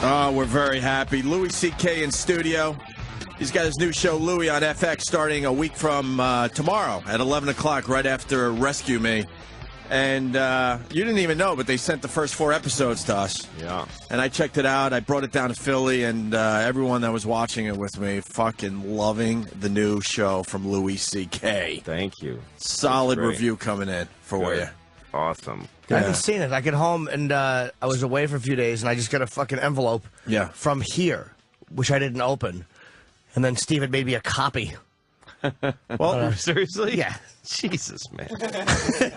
Oh, we're very happy. Louie C.K. in studio. He's got his new show, Louie, on FX, starting a week from tomorrow at 11 o'clock, right after Rescue Me. And you didn't even know, but they sent the first 4 episodes to us. Yeah. And I checked it out. I brought it down to Philly, and everyone that was watching it with me fucking loving the new show from Louie C.K. Thank you. Solid review coming in for you. Awesome. I haven't seen it. I get home, and I was away for a few days, and I just got a fucking envelope from here, which I didn't open. And then Steve had made me a copy. Well, seriously? Yeah. Jesus, man.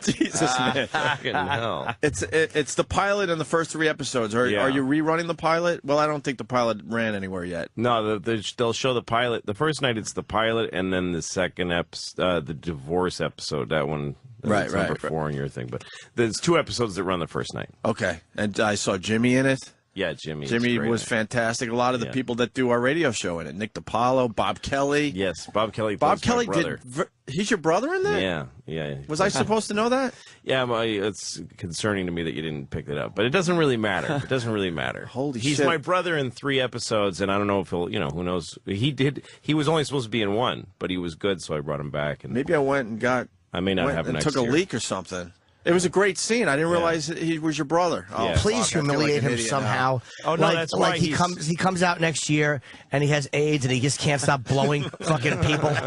Jesus, man. Fucking hell. It's the pilot and the first 3 episodes. Are you rerunning the pilot? Well, I don't think the pilot ran anywhere yet. No, they'll show the pilot. The first night it's the pilot, and then the second episode, the divorce episode, that one. Right. Number 4 in your thing. But there's 2 episodes that run the first night. Okay. And I saw Jimmy in it. Yeah, Jimmy. Jimmy was fantastic. A lot of the people that do our radio show in it. Nick DiPaolo, Bob Kelly. Yes, Bob Kelly. Bob Kelly my brother. He's your brother in that? Yeah. Was I supposed to know that? Yeah, it's concerning to me that you didn't pick it up. But it doesn't really matter. It doesn't really matter. Holy He's shit. my brother in 3 episodes, and I don't know if he'll, who knows. He was only supposed to be in 1, but he was good, so I brought him back. And maybe I went and got... I may not have next took a year. leak or something. It was a great scene. I didn't realize he was your brother. Oh, please humiliate him somehow. Oh no, that's why he comes out next year and he has AIDS and he just can't stop blowing fucking people. Dude,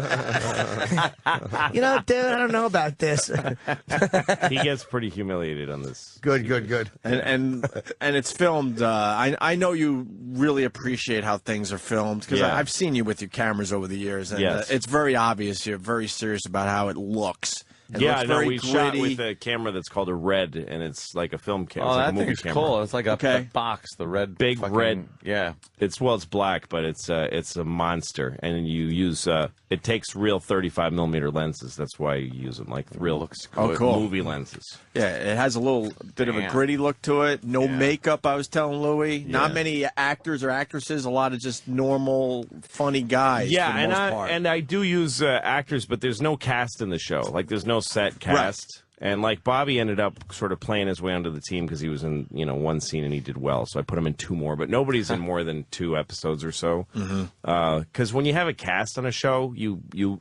I don't know about this. He gets pretty humiliated on this. Good. And it's filmed. I know you really appreciate how things are filmed because I've seen you with your cameras over the years, and it's very obvious you're very serious about how it looks. We shot with a camera that's called a Red, and it's like a film camera. Oh, like that a movie thing's camera. cool. It's like a box, the red, big red. Yeah, it's black, but it's a monster, and you use it takes real 35mm lenses. That's why you use them, like real movie lenses. Yeah, it has a little bit of a gritty look to it. No makeup. I was telling Louie. Not many actors or actresses. A lot of just normal, funny guys. Yeah, for the most part. and I do use actors, but there's no cast in the show. Like there's no set cast. And like Bobby ended up sort of playing his way onto the team because he was in 1 scene and he did well, so I put him in 2 more. But nobody's in more than 2 episodes or so. Because when you have a cast on a show,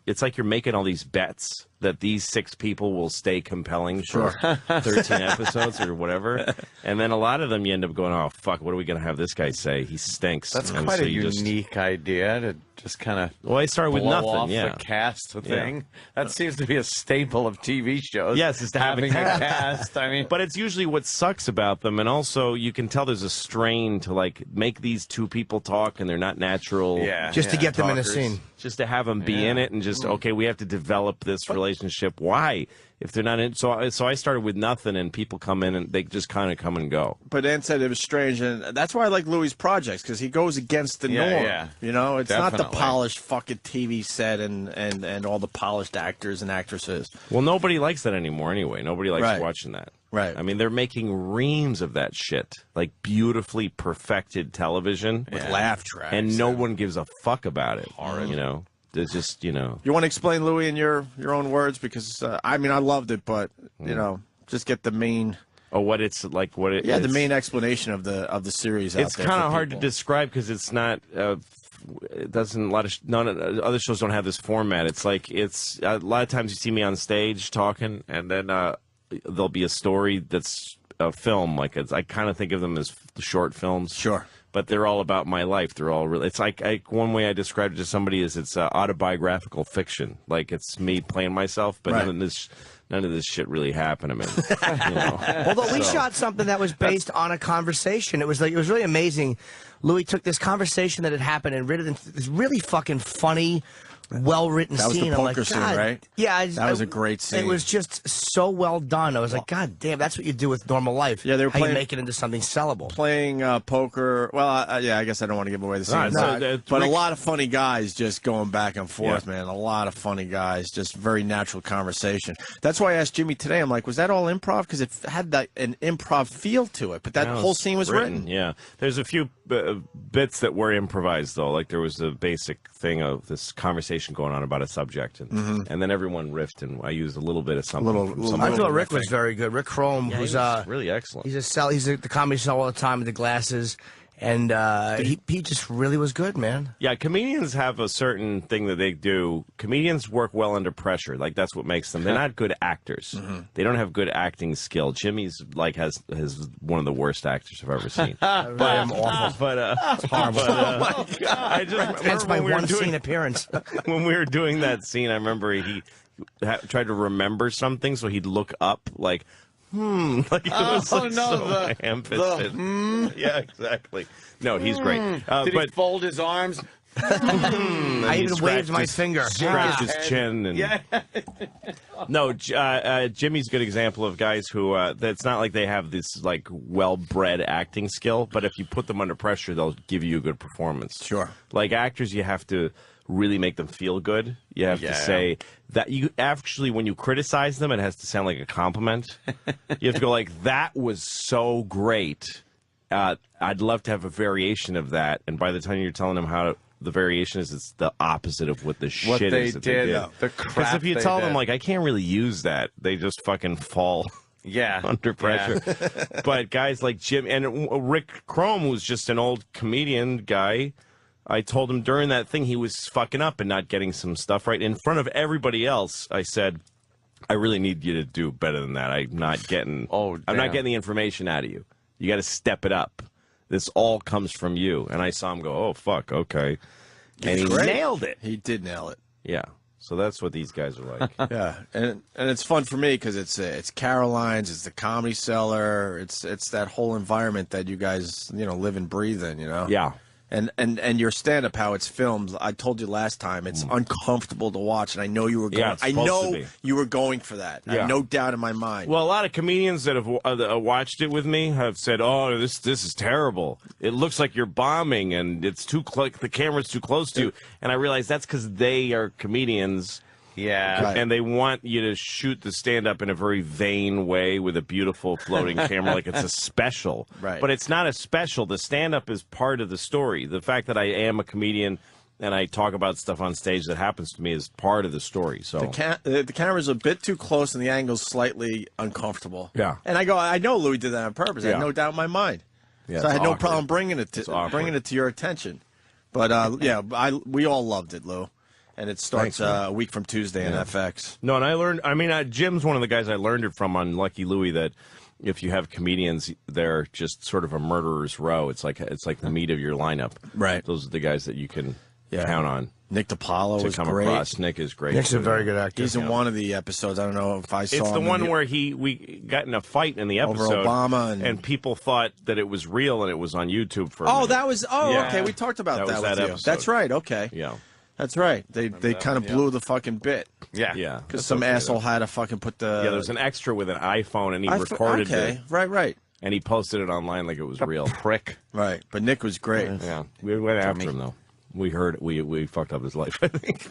it's like you're making all these bets that these 6 people will stay compelling for 13 episodes or whatever. And then a lot of them you end up going, oh fuck, what are we going to have this guy say? He stinks. That's quite a unique idea to just kind of. Well, I started with nothing. Off the cast thing. That seems to be a staple of TV shows. Yes, it's to having a cast. cast. I mean, but it's usually what sucks about them, and also you can tell there's a strain to like make these 2 people talk, and they're not natural. Just to get them in a scene. Just to have them be in it, and just we have to develop this relationship. Why? If they're not in, so I started with nothing, and people come in and they just kind of come and go. But Ann said it was strange, and that's why I like Louie's projects because he goes against the norm. Yeah. It's not the polished fucking TV set and all the polished actors and actresses. Well, nobody likes that anymore anyway. Nobody likes watching that. Right. I mean, they're making reams of that shit, like beautifully perfected television with laugh tracks, and no one gives a fuck about it. It's just, You want to explain, Louie, in your own words? Because, I loved it, but, just get the main... Oh, what it's like, what it... Yeah, the main explanation of the series out there. It's kind of hard to describe because it's not... it doesn't... none of other shows don't have this format. It's like, it's... A lot of times you see me on stage talking, and then there'll be a story that's a film. Like, I kind of think of them as short films. Sure. But they're all about my life. They're all really. It's like one way I described it to somebody is it's autobiographical fiction. Like it's me playing myself, but none of this shit really happened to me. Although we shot something that was based on a conversation. It was really amazing. Louie took this conversation that had happened and written into this really fucking funny, well-written scene. That was the poker scene, God, right? Yeah. That was a great scene. It was just so well done. I was like, God damn, that's what you do with normal life. Yeah, they were how you make it into something sellable. Playing poker. Well, I guess I don't want to give away the scene. But a lot of funny guys just going back and forth, man. A lot of funny guys. Just very natural conversation. That's why I asked Jimmy today. I'm like, was that all improv? Because it had an improv feel to it. But that whole scene was written. Yeah. There's a few bits that were improvised, though. Like there was a basic thing of this conversation going on about a subject, and then everyone riffed, and I used a little bit of something. I thought Rick was very good. Rick Chrome, who's really excellent. He's the comedy show all the time with the glasses, And he just really was good, man. Yeah, comedians have a certain thing that they do. Comedians work well under pressure. Like, that's what makes them. They're not good actors. They don't have good acting skill. Jimmy's, like, has one of the worst actors I've ever seen. But I'm awful. It's horrible. Oh, my God. I just That's my one scene appearance. When we were doing that scene, I remember he tried to remember something, so he'd look up, like, like it was so ham-fisted. Yeah, exactly. No, he's great. Did he fold his arms? I even waved my finger. Scratched his chin. And... No, Jimmy's a good example of guys who, it's not like they have this, like, well-bred acting skill, but if you put them under pressure, they'll give you a good performance. Sure. Like, actors, you have to really make them feel good. You have to say that you actually, when you criticize them, it has to sound like a compliment. You have to go like, that was so great. I'd love to have a variation of that. And by the time you're telling them how the variation is, it's the opposite of what the shit is that they did. Because if you tell them, like, I can't really use that, they just fucking fall under pressure. But guys like Jim and Rick Chrome was just an old comedian guy. I told him during that thing he was fucking up and not getting some stuff right. In front of everybody else, I said, I really need you to do better than that. I'm not getting the information out of you. You got to step it up. This all comes from you. And I saw him go, oh, fuck, okay. And he nailed it. He did nail it. Yeah. So that's what these guys are like. Yeah, and it's fun for me because it's Caroline's, it's the Comedy Cellar, it's that whole environment that you guys live and breathe in. Yeah. And your stand-up, how it's filmed, I told you last time, it's uncomfortable to watch, and I know you were going. I know you were going for that. I have no doubt in my mind. Well, a lot of comedians that have watched it with me have said, "Oh, this is terrible. It looks like you're bombing, and it's too the camera's too close to you." And I realize that's because they are comedians. Yeah. Right. And they want you to shoot the stand-up in a very vain way with a beautiful floating camera like it's a special. Right. But it's not a special. The stand-up is part of the story. The fact that I am a comedian and I talk about stuff on stage that happens to me is part of the story. So the camera's a bit too close and the angle's slightly uncomfortable. Yeah. And I know Louie did that on purpose. I had no doubt in my mind. Yeah, so I had no problem bringing it to your attention. But we all loved it, Lou. And it starts a week from Tuesday on FX. No, and I learned, Jim's one of the guys I learned it from on Lucky Louie, that if you have comedians, they're just sort of a murderer's row. It's like the meat of your lineup. Right. Those are the guys that you can count on. Nick DiPaolo is come great. Across. Nick is great. Nick's a very good actor. He's in one of the episodes. I don't know if I saw It's the him one where we got in a fight in the episode. Over Obama. And people thought that it was real and it was on YouTube for a minute. That was... okay. We talked about that with you. Episode. That's right. Okay. Yeah. That's right. They kind of blew the fucking bit. Yeah. Because some asshole had to fucking put the... Yeah, there's an extra with an iPhone, and he recorded it. Right. And he posted it online like it was real. Prick. Right. But Nick was great. Yeah. We went after him, though. We heard it. We fucked up his life, I think.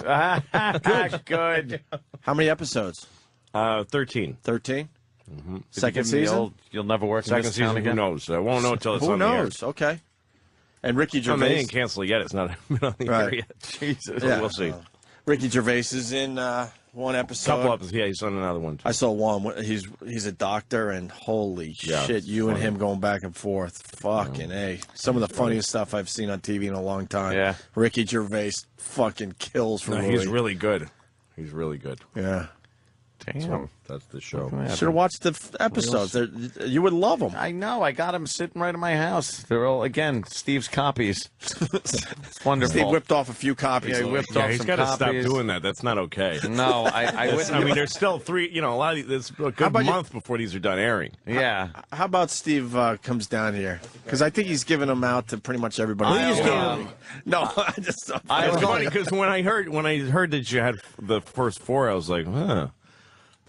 Good. How many episodes? 13. 13? Mm-hmm. Second season? You'll never work Second in this season, town again? who knows? I won't know until it's Who on the air. knows? Okay. And Ricky Gervais... they didn't cancel it yet. It's not on the air yet. Jesus. Yeah. We'll see. Ricky Gervais is in one episode. Couple episodes. Yeah, he's on another one, too. I saw one. He's a doctor, and holy shit, you and him going back and forth. Fucking A. Some of the funniest stuff I've seen on TV in a long time. Yeah. Ricky Gervais fucking kills for Louie. He's really good. He's really good. Yeah. Damn. So, that's the show. Should have watched the episodes. You would love them. I know. I got them sitting right in my house. They're all, again, Steve's copies. It's wonderful. Steve whipped off a few copies. Yeah, he whipped off he's some got to copies. stop doing that. That's not okay. No, I wouldn't. I mean, there's still three, a lot of it's a good month before these are done airing. Yeah. How about Steve comes down here? Because I think he's giving them out to pretty much everybody. No, I just... It's funny because when I heard that you had the first four, I was like, huh.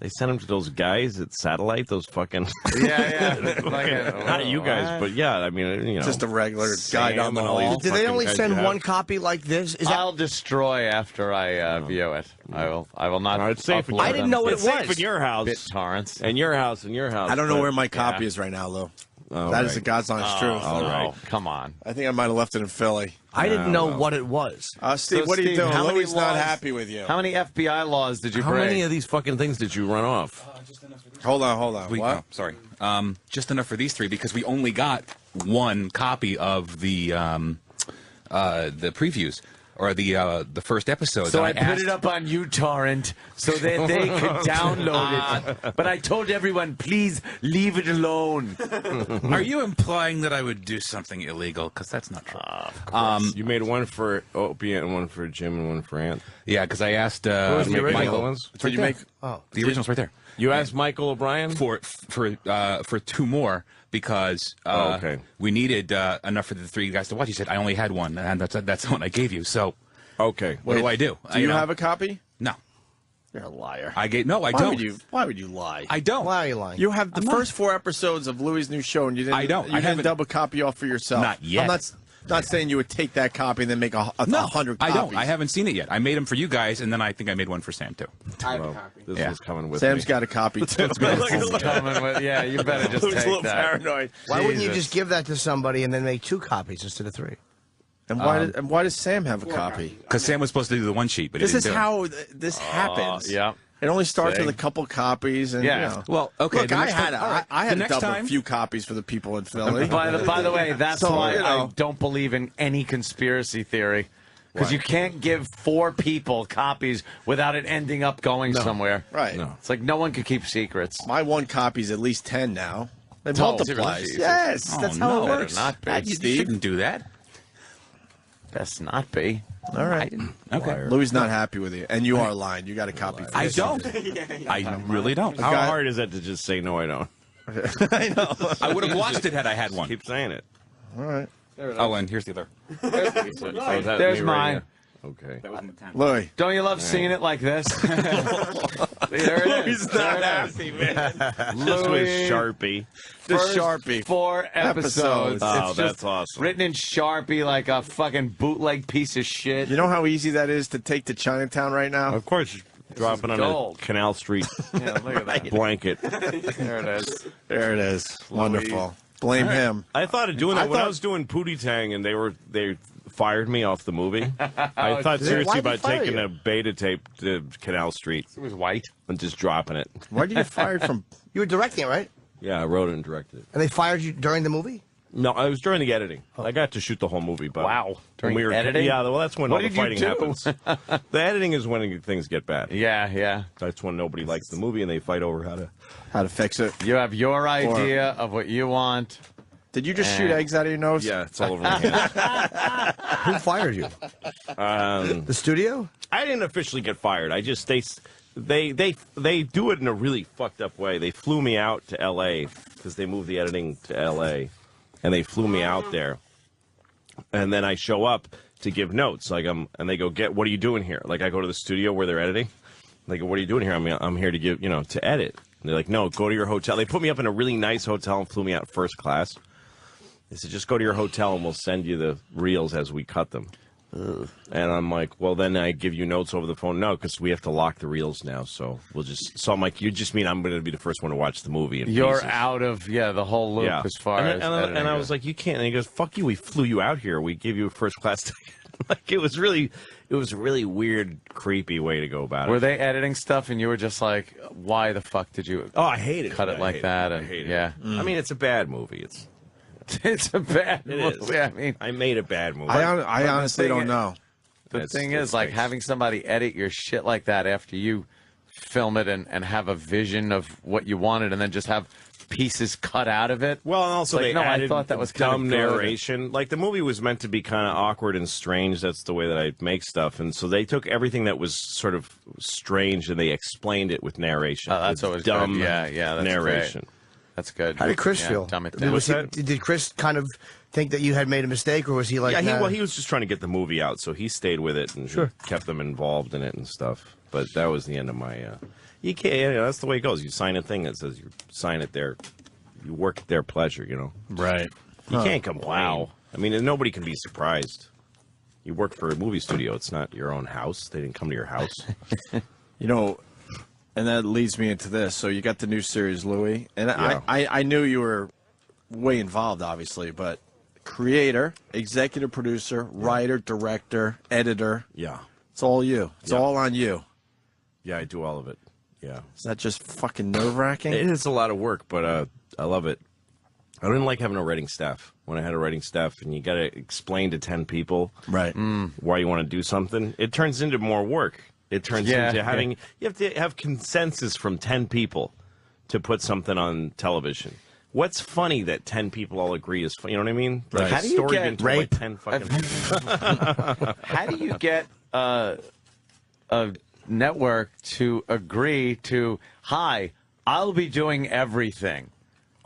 They sent him to those guys at Satellite, those fucking... Not you guys, but yeah, I mean, just a regular guy down the hall. Did they only send one copy like this? I'll destroy after I view it. I will not... It's safe. I didn't know what it was. Safe in your house. BitTorrents. And your house, and your house. I don't know where my copy is right now, Lou. That is the God's honest truth. All right. Come on. I think I might have left it in Philly. I didn't know what it was. Steve, what are you doing? Louie's not happy with you. How many FBI laws did you break? How many of these fucking things did you run off? Hold on. What? Sorry. Just enough for these three because we only got one copy of the previews. Or the first episode. So I put it up on uTorrent so that they could download it. But I told everyone, please leave it alone. Are you implying that I would do something illegal? Because that's not true. You made one for Opie and one for Jim and one for Ant. Yeah, because I asked Michael. ones. Did you make? Oh, the original's right there. You asked Michael O'Brien for two more because we needed enough for the three guys to watch. He said I only had one, and that's the one I gave you. So what do I do? Do you have a copy? No. You're a liar. I don't. Why would you lie? I don't. Why are you lying? You have the first 4 episodes of Louie's new show, and you didn't. I don't. You didn't dub a copy off for yourself. Not yet. I'm not saying you would take that copy and then make 100 copies. I don't. I haven't seen it yet. I made them for you guys, and then I think I made one for Sam too. I have a copy. This was coming with Sam's me. got a copy too. Coming with, yeah, you better just take a little that. paranoid. Why wouldn't you just give that to somebody and then make 2 copies instead of 3? And why does Sam have a copy? Because Sam was supposed to do the one sheet, but This he is didn't do how this happens. Yeah. It only starts with a couple copies, and Yeah. you know. Well, okay. Look, I had to dub time, a few copies for the people in Philly. By the way, that's So, why you know. I don't believe in any conspiracy theory. Because you can't give 4 people copies without it ending up going somewhere. Right. No. It's like no one could keep secrets. My one copy's at least 10 now. It Oh, multiplies. is it really? Yes, Oh, that's how no. it Better works. not be. You Steve. shouldn't do that. Best not be. All right. Okay. Louie's not happy with you, and you are lying. You got a copy. For I yourself. don't. I really don't. How hard is that to just say no? I don't. I know. I would have watched it had I had one. Keep saying it. All right, Oh, and here's the other. There's mine. Okay. Louie. Don't you love seeing it like this? There it is. He's not happy, man. Just with Sharpie. The First Sharpie. 4 episodes. Oh, It's that's just awesome. Written in Sharpie like a fucking bootleg piece of shit. You know how easy that is to take to Chinatown right now? Of course, dropping on a gold. Canal Street Yeah, look at that. blanket. There it is. There it is. Wonderful. Blame him. I thought of doing that when I thought- was doing Pootie Tang, and they fired me off the movie. I thought Why'd seriously they about fire taking you? a beta tape to Canal Street It was white. and just dropping it. Why did you get fired from? You were directing it, right? Yeah, I wrote it and directed it. And they fired you during the movie? No, I was during the editing. I got to shoot the whole movie, but Wow. when During we were editing? Yeah, well, that's when What all the did you fighting do? happens. The editing is when things get bad. Yeah. That's when nobody likes the movie and they fight over How to fix it? You have your idea of what you want. Did you just shoot eggs out of your nose? Yeah, it's all over my hands. Who fired you? The studio? I didn't officially get fired. I just they do it in a really fucked up way. They flew me out to L.A. because they moved the editing to L.A. and they flew me out there, and then I show up to give notes. Like and they go, what are you doing here? Like I go to the studio where they're editing. They go, what are you doing here? I'm here to give to edit. And they're like, no, go to your hotel. They put me up in a really nice hotel and flew me out first class. They said, just go to your hotel and we'll send you the reels as we cut them. And I'm like, well, then I give you notes over the phone. No, because we have to lock the reels now. So so I'm like, you just mean I'm going to be the first one to watch the movie. You're pieces. out of the whole loop as far as And I was like, you can't. And he goes, fuck you. We flew you out here. We gave you a first class ticket. Like it was a really weird, creepy way to go about it. Were they editing stuff and you were just like, why the fuck did you Oh, I hate it. cut it like that? I And hate it. yeah. I mean, it's a bad movie. It's a bad It movie. is. I mean, I made a bad movie. I honestly thing don't is- know. the It's- thing it is, like, stinks. having somebody edit your shit like that after you film it and have a vision of what you wanted and then just have pieces cut out of it. Well, and also Like, they no, I added thought that was kinda dumb good. narration. Like the movie was meant to be kind of awkward and strange. That's the way that I make stuff, and so they took everything that was sort of strange and they explained it with narration. Oh, that's With always dumb good. Yeah, that's narration. great. That's good. How did Chris feel? Dumb it down. Did Chris kind of think that you had made a mistake, or was he like, Yeah, nah? he was just trying to get the movie out, so he stayed with it and kept them involved in it and stuff. But that was the end of my. You can't. That's the way it goes. You sign a thing that says you sign it there. You work at their pleasure. Right. You can't complain. Wow. I mean, nobody can be surprised. You work for a movie studio. It's not your own house. They didn't come to your house. And that leads me into this. So you got the new series, Louie, and Yeah. I knew you were way involved, obviously, but creator, executive producer, writer, director, editor. Yeah. It's all you. It's all on you. Yeah, I do all of it. Yeah. Is that just fucking nerve-wracking? It is a lot of work, but I love it. I didn't like having a writing staff. when I had a writing staff, and you got to explain to 10 people right why you want to do something, it turns into more work. It turns into having you have to have consensus from 10 people to put something on television. What's funny that 10 people all agree is funny? You know what I mean? Right. Like, how do you get like 10 fucking How do you get a network to agree to, hi, I'll be doing everything?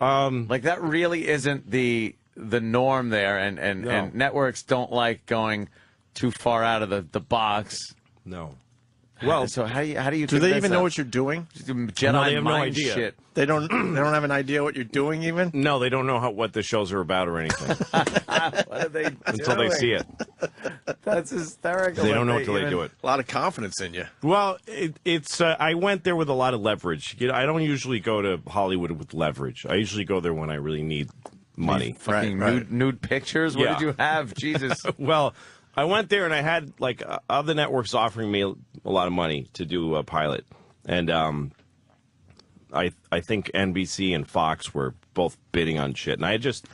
Like, that really isn't the norm there, and networks don't like going too far out of the box. No. Well, so how do you do they even know what you're doing? Jedi no, they have no mind idea. shit. They don't have an idea what you're doing even? No, they don't know what the shows are about or anything. What are they doing? Until they see it. That's hysterical. They don't know until they do it. A lot of confidence in you. Well, it's I went there with a lot of leverage. You know, I don't usually go to Hollywood with leverage. I usually go there when I really need money. Fucking nude pictures? What did you have? Jesus. Well, I went there and I had like other networks offering me a lot of money to do a pilot, and I think NBC and Fox were both bidding on shit, and I had just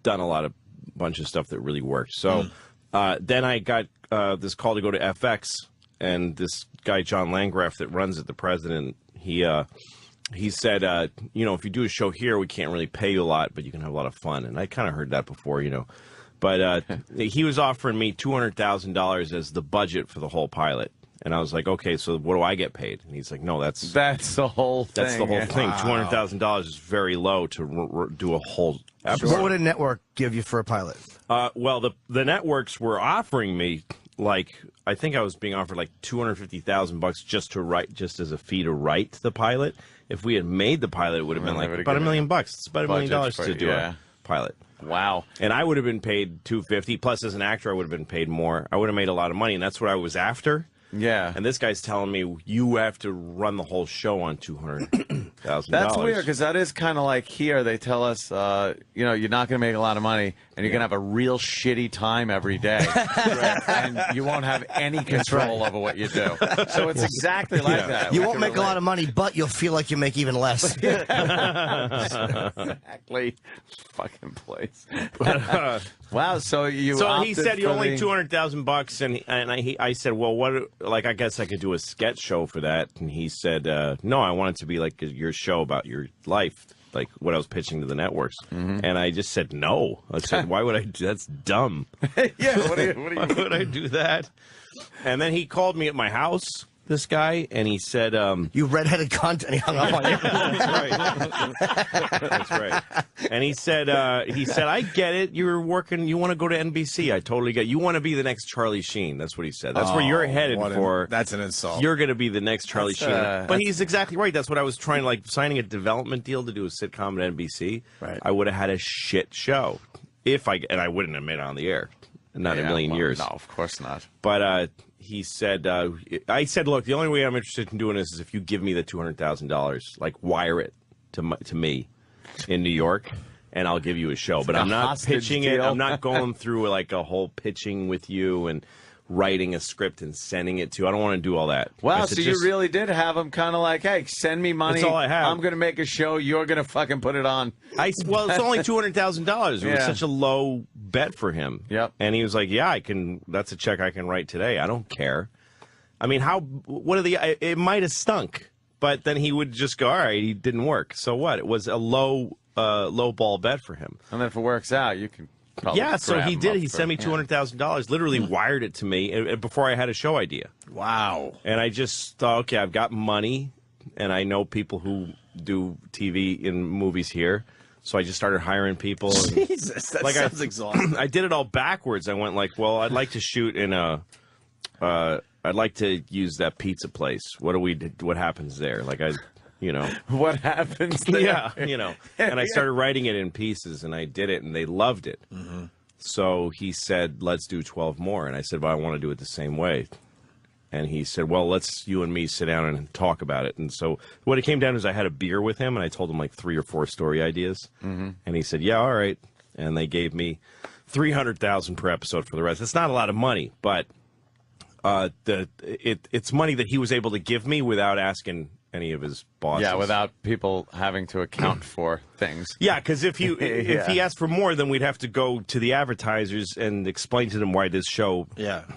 done a bunch of stuff that really worked. So then I got this call to go to FX, and this guy John Landgraf that runs it, the president, he said, you know, if you do a show here, we can't really pay you a lot, but you can have a lot of fun. And I kind of heard that before, you know. But he was offering me $200,000 as the budget for the whole pilot. And I was like, okay, so what do I get paid? And he's like, no, that's the whole thing. That's the whole thing. $200,000 is very low to do a whole episode. What would a network give you for a pilot? Well, the networks were offering me, like, I think I was being offered like $250,000 just to write, just as a fee to write the pilot. If we had made the pilot, it would have been like about $1 million. It's about $1 million to do a pilot. Wow. And I would have been paid $250,000. Plus, as an actor, I would have been paid more. I would have made a lot of money, and that's what I was after. Yeah. And this guy's telling me you have to run the whole show on $200,000. That's weird, because that is kind of like here. They tell us, you know, you're not going to make a lot of money, and you're going to have a real shitty time every day. And you won't have any control over what you do. So it's exactly like that. You won't make a lot of money, but you'll feel like you make even less. Exactly. Fucking place. Wow. So he said you're only $200,000, and I said, well, what? Like, I guess I could do a sketch show for that. And he said, no, I want it to be like your show about your life, like what I was pitching to the networks. And I just said no. I said, why would I do that's dumb. Yeah, why would I do that? And then he called me at my house, this guy, and he said, you redheaded cunt, and he hung up on you. That's right. And he said, I get it. You're working, you want to go to NBC. I totally get it. You want to be the next Charlie Sheen. That's what he said. That's where you're headed for. That's an insult. You're going to be the next Charlie Sheen. But he's exactly right. That's what I was trying, like, signing a development deal to do a sitcom at NBC. Right. I would have had a shit show. And I wouldn't have made it on the air. Not in a million years. No, of course not. But, he said, I said, look, the only way I'm interested in doing this is if you give me the $200,000, like wire it to me in New York, and I'll give you a show. But I'm not pitching it. I'm not going through like a whole pitching with you and writing a script and sending it to you. I don't want to do all that. Wow, so you really did have him kind of like, hey, send me money. That's all I have. I'm going to make a show. You're going to fucking put it on. Well, it's only $200,000. It was such a low bet for him. Yep. And he was like, yeah, I can. That's a check I can write today. I don't care. I mean, it might have stunk, but then he would just go, all right, he didn't work. So what? It was a low ball bet for him. And then if it works out, you can probably so he did. He sent me $200,000, literally wired it to me before I had a show idea. Wow. And I just thought, okay, I've got money, and I know people who do TV and movies here. So I just started hiring people. Jesus, that sounds exhausting. I did it all backwards. I went like, well, I'd like to shoot in I'd like to use that pizza place. What happens there? Like what happens there? Yeah, And I started writing it in pieces, and I did it, and they loved it. So he said, let's do 12 more. And I said, well, I want to do it the same way. And he said, well, let's you and me sit down and talk about it. And so what it came down to is I had a beer with him, and I told him like 3 or 4 story ideas. And he said, yeah, all right. And they gave me $300,000 per episode for the rest. It's not a lot of money, but it's money that he was able to give me without asking any of his bosses. Yeah, without people having to account for things. Yeah, because if he asked for more, then we'd have to go to the advertisers and explain to them why this show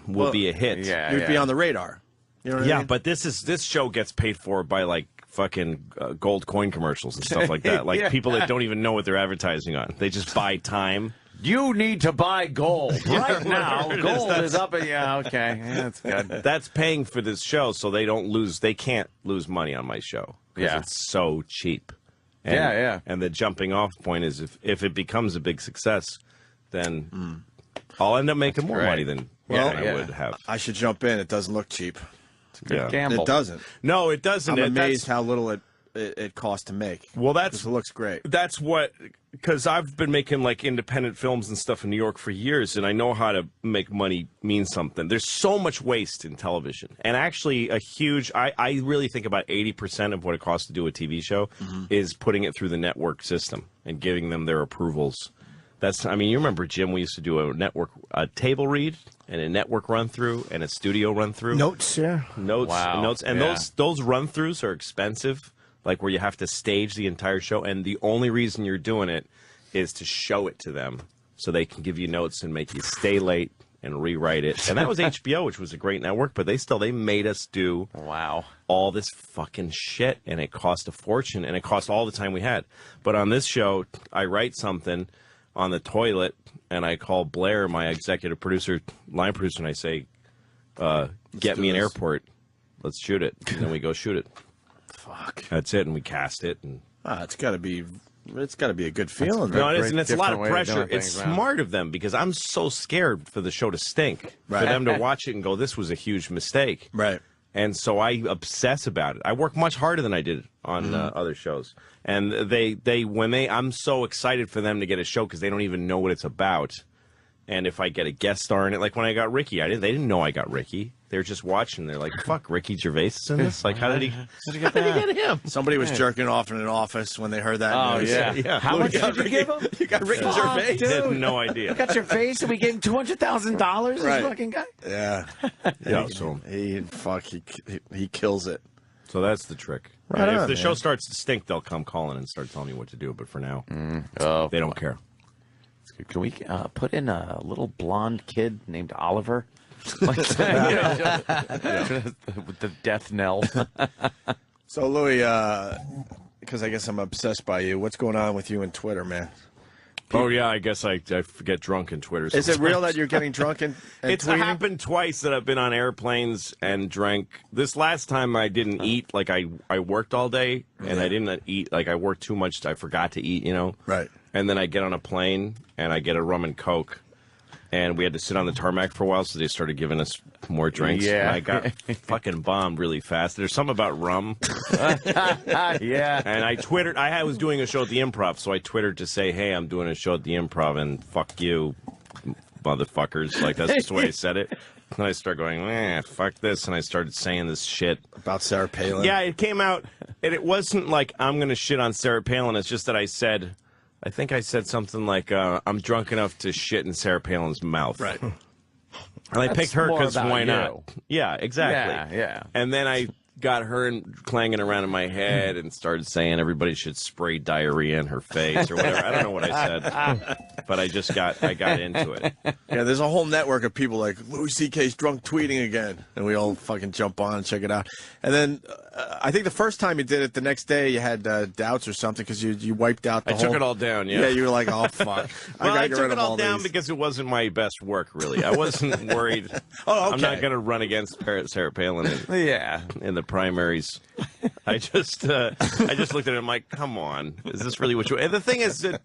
will be a hit. Yeah, You'd be on the radar. You know what I mean? But this show gets paid for by like fucking gold coin commercials and stuff like that. Like people that don't even know what they're advertising on. They just buy time. You need to buy gold right now. Gold is up. Yeah, okay. Yeah, that's good. That's paying for this show, so they don't lose. They can't lose money on my show because it's so cheap. And, And the jumping off point is if it becomes a big success, then I'll end up making more money than I would have. I should jump in. It doesn't look cheap. It's a good gamble. It doesn't. No, it doesn't. I'm amazed how little it costs to make. Well, it looks great. That's what, because I've been making like independent films and stuff in New York for years, and I know how to make money mean something. There's so much waste in television, and actually a huge. I really think about 80% of what it costs to do a TV show is putting it through the network system and giving them their approvals. I mean, you remember, Jim, we used to do a table read and a network run through and a studio run through. Notes. And those run throughs are expensive. Like where you have to stage the entire show, and the only reason you're doing it is to show it to them so they can give you notes and make you stay late and rewrite it. And that was HBO, which was a great network, but they made us do all this fucking shit, and it cost a fortune, and it cost all the time we had. But on this show, I write something on the toilet, and I call Blair, my executive producer, line producer, and I say, get me an airport. Let's shoot it. And then we go shoot it. Fuck. That's it, and we cast it, and it's got to be a good feeling. No, it is, and it's a lot of pressure. It's smart of them because I'm so scared for the show to stink, for them to watch it and go, "This was a huge mistake." Right. And so I obsess about it. I work much harder than I did on other shows, and I'm so excited for them to get a show because they don't even know what it's about. And if I get a guest star in it, like when I got Ricky, they didn't know I got Ricky. They were just watching. They're like, "Fuck, Ricky Gervais is in this? Like, how did he get him?" Somebody was jerking off in an office when they heard that. Oh news. yeah. How much did you give him? You got Ricky Gervais. Dude. I had no idea. You got your face, and we gave him $200,000. This fucking guy. Yeah. So he kills it. So that's the trick. Right if the show starts to stink, they'll come calling and start telling me what to do. But for now, they don't care. Can we put in a little blonde kid named Oliver? With the death knell. So, Louie, because I guess I'm obsessed by you, what's going on with you and Twitter, man? Oh, yeah, I guess I get drunk in Twitter sometimes. Is it real that you're getting drunk and it's tweeting? happened twice that I've been on airplanes and drank. This last time I didn't eat. Like, I worked all day, and I didn't eat. Like, I worked too much. I forgot to eat, Right. And then I get on a plane, and I get a rum and Coke. And we had to sit on the tarmac for a while, so they started giving us more drinks. Yeah. And I got fucking bombed really fast. There's something about rum. Yeah. And I twittered. I was doing a show at the Improv, so I twittered to say, "Hey, I'm doing a show at the Improv, and fuck you, motherfuckers." Like, that's just the way I said it. And I started going, fuck this. And I started saying this shit. About Sarah Palin? Yeah, it came out. And it wasn't like I'm going to shit on Sarah Palin. It's just that I think I said something like, I'm drunk enough to shit in Sarah Palin's mouth. Right. And I picked her because why not? You. Yeah, exactly. Yeah. And then I got her clanging around in my head and started saying everybody should spray diarrhea in her face or whatever. I don't know what I said, but I got into it. Yeah, there's a whole network of people like, Louis C.K.'s drunk tweeting again. And we all fucking jump on and check it out. And then I think the first time you did it, the next day you had doubts or something because you wiped out the I took it all down, yeah. Yeah, you were like, oh, fuck. Well, I took it all down because it wasn't my best work, really. I wasn't worried. Oh, okay. I'm not going to run against Sarah Palin in the primaries. I just looked at it and I'm like, come on. Is this really what you... And the thing is that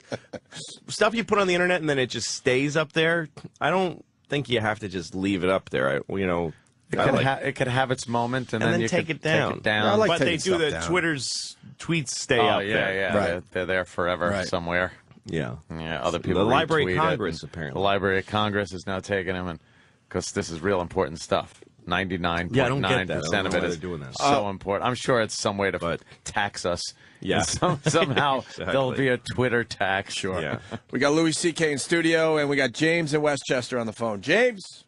stuff you put on the internet and then it just stays up there, I don't think you have to just leave it up there. It could have its moment and then you take it down. Take it down. I like but they taking do stuff down. Twitter's tweets stay up there. Yeah. Right. They're there forever somewhere. Yeah. Yeah. Other people. The Library of retweet Congress, it, apparently. The Library of Congress is now taking them, and because this is real important stuff. 99.9% of it is doing that. so important. I'm sure it's some way to tax us. Yeah. Somehow Exactly. there'll be a Twitter tax. Sure. Yeah. We got Louis C.K. in studio, and we got James in Westchester on the phone. James?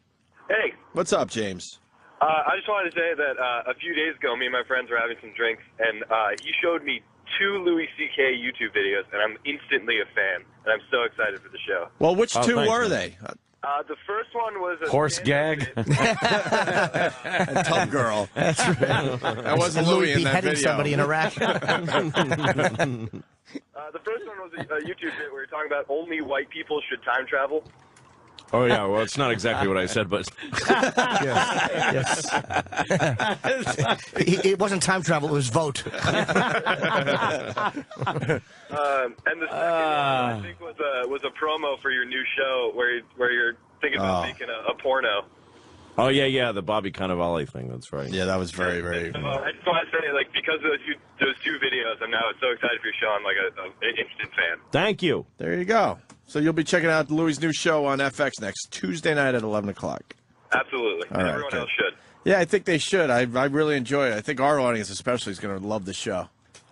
Hey. What's up, James? I just wanted to say that a few days ago, me and my friends were having some drinks, and he showed me 2 Louis C.K. YouTube videos, and I'm instantly a fan, and I'm so excited for the show. Well, which two were they? The first one was a horse gag and Tub Girl. That's right. That wasn't Louie in that video. Somebody in Iraq. The first one was a YouTube bit where you're talking about only white people should time travel. Oh, yeah. Well, it's not exactly what I said, but... yes. It wasn't time travel, it was vote. And the second one, I think, was a promo for your new show where you're thinking about making a porno. Oh, yeah, the Bobby Cannavale thing. That's right. Yeah, that was very, very... So, I just want to say, like, because of those two videos, I'm now so excited for your show. I'm like an instant fan. Thank you. There you go. So you'll be checking out Louie's new show on FX next Tuesday night at 11 o'clock. Absolutely. All right, everyone else should. Yeah, I think they should. I really enjoy it. I think our audience especially is going to love the show.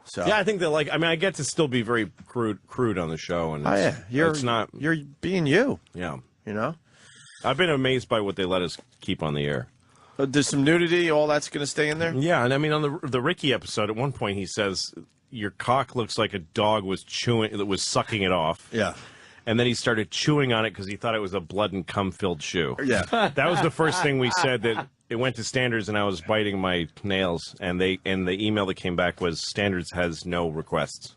So yeah, I think that I get to still be very crude on the show, and you're being you. Yeah, you know. I've been amazed by what they let us keep on the air. There's some nudity. All that's going to stay in there. Yeah, and I mean on the Ricky episode, at one point he says your cock looks like a dog was sucking it off. Yeah. And then he started chewing on it because he thought it was a blood and cum-filled shoe. Yeah. That was the first thing we said, that it went to Standards and I was biting my nails. And the email that came back was, Standards has no requests.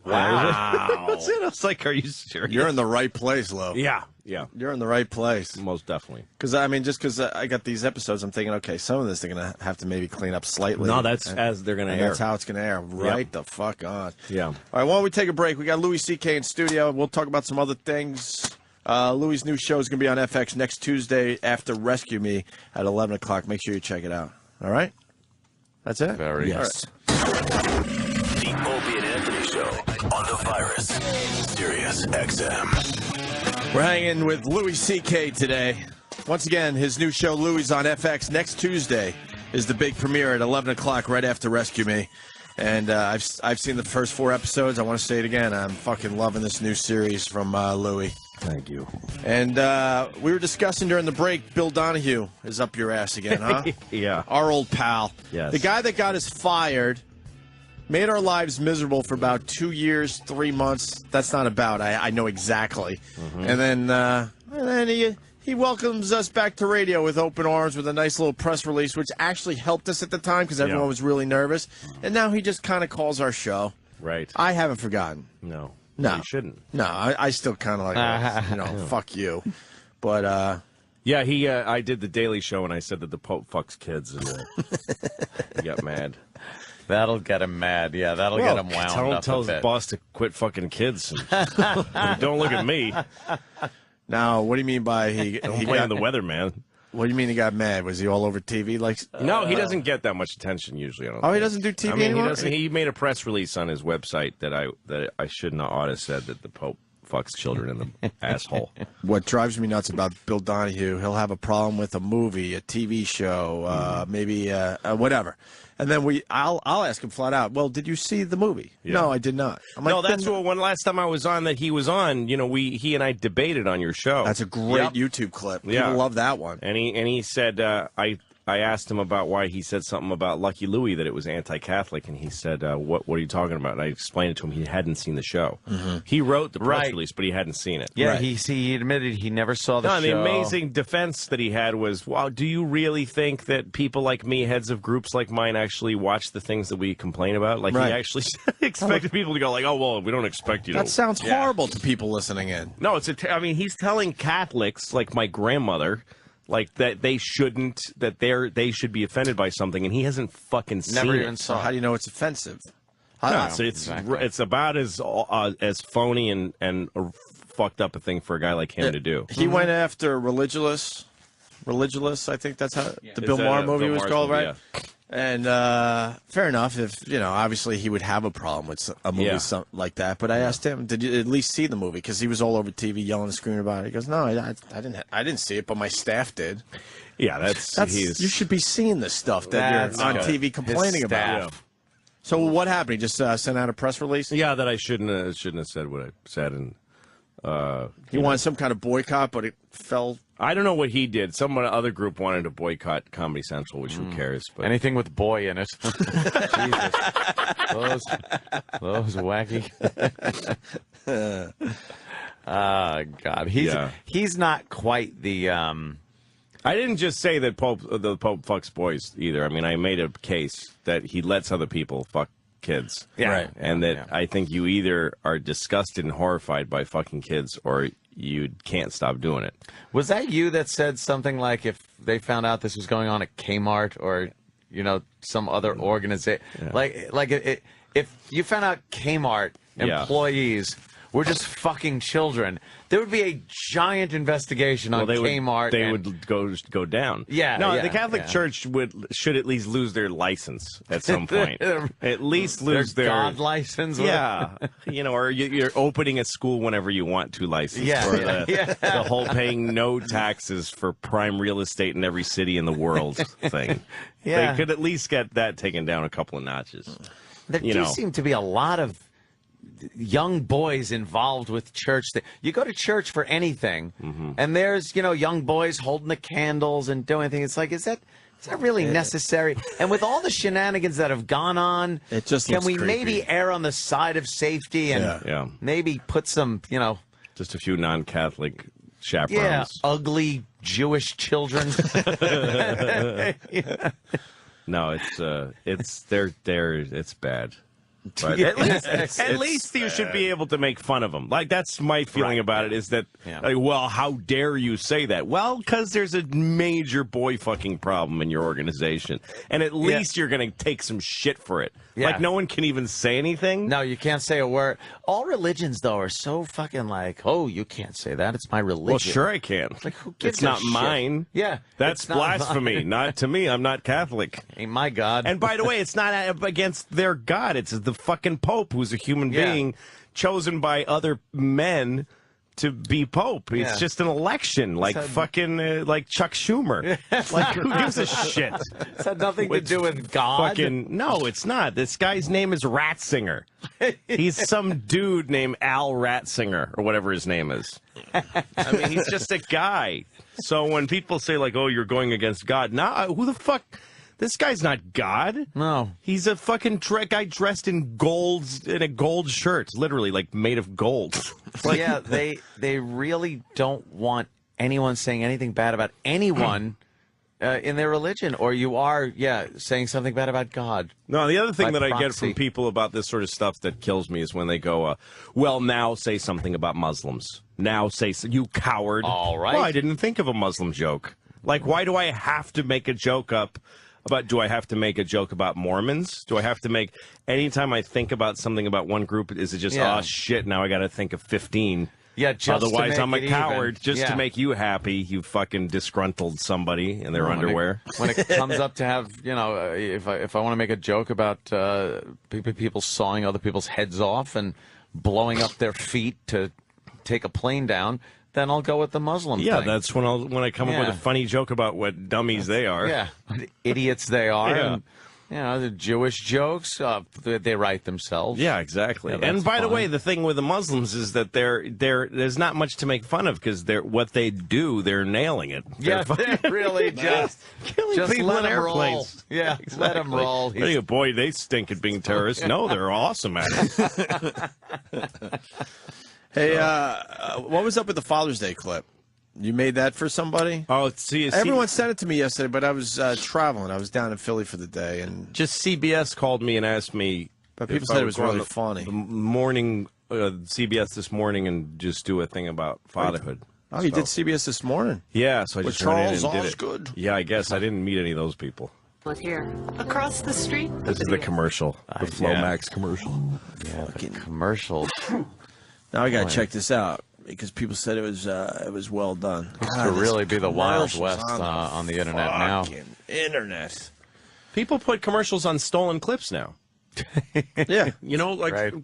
Wow. That's it. I was like, are you serious? You're in the right place, Lo. Yeah. You're in the right place. Most definitely. Because, I mean, just because I got these episodes, I'm thinking, okay, some of this they're going to have to maybe clean up slightly. No, that's as they're going to air. That's how it's going to air. Right the fuck on. Yeah. All right, why don't we take a break? We got Louis C.K. in studio. We'll talk about some other things. Louis' new show is going to be on FX next Tuesday after Rescue Me at 11 o'clock. Make sure you check it out. All right? That's it? Yes. The Opie and Anthony Show on the Virus. Sirius XM. We're hanging with Louis C.K. today. Once again, his new show, Louie's on FX, next Tuesday is the big premiere at 11 o'clock right after Rescue Me. And I've seen the first 4 episodes. I want to say it again. I'm fucking loving this new series from Louie. Thank you. And we were discussing during the break, Bill Donahue is up your ass again, huh? Yeah. Our old pal. Yes. The guy that got us fired, made our lives miserable for about 2 years, 3 months. That's not about. I know exactly. Mm-hmm. And then he welcomes us back to radio with open arms with a nice little press release, which actually helped us at the time because everyone was really nervous. And now he just kind of calls our show. Right. I haven't forgotten. No, you shouldn't. No, I still kind of like, fuck you. But, yeah, I did the Daily Show and I said that the Pope fucks kids and he got mad. That'll get him mad. Yeah, that'll get him wound up. Tell his boss to quit fucking kids. Don't look at me. Now, what do you mean by he got the weather, man? What do you mean he got mad? Was he all over TV? No, he doesn't get that much attention usually. He doesn't do TV anymore? He doesn't. He made a press release on his website that I should not ought to have said that the Pope fucks children in the asshole. What drives me nuts about Bill Donahue, he'll have a problem with a movie, a TV show, maybe whatever. And then I'll ask him flat out, well, did you see the movie? Yeah. No, I did not. I'm like, that's what, when last time I was on that he was on, he and I debated on your show. That's a great YouTube clip. People love that one. And he said, I asked him about why he said something about Lucky Louie, that it was anti-Catholic, and he said, what are you talking about? And I explained it to him. He hadn't seen the show. Mm-hmm. He wrote the press release, but he hadn't seen it. Yeah, he admitted he never saw the show. The amazing defense that he had was, wow, do you really think that people like me, heads of groups like mine, actually watch the things that we complain about? Like, he actually expected people to go like, oh, well, we don't expect you to. That sounds horrible to people listening in. No, he's telling Catholics, like my grandmother, like that they shouldn't, that they should be offended by something, and he hasn't fucking seen it. Never even saw. So how do you know it's offensive? It's about as phony and fucked up a thing for a guy like him to do. He went after Religulous, I think that's how the Bill Maher movie was called, right? Yeah. And fair enough, if obviously he would have a problem with a movie like that. But I asked him, did you at least see the movie? Because he was all over TV yelling and screaming about it. He goes, no, I didn't see it, but my staff did. Yeah, that's you should be seeing the stuff that you're on TV complaining about. Yeah. So what happened? He just sent out a press release? Yeah, that I shouldn't have said what I said, and he wanted some kind of boycott, but it fell I don't know what he did. Some other group wanted to boycott Comedy Central, which who cares? But anything with boy in it. Jesus. Those wacky. God. He's not quite the... I didn't just say that the Pope fucks boys either. I mean, I made a case that he lets other people fuck kids. Yeah. Right. And that I think you either are disgusted and horrified by fucking kids or you can't stop doing it. Was that you that said something like if they found out this was going on at Kmart or, some other organization? Yeah. If you found out Kmart employees were just fucking children, there would be a giant investigation on Kmart. They would go down. Yeah. No, the Catholic Church should at least lose their license at some point. At least lose their God license. Yeah. Or you're opening a school whenever you want to license. Yeah. Or the whole paying no taxes for prime real estate in every city in the world thing. Yeah. They could at least get that taken down a couple of notches. There do seem to be a lot of young boys involved with church. You go to church for anything, and there's young boys holding the candles and doing things. It's like, is that really necessary? And with all the shenanigans that have gone on, it just can we creepy. Maybe err on the side of safety and maybe put some just a few non-Catholic chaperones, ugly Jewish children. No, it's bad. But at least you should be able to make fun of them. Like, that's my feeling about it, is that, well, how dare you say that? Well, because there's a major boy fucking problem in your organization. And at least you're going to take some shit for it. Yeah. Like, no one can even say anything. No, you can't say a word. All religions, though, are so fucking like, oh, you can't say that. It's my religion. Well, sure I can. Like, who gives it's not shit? mine. Yeah. That's blasphemy. Not to me. I'm not Catholic. Ain't my God. And by the way, it's not against their God. It's the fucking Pope, who's a human being chosen by other men to be Pope. It's just an election, like fucking like Chuck Schumer. Like, who gives a shit? It's had nothing to do with God. No, it's not. This guy's name is Ratzinger. He's some dude named Al Ratzinger, or whatever his name is. I mean, he's just a guy. So when people say, like, oh, you're going against God, who the fuck... This guy's not God. No. He's a fucking guy dressed in a gold shirt, literally, like, made of gold. Like, yeah, they really don't want anyone saying anything bad about anyone in their religion, or you are, saying something bad about God. No, the other thing that I get from people about this sort of stuff that kills me is when they go, well, now say something about Muslims. Now say, you coward. All right. Well, I didn't think of a Muslim joke. Like, why do I have to make a joke up? Do I have to make a joke about Mormons? Do I have to make... Anytime I think about something about one group, is it just, oh, shit, now I got to think of 15? Yeah, just otherwise I'm a coward, even. just to make you happy, you fucking disgruntled somebody in their underwear. When it comes up to have, if I want to make a joke about people sawing other people's heads off and blowing up their feet to take a plane down... then I'll go with the Muslim thing. Yeah, that's when I come up with a funny joke about what dummies they are. Yeah, what idiots they are. Yeah. And, the Jewish jokes, they write themselves. Yeah, exactly. Yeah, and by the way, the thing with the Muslims is that there's not much to make fun of because what they do, they're nailing it. They're really just killing people let in them airplanes. Roll. Yeah, exactly. Let them roll. Boy, they stink at being terrorists. No, they're awesome at it. Hey, what was up with the Father's Day clip? You made that for somebody? Oh, everyone sent it to me yesterday, but I was traveling. I was down in Philly for the day, and just CBS called me and asked me. But people said it was really funny. The morning, CBS this morning, and just do a thing about fatherhood. Oh, you did CBS this morning? Yeah, so I just went in and did it. Good. Yeah, I guess I didn't meet any of those people. Here, across the street. This is the commercial, the Flomax commercial. Yeah, commercial. Now I gotta check this out because people said it was well done. To really be the Wild West on the internet now. Internet. People put commercials on stolen clips now. Yeah,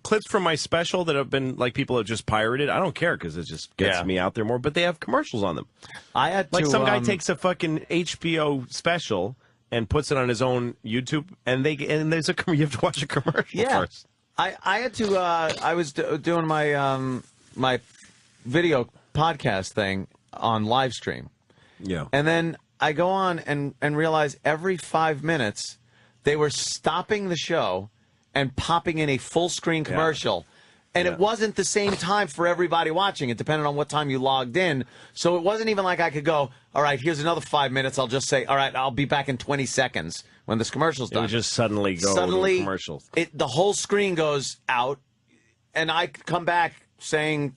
clips from my special that have been people have just pirated. I don't care because it just gets me out there more. But they have commercials on them. I had to, some guy takes a fucking HBO special and puts it on his own YouTube, and there's you have to watch a commercial first. I had to. I was doing my my video podcast thing on live stream, Yeah. And then I go on and realize every 5 minutes they were stopping the show and popping in a full-screen commercial. And it wasn't the same time for everybody watching. It depended on what time you logged in. So it wasn't even like I could go, all right, here's another 5 minutes. I'll just say, all right, I'll be back in 20 seconds when this commercial's done. It would just suddenly go to a commercial. The whole screen goes out, and I come back saying,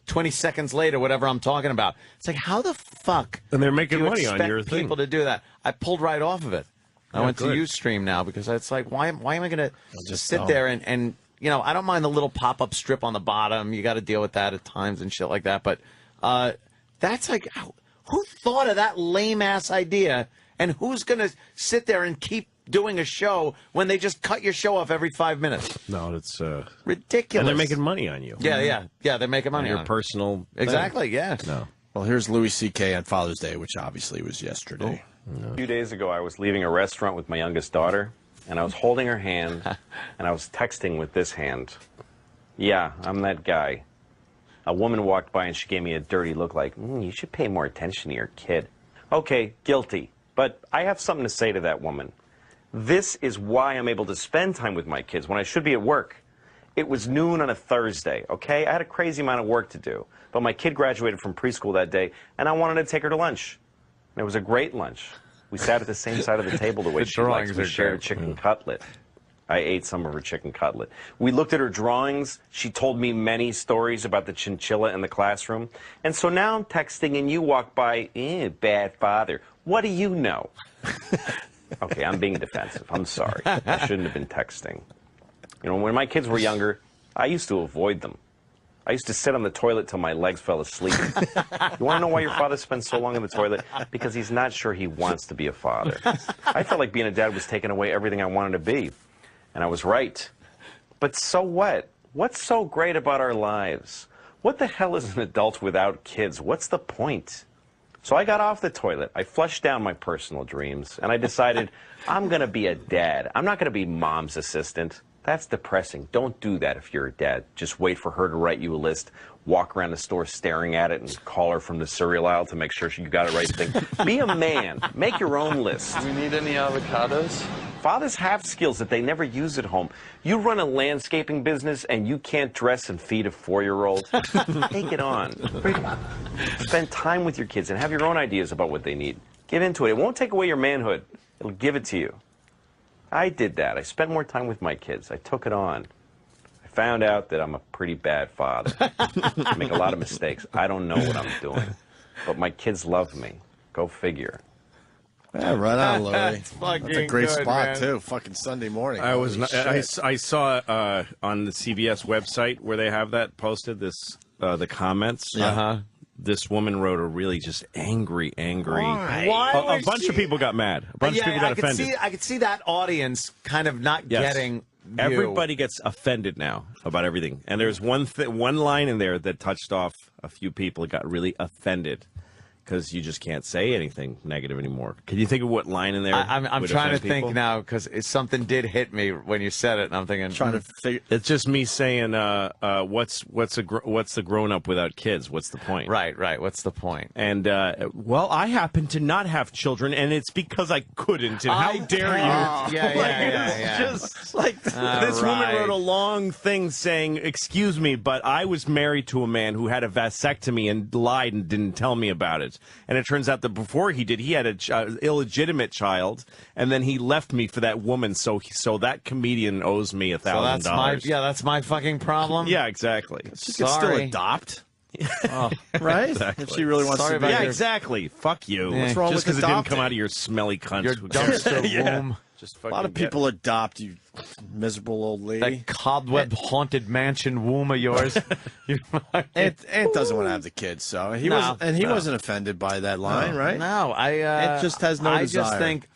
20 seconds later, whatever I'm talking about. It's like, how the fuck and they're making do you money on expect your thing. people to do that? I pulled right off of it. I went to Ustream now because it's like, why am I going to just sit there and I don't mind the little pop-up strip on the bottom. You got to deal with that at times and shit like that. But that's like, who thought of that lame-ass idea? And who's going to sit there and keep doing a show when they just cut your show off every 5 minutes? No, it's ridiculous. And they're making money on you. Yeah, they're making money on your personal thing. Exactly, yeah. No. Well, here's Louis C.K. on Father's Day, which obviously was yesterday. A few days ago, I was leaving a restaurant with my youngest daughter, and I was holding her hand, and I was texting with this hand. Yeah, I'm that guy. A woman walked by, and she gave me a dirty look like, you should pay more attention to your kid. Okay, guilty. But I have something to say to that woman. This is why I'm able to spend time with my kids when I should be at work. It was noon on a Thursday, okay? I had a crazy amount of work to do. But my kid graduated from preschool that day, and I wanted to take her to lunch. And it was a great lunch. We sat at the same side of the table the way she likes. We shared a chicken cutlet. I ate some of her chicken cutlet. We looked at her drawings. She told me many stories about the chinchilla in the classroom. And so now I'm texting, and you walk by, bad father. What do you know? Okay, I'm being defensive. I'm sorry. I shouldn't have been texting. When my kids were younger, I used to avoid them. I used to sit on the toilet till my legs fell asleep. You want to know why your father spends so long in the toilet? Because he's not sure he wants to be a father. I felt like being a dad was taking away everything I wanted to be. And I was right. But so what? What's so great about our lives? What the hell is an adult without kids? What's the point? So I got off the toilet. I flushed down my personal dreams. And I decided I'm going to be a dad. I'm not going to be mom's assistant. That's depressing. Don't do that if you're a dad. Just wait for her to write you a list, walk around the store staring at it, and call her from the cereal aisle to make sure you got it right thing. Be a man. Make your own list. Do we need any avocados? Fathers have skills that they never use at home. You run a landscaping business and you can't dress and feed a 4-year-old. Take it on. Spend time with your kids and have your own ideas about what they need. Get into it. It won't take away your manhood. It'll give it to you. I did that. I spent more time with my kids. I took it on. I found out that I'm a pretty bad father. I make a lot of mistakes. I don't know what I'm doing. But my kids love me. Go figure. Yeah, right on, Louie. That's a great good, spot, man. too. Fucking Sunday morning. I saw on the CBS website where they have that posted, the comments. Yeah. This woman wrote a really just angry. Why A bunch of people got mad. A bunch of people got offended. I could see that audience kind of not getting you. Everybody gets offended now about everything. And there's one line in there that touched off a few people, got really offended. Because you just can't say anything negative anymore. Can you think of what line in there? I'm trying to think now because something did hit me when you said it, and I'm thinking. Trying to figure. It's just me saying, what's the grown up without kids? What's the point? Right. What's the point? And well, I happen to not have children, and it's because I couldn't. And how dare you? Yeah. Just like this woman wrote a long thing saying, "Excuse me, but I was married to a man who had a vasectomy and lied and didn't tell me about it." And it turns out that before he did, he had an illegitimate child, and then he left me for that woman. So that comedian owes me $1,000. That's my fucking problem. Yeah, exactly. She could still adopt. Right? Exactly. If she really wants to be. Yeah, exactly. Fuck you. What's wrong just with because it didn't come out of your smelly cunt. Your dumpster womb. A lot of people adopt, you miserable old lady. That cobweb-haunted mansion womb of yours. Aunt doesn't want to have the kids, so he wasn't offended by that line, right? No, it just has no desire. I just think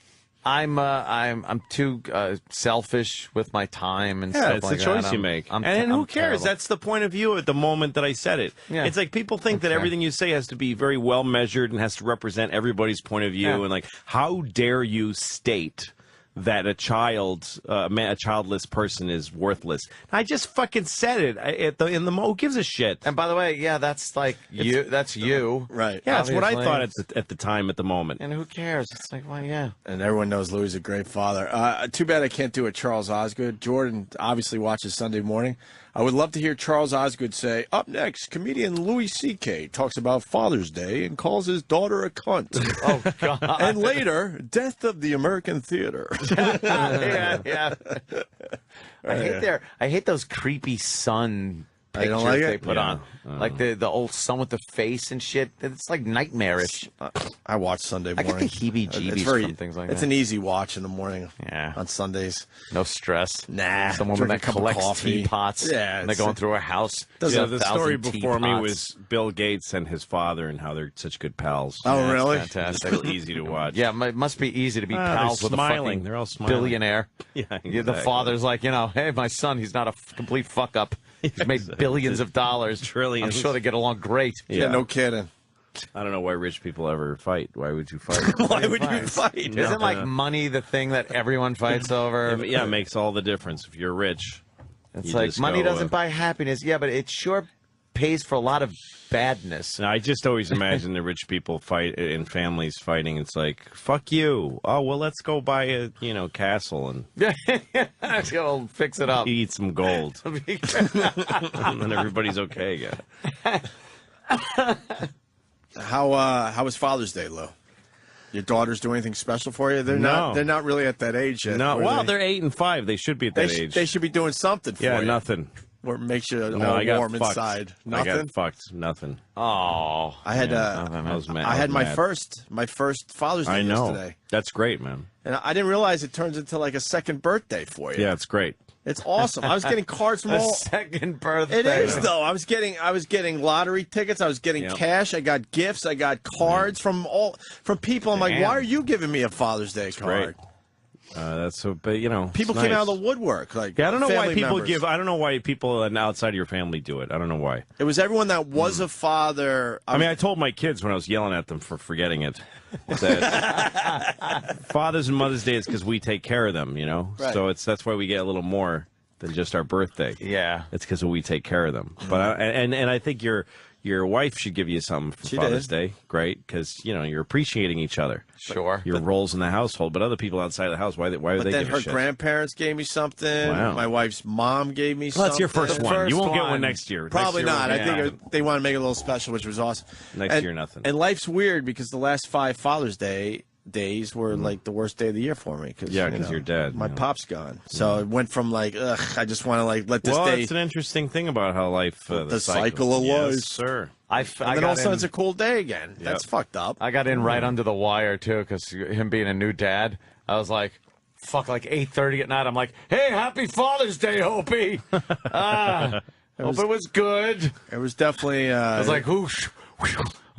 I'm too selfish with my time and stuff like that. It's a choice you make. And who cares? Terrible. That's the point of view at the moment that I said it. Yeah. It's like people think that everything you say has to be very well measured and has to represent everybody's point of view. And like, how dare you state that a childless person is worthless. I just fucking said it in the who gives a shit? And by the way, yeah, that's like you. That's you, right? Yeah, that's what I thought at the time, at the moment. And who cares? It's like, well, yeah. And everyone knows Louie's a great father. Too bad I can't do it. Charles Osgood. Jordan obviously watches Sunday Morning. I would love to hear Charles Osgood say, up next, comedian Louis C.K. talks about Father's Day and calls his daughter a cunt. Oh, God. And later, death of the American theater. Yeah. I hate those creepy sun pictures they put on. Like the old sun with the face and shit. It's like nightmarish. I watch Sunday Morning. I get the heebie-jeebies from things like that. It's an easy watch in the morning on Sundays. No stress. Nah. Some woman that collects teapots. Yeah. And they're going through a house. The story before me was Bill Gates and his father and how they're such good pals. Oh, really? Fantastic. It's real easy to watch. Yeah, it must be easy to be pals with a fucking they're all smiling. billionaire. Yeah, exactly. The father's like, hey, my son, he's not a complete fuck-up. He's made billions of dollars. Trillions. I'm sure they get along great. Yeah, no kidding. I don't know why rich people ever fight. Why would you fight? Why would you fight? Isn't like money the thing that everyone fights over? Yeah, it makes all the difference if you're rich. It's like money doesn't buy happiness. Yeah, but it sure pays for a lot of badness. No, I just always imagine the rich people fight in families fighting. It's like, fuck you. Oh, well, let's go buy a castle and go fix it up. Eat some gold. And then everybody's okay again. How was Father's Day, Lou? Your daughters do anything special for you? They're not really at that age yet. No, well, they're 8 and 5. They should be at that age. They should be doing something for you. Yeah, nothing. Or makes you all warm inside. Nothing. I got fucked. Nothing. Oh, I had I had my first Father's Day yesterday. That's great, man. And I didn't realize it turns into like a second birthday for you. Yeah, it's great. It's awesome. I was getting cards from all. Second birthday. It is though. I was getting lottery tickets. I was getting cash. I got gifts. I got cards from people. I'm like, why are you giving me a Father's Day card? Great. That's so, but people came out of the woodwork. Like, I don't know why people members. I don't know why people outside of your family do it. I don't know why. It was everyone that was a father. I mean, I told my kids when I was yelling at them for forgetting it that Father's and Mother's Day is because we take care of them. Right. So that's why we get a little more than just our birthday. Yeah, it's because we take care of them. But and I think your wife should give you something for Father's Day. Great, because you're appreciating each other. Sure. Your roles in the household, but other people outside of the house, why would they then give her a shit? Grandparents gave me something. Wow. My wife's mom gave me something. That's your first one. You won't get one next year. Probably not. I think they want to make it a little special, which was awesome. Next year, nothing. And life's weird because the last 5 Father's days were like the worst day of the year for me because you're dead. My pop's gone, so it went from like I just want to let this day. Well, it's an interesting thing about how life the cycle of life, yes, sir. And then all of a sudden it's a cool day again. Yep. That's fucked up. I got in right under the wire too because him being a new dad, I was like, fuck, like 8:30 at night. I'm like, hey, happy Father's Day, Opie. Hope it was good. It was definitely. I was like, whoosh.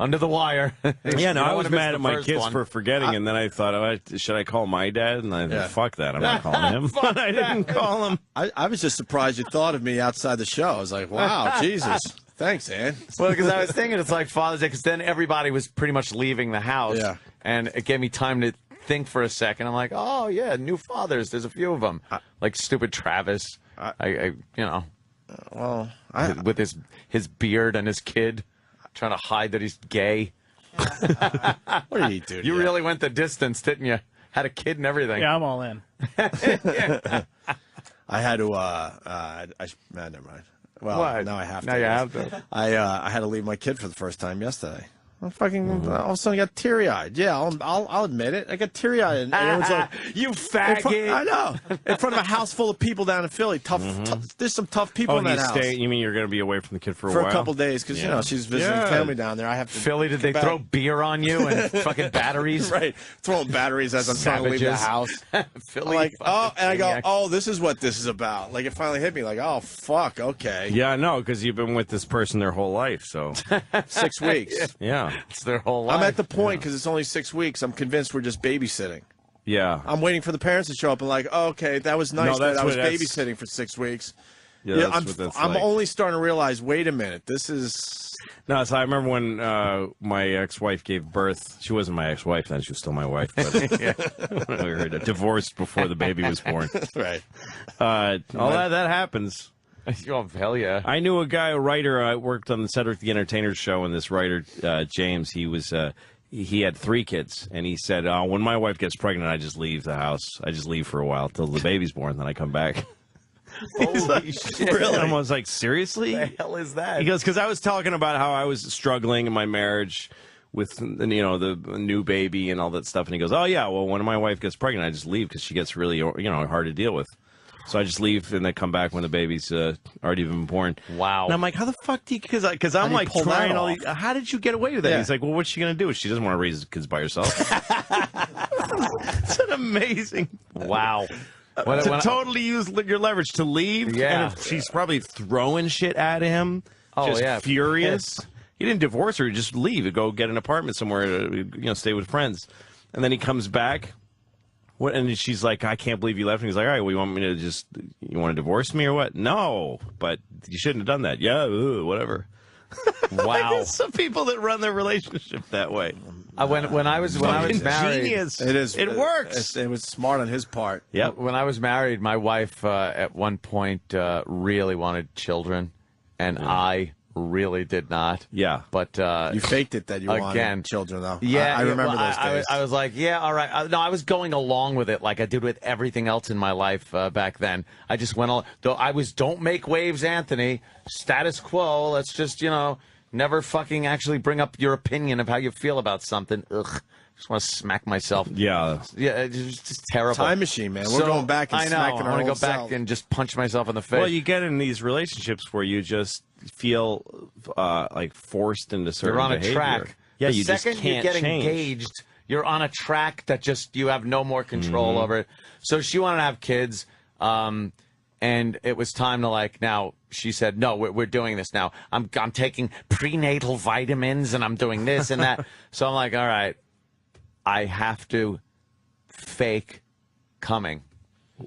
Under the wire. I was mad at my kids for forgetting, and then I thought, should I call my dad? And I thought, fuck that, I'm not calling him. I didn't call him. I was just surprised you thought of me outside the show. I was like, wow, Jesus. Thanks, Ann. Well, because I was thinking it's like Father's Day, because then everybody was pretty much leaving the house. Yeah. And it gave me time to think for a second. I'm like, oh, yeah, new fathers. There's a few of them. Like stupid Travis. With his beard and his kid. Trying to hide that he's gay. What did he do? You really went the distance, didn't you? Had a kid and everything. Yeah, I'm all in. I had to. Never mind. Well, what? now I have to. Now you have to. I had to leave my kid for the first time yesterday. I'm fucking all of a sudden I got teary-eyed. Yeah, I'll admit it. I got teary-eyed. And it was like, you faggot. I know. In front of a house full of people down in Philly. Tough, there's some tough people in that house. You mean you're going to be away from the kid for a while? For a couple days, because she's visiting family down there. I have to. Philly, did they throw beer on you and fucking batteries? Right, throwing batteries as I'm trying to leave the house. Philly, like, and I go, oh, this is what this is about. Like, it finally hit me. Like, oh, fuck, okay. Yeah, no, because you've been with this person their whole life, so 6 weeks. Yeah, it's their whole life. I'm at the point because it's only 6 weeks. I'm convinced we're just babysitting. Yeah. I'm waiting for the parents to show up and like, oh, okay, that was nice that I was babysitting for 6 weeks. Yeah, I'm only starting to realize, wait a minute, this is... No, so I remember when my ex-wife gave birth. She wasn't my ex-wife then; she was still my wife. But we were divorced before the baby was born. Right. All that happens. Oh, hell yeah! I knew a guy, a writer. I worked on the Cedric the Entertainer show, and this writer, James, he had 3 kids, and he said, when my wife gets pregnant, I just leave the house. I just leave for a while till the baby's born, then I come back. Holy shit. Really? I was like, seriously? What the hell is that? He goes, because I was talking about how I was struggling in my marriage with, the new baby and all that stuff. And he goes, oh, yeah, well, when my wife gets pregnant, I just leave because she gets really, hard to deal with. So I just leave and then come back when the baby's already been born. Wow. And I'm like, how the fuck do you, because I'm like trying all these, how did you get away with that? Yeah. He's like, well, what's she going to do? She doesn't want to raise kids by herself. It's an amazing. Wow. To totally use your leverage to leave. Yeah. And she's probably throwing shit at him. Just furious. He didn't divorce her. He just leave. Go get an apartment somewhere to, stay with friends. And then he comes back. And she's like, I can't believe you left. And he's like, all right, well, you want to divorce me or what? No, but you shouldn't have done that. Yeah, whatever. Wow. There's some people that run their relationship that way. When I was married, genius. It works. It was smart on his part. Yep. When I was married, my wife at one point really wanted children, and I really did not. Yeah. But you faked it that you wanted children, though. Yeah, I remember those days. I was like, yeah, all right. No, I was going along with it like I did with everything else in my life back then. I just went along. Don't make waves, Anthony. Status quo. Let's just, never fucking actually bring up your opinion of how you feel about something. Ugh. Just want to smack myself. Yeah. Yeah, it's just terrible. Time machine, man. We're going back and smacking our own I want to go back self. and just punch myself in the face. Well, you get in these relationships where you just feel like forced into certain You're on behavior. a track. Yeah, the you second just can't you get change. engaged, you're on a track that just you have no more control over it. So she wanted to have kids, and it was time to now she said, no, we're doing this now. I'm taking prenatal vitamins and I'm doing this and that. So I'm like, all right, I have to fake coming.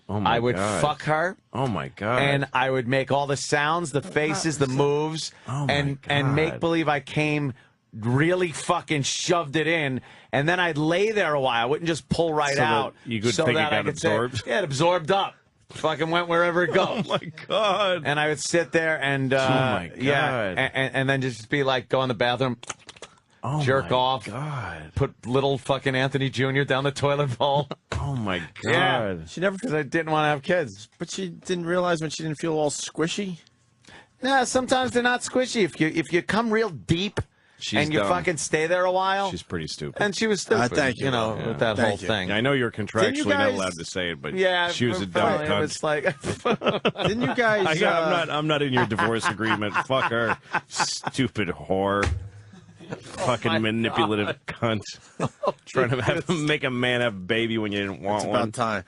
Oh my I would God. fuck her. Oh my God. And I would make all the sounds, the faces, the moves, and make believe I came, really fucking shoved it in, and then I'd lay there a while. I wouldn't just pull right out. You could think it got absorbed? Yeah, it absorbed up. Fucking went wherever it goes. Oh my God. And I would sit there and oh my God. yeah, and then just be like, go in the bathroom, jerk off, God. put little fucking Anthony Jr. down the toilet bowl. Oh my God. Yeah. She never, because I didn't want to have kids. but she didn't realize when she didn't feel all squishy. Nah, sometimes they're not squishy. If you come real deep and you dumb. fucking stay there a while. She's pretty stupid. And she was stupid. Thank you. With that whole thing. I know you're contractually not guys- allowed to say it, but Yeah, she was a dumb it cunt. was like, Didn't you guys? I'm not in your divorce agreement. Fuck her, stupid whore. Fucking manipulative cunt. Trying to make a man have a baby when you didn't want It's one. about time.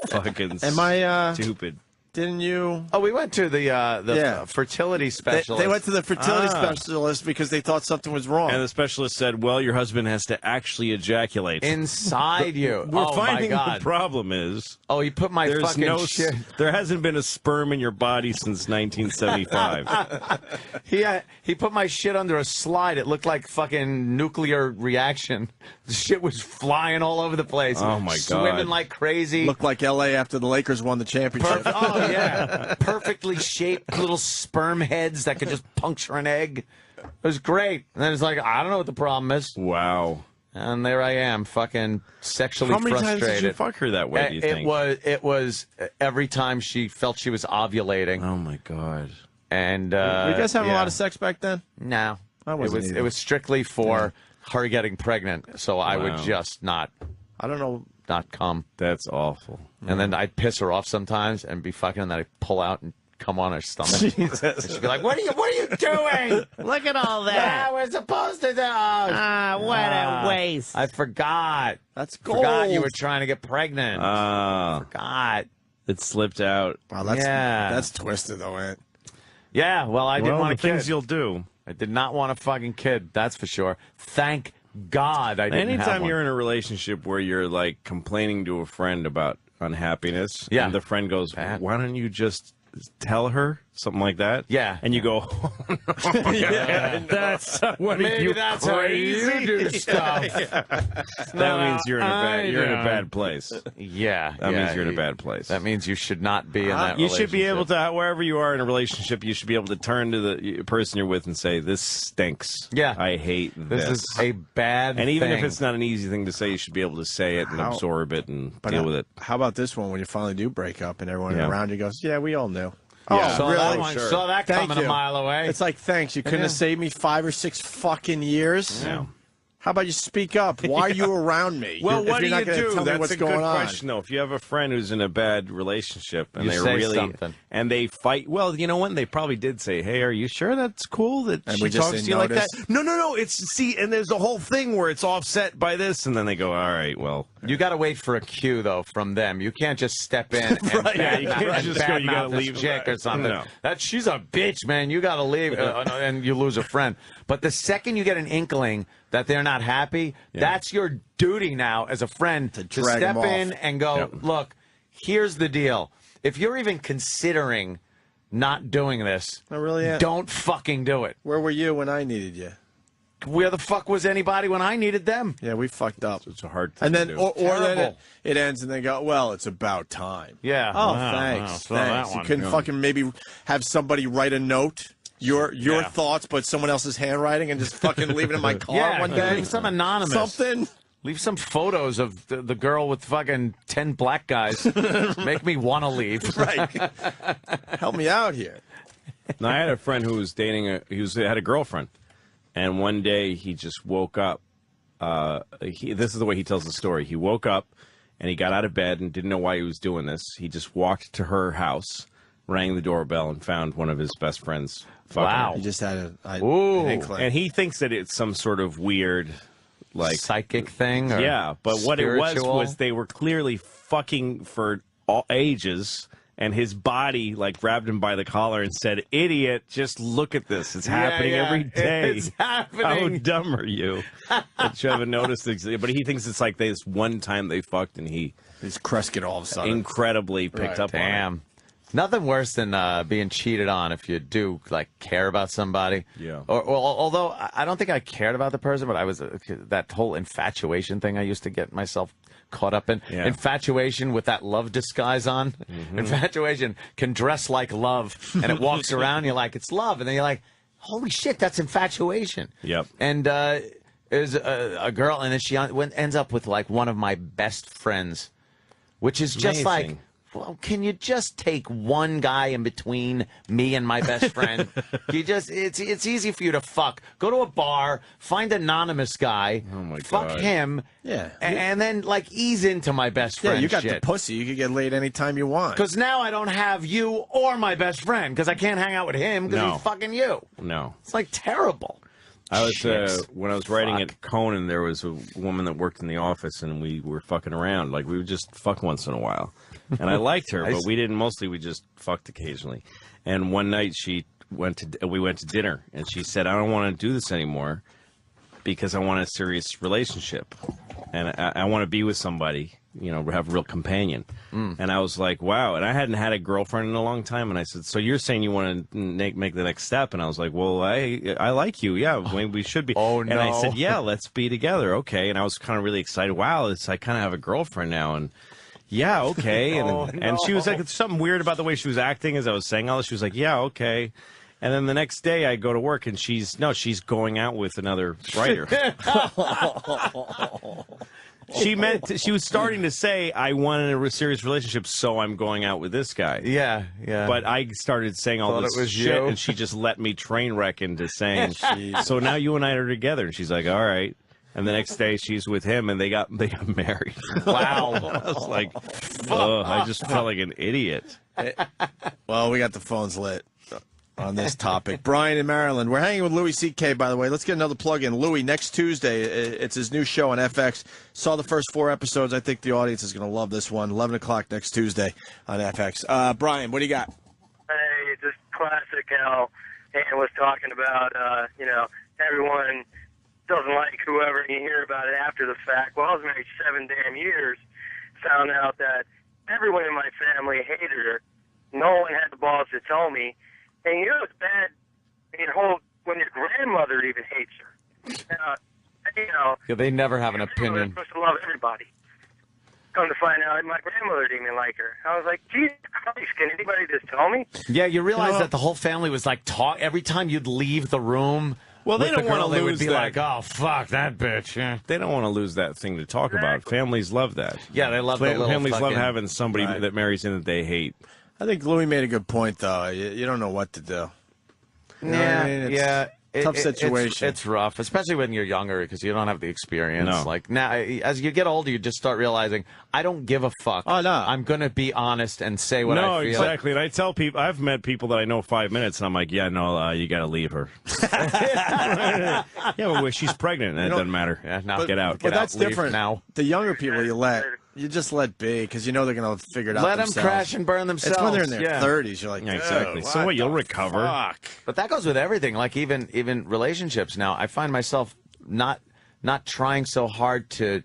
Fucking Am I? stupid. Didn't you? oh, we went to the Yeah. fertility specialist. They went to the fertility specialist because they thought something was wrong. And the specialist said, well, your husband has to actually ejaculate. inside you. We're oh finding my God. the problem is Oh, he put my there's fucking shit. there hasn't been a sperm in your body since 1975. He put my shit under a slide. It looked like fucking nuclear reaction. The shit was flying all over the place. Oh, my God. Swimming like crazy. Looked like L.A. after the Lakers won the championship. Oh yeah, perfectly shaped little sperm heads that could just puncture an egg. It was great. And then it's like, I don't know what the problem is. Wow. And there I am, fucking sexually How many frustrated. times did you fuck her that way, do you think? It was every time she felt she was ovulating. Oh, my God. And Were you guys having a lot of sex back then? No, I wasn't either. It was strictly for her getting pregnant. So I would just not I don't know. come. That's awful. And then I'd piss her off sometimes and be fucking, and then I'd pull out and come on her stomach. Jesus. And she'd be like, what are you doing? Look at all that. Yeah, we're supposed to do. What a waste. I forgot. That's gold. Forgot you were trying to get pregnant. Forgot. It slipped out. Wow, that's Yeah. that's twisted though, Ant. Yeah, well, I didn't want the a kid. things you'll do. I did not want a fucking kid. That's for sure. Thank God I didn't have Anytime one. you're in a relationship where you're like complaining to a friend about unhappiness, Yeah. and the friend goes, Bad. "Why don't you just tell her something like that. Yeah. And you go, oh, no, yeah, that's maybe that's crazy? How you do stuff. That means you're in a bad place. Yeah. That means you're in a bad place. That means you should not be in that relationship. You should be able to, wherever you are in a relationship, you should be able to turn to the person you're with and say, this stinks. Yeah. I hate this. This is a bad And even thing. if it's not an easy thing to say, you should be able to say it and absorb it and deal with it. How about this one when you finally do break up and everyone around you goes, yeah, we all knew. Yeah. Oh, really? Saw that coming a mile away. It's like, thanks. You couldn't have saved me 5 or 6 fucking years. Yeah. How about you speak up? Why are you around me? Well, what do you do? That's what's a good going on. question, though. If you have a friend who's in a bad relationship and You they say really something. and they fight, well, you know what? They probably did say, "Hey, are you sure that's cool that And she we just talks to didn't you like that?" notice? No. It's and there's a whole thing where it's offset by this, and then they go, "All right, well." You got to wait for a cue though from them. You can't just step in and Right, yeah, you can't and just go, you gotta badmouth this leave. chick or something. No. She's a bitch, man. You got to leave, and you lose a friend. But the second you get an inkling that they're not happy, that's your duty now as a friend to drag step them in off. and go, look, here's the deal. If you're even considering not doing this, I really am. don't fucking do it. Where were you when I needed you? Where the fuck was anybody when I needed them? Yeah, we fucked up. It's a hard thing And then, to do. or then Terrible. it ends, and they go, "Well, it's about time." Yeah. Oh, Wow, thanks. wow, saw that Thanks. You one. couldn't fucking maybe have somebody write a note, your thoughts, but someone else's handwriting, and just fucking leave it in my car one day. Leave some anonymous. Something. Leave some photos of the girl with fucking 10 black guys. Make me want to leave. Right. Help me out here. Now, I had a friend who was dating had a girlfriend, and one day he just woke up. This is the way he tells the story. He woke up and he got out of bed and didn't know why he was doing this. He just walked to her house, rang the doorbell, and found one of his best friends. Wow. He just had an inkling. And he thinks that it's some sort of weird, like psychic thing. Or yeah, but what it spiritual? was they were clearly fucking for all ages. And his body, like, grabbed him by the collar and said, "Idiot, just look at this. It's happening every day. It's happening. How dumb are you that you haven't noticed it?" But he thinks it's like this one time they fucked and he He's Kreskin all of a sudden. incredibly picked up on it. Damn. Nothing worse than being cheated on if you do, like, care about somebody. Yeah. Or although I don't think I cared about the person, but I was that whole infatuation thing I used to get myself caught up in. Yeah. Infatuation with that love disguise on. Infatuation can dress like love, and it walks around. You're like, it's love, and then you're like, holy shit, that's infatuation. Yep. And there's a girl, and then she ends up with like one of my best friends, which is just like. Amazing. Well, can you just take one guy in between me and my best friend? It's easy for you to fuck. Go to a bar, find an anonymous guy, fuck God. him, and then like ease into my best friend. Yeah, you got shit. the pussy. You could get laid anytime you want. Because now I don't have you or my best friend because I can't hang out with him because No. he's fucking you. No. It's like terrible. I was Shit. when I was writing Fuck. at Conan, there was a woman that worked in the office, and we were fucking around. Like, we would just fuck once in a while. And I liked her, but we didn't. Mostly, we just fucked occasionally. And one night, we went to dinner, and she said, "I don't want to do this anymore because I want a serious relationship, and I want to be with somebody, you know, have a real companion." And I was like, "Wow!" And I hadn't had a girlfriend in a long time. And I said, "So you're saying you want to make the next step?" And I was like, "Well, I like you. Yeah, maybe we should be." Oh, And I no. said, "Yeah, let's be together." Okay. And I was kind of really excited. Wow, I kind of have a girlfriend now, and. Yeah, okay. And she was like, it's something weird about the way she was acting as I was saying all this. She was like, yeah, okay. And then the next day I go to work and she's going out with another writer. She was starting to say, I wanted a serious relationship, so I'm going out with this guy. Yeah, yeah. But I started saying all Thought this it was shit, you. and she just let me train wreck into saying, so now you and I are together. And she's like, all right. And the next day she's with him, and they got married. Wow. I was like, I just felt like an idiot. Well, we got the phones lit on this topic. Brian in Maryland. We're hanging with Louis C.K., by the way. Let's get another plug in. Louis, next Tuesday, it's his new show on FX. Saw the first 4 episodes. I think the audience is going to love this one. 11 o'clock next Tuesday on FX. Brian, what do you got? Hey, just classic how Ann was talking about, everyone doesn't like whoever, and you hear about it after the fact. Well, I was married 7 damn years, found out that everyone in my family hated her, no one had the balls to tell me. And you know it's bad when your grandmother even hates her. Yeah, they never have an opinion. They're supposed to love everybody. Come to find out, my grandmother didn't even like her. I was like, Jesus Christ, can anybody just tell me? Yeah, you realize that the whole family was like every time you'd leave the room. Well, they don't want to lose They would be that. like, oh, fuck that bitch. Yeah. They don't want to lose that thing to talk about. Families love that. Yeah, they love the little Families love fucking- having somebody that marries in that they hate. I think Louie made a good point, though. You don't know what to do. You know what I mean? It's tough situation. It's rough, especially when you're younger because you don't have the experience. No. Like now, as you get older, you just start realizing I don't give a fuck. Oh no, I'm gonna be honest and say what I feel. No, exactly. And I tell people, I've met people that I know 5 minutes, and I'm like, yeah, no, you got to leave her. Yeah, but she's pregnant, and it doesn't matter. Yeah, no, get out. But that's leave different. now. The younger people you just let be because you know they're going to figure it out Let themselves. them crash and burn themselves. It's when they're in their Yeah. 30s. You're like, Yeah, exactly. So what what? You'll the recover. Fuck? But that goes with everything. Like even relationships now. I find myself not trying so hard to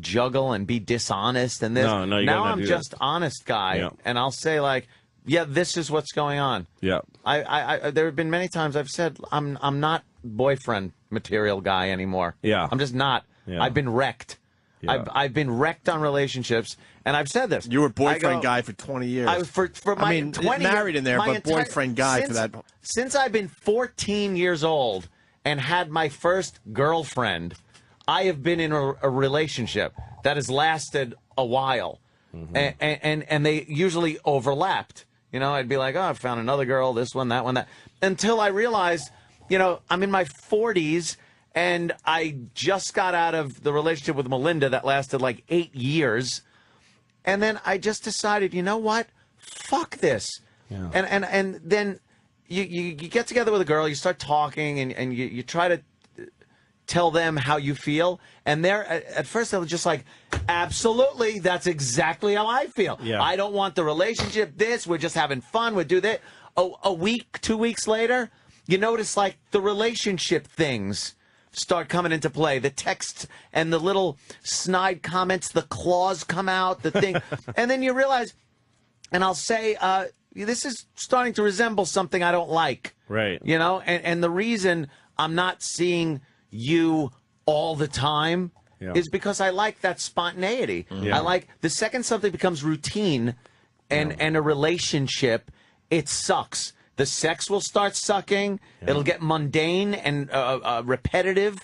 juggle and be dishonest and this. No, you now gotta I'm do just that. honest guy, Yeah. and I'll say like, yeah, this is what's going on. Yeah. I there have been many times I've said I'm not boyfriend material guy anymore. Yeah. I'm just not. Yeah. I've been wrecked. Yeah. I've been wrecked on relationships, and I've said this. You were boyfriend guy for 20 years. For my 20 married in there, my but entire- boyfriend guy for that. Since I've been 14 years old and had my first girlfriend, I have been in a relationship that has lasted a while, and they usually overlapped. You know, I'd be like, oh, I found another girl, this one, that, until I realized, I'm in my 40s. And I just got out of the relationship with Melinda that lasted like 8 years. And then I just decided, you know what? Fuck this. Yeah. And then you get together with a girl, you start talking, and you try to tell them how you feel. And at first they're just like, absolutely, that's exactly how I feel. Yeah. I don't want the relationship we're just having fun, we'll do that. A week, 2 weeks later, you notice like the relationship things start coming into play. The texts and the little snide comments, the claws come out, the thing. And then you realize, and I'll say, this is starting to resemble something I don't like. Right. And the reason I'm not seeing you all the time is because I like that spontaneity. Yeah. I like the second something becomes routine and a relationship, it sucks. The sex will start sucking. Yeah. It'll get mundane and repetitive.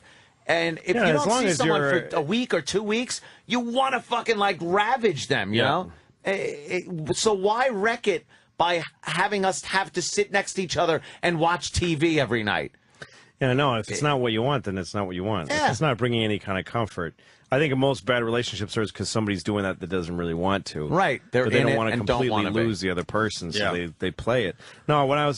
And if you don't see someone for a week or 2 weeks, you want to fucking like ravage them, you know? So why wreck it by having us have to sit next to each other and watch TV every night? Yeah, no, if it's not what you want, then it's not what you want. Yeah. If it's not bringing any kind of comfort. I think in most bad relationships are because somebody's doing that doesn't really want to. Right. They don't want to completely lose the other person, so they play it. No,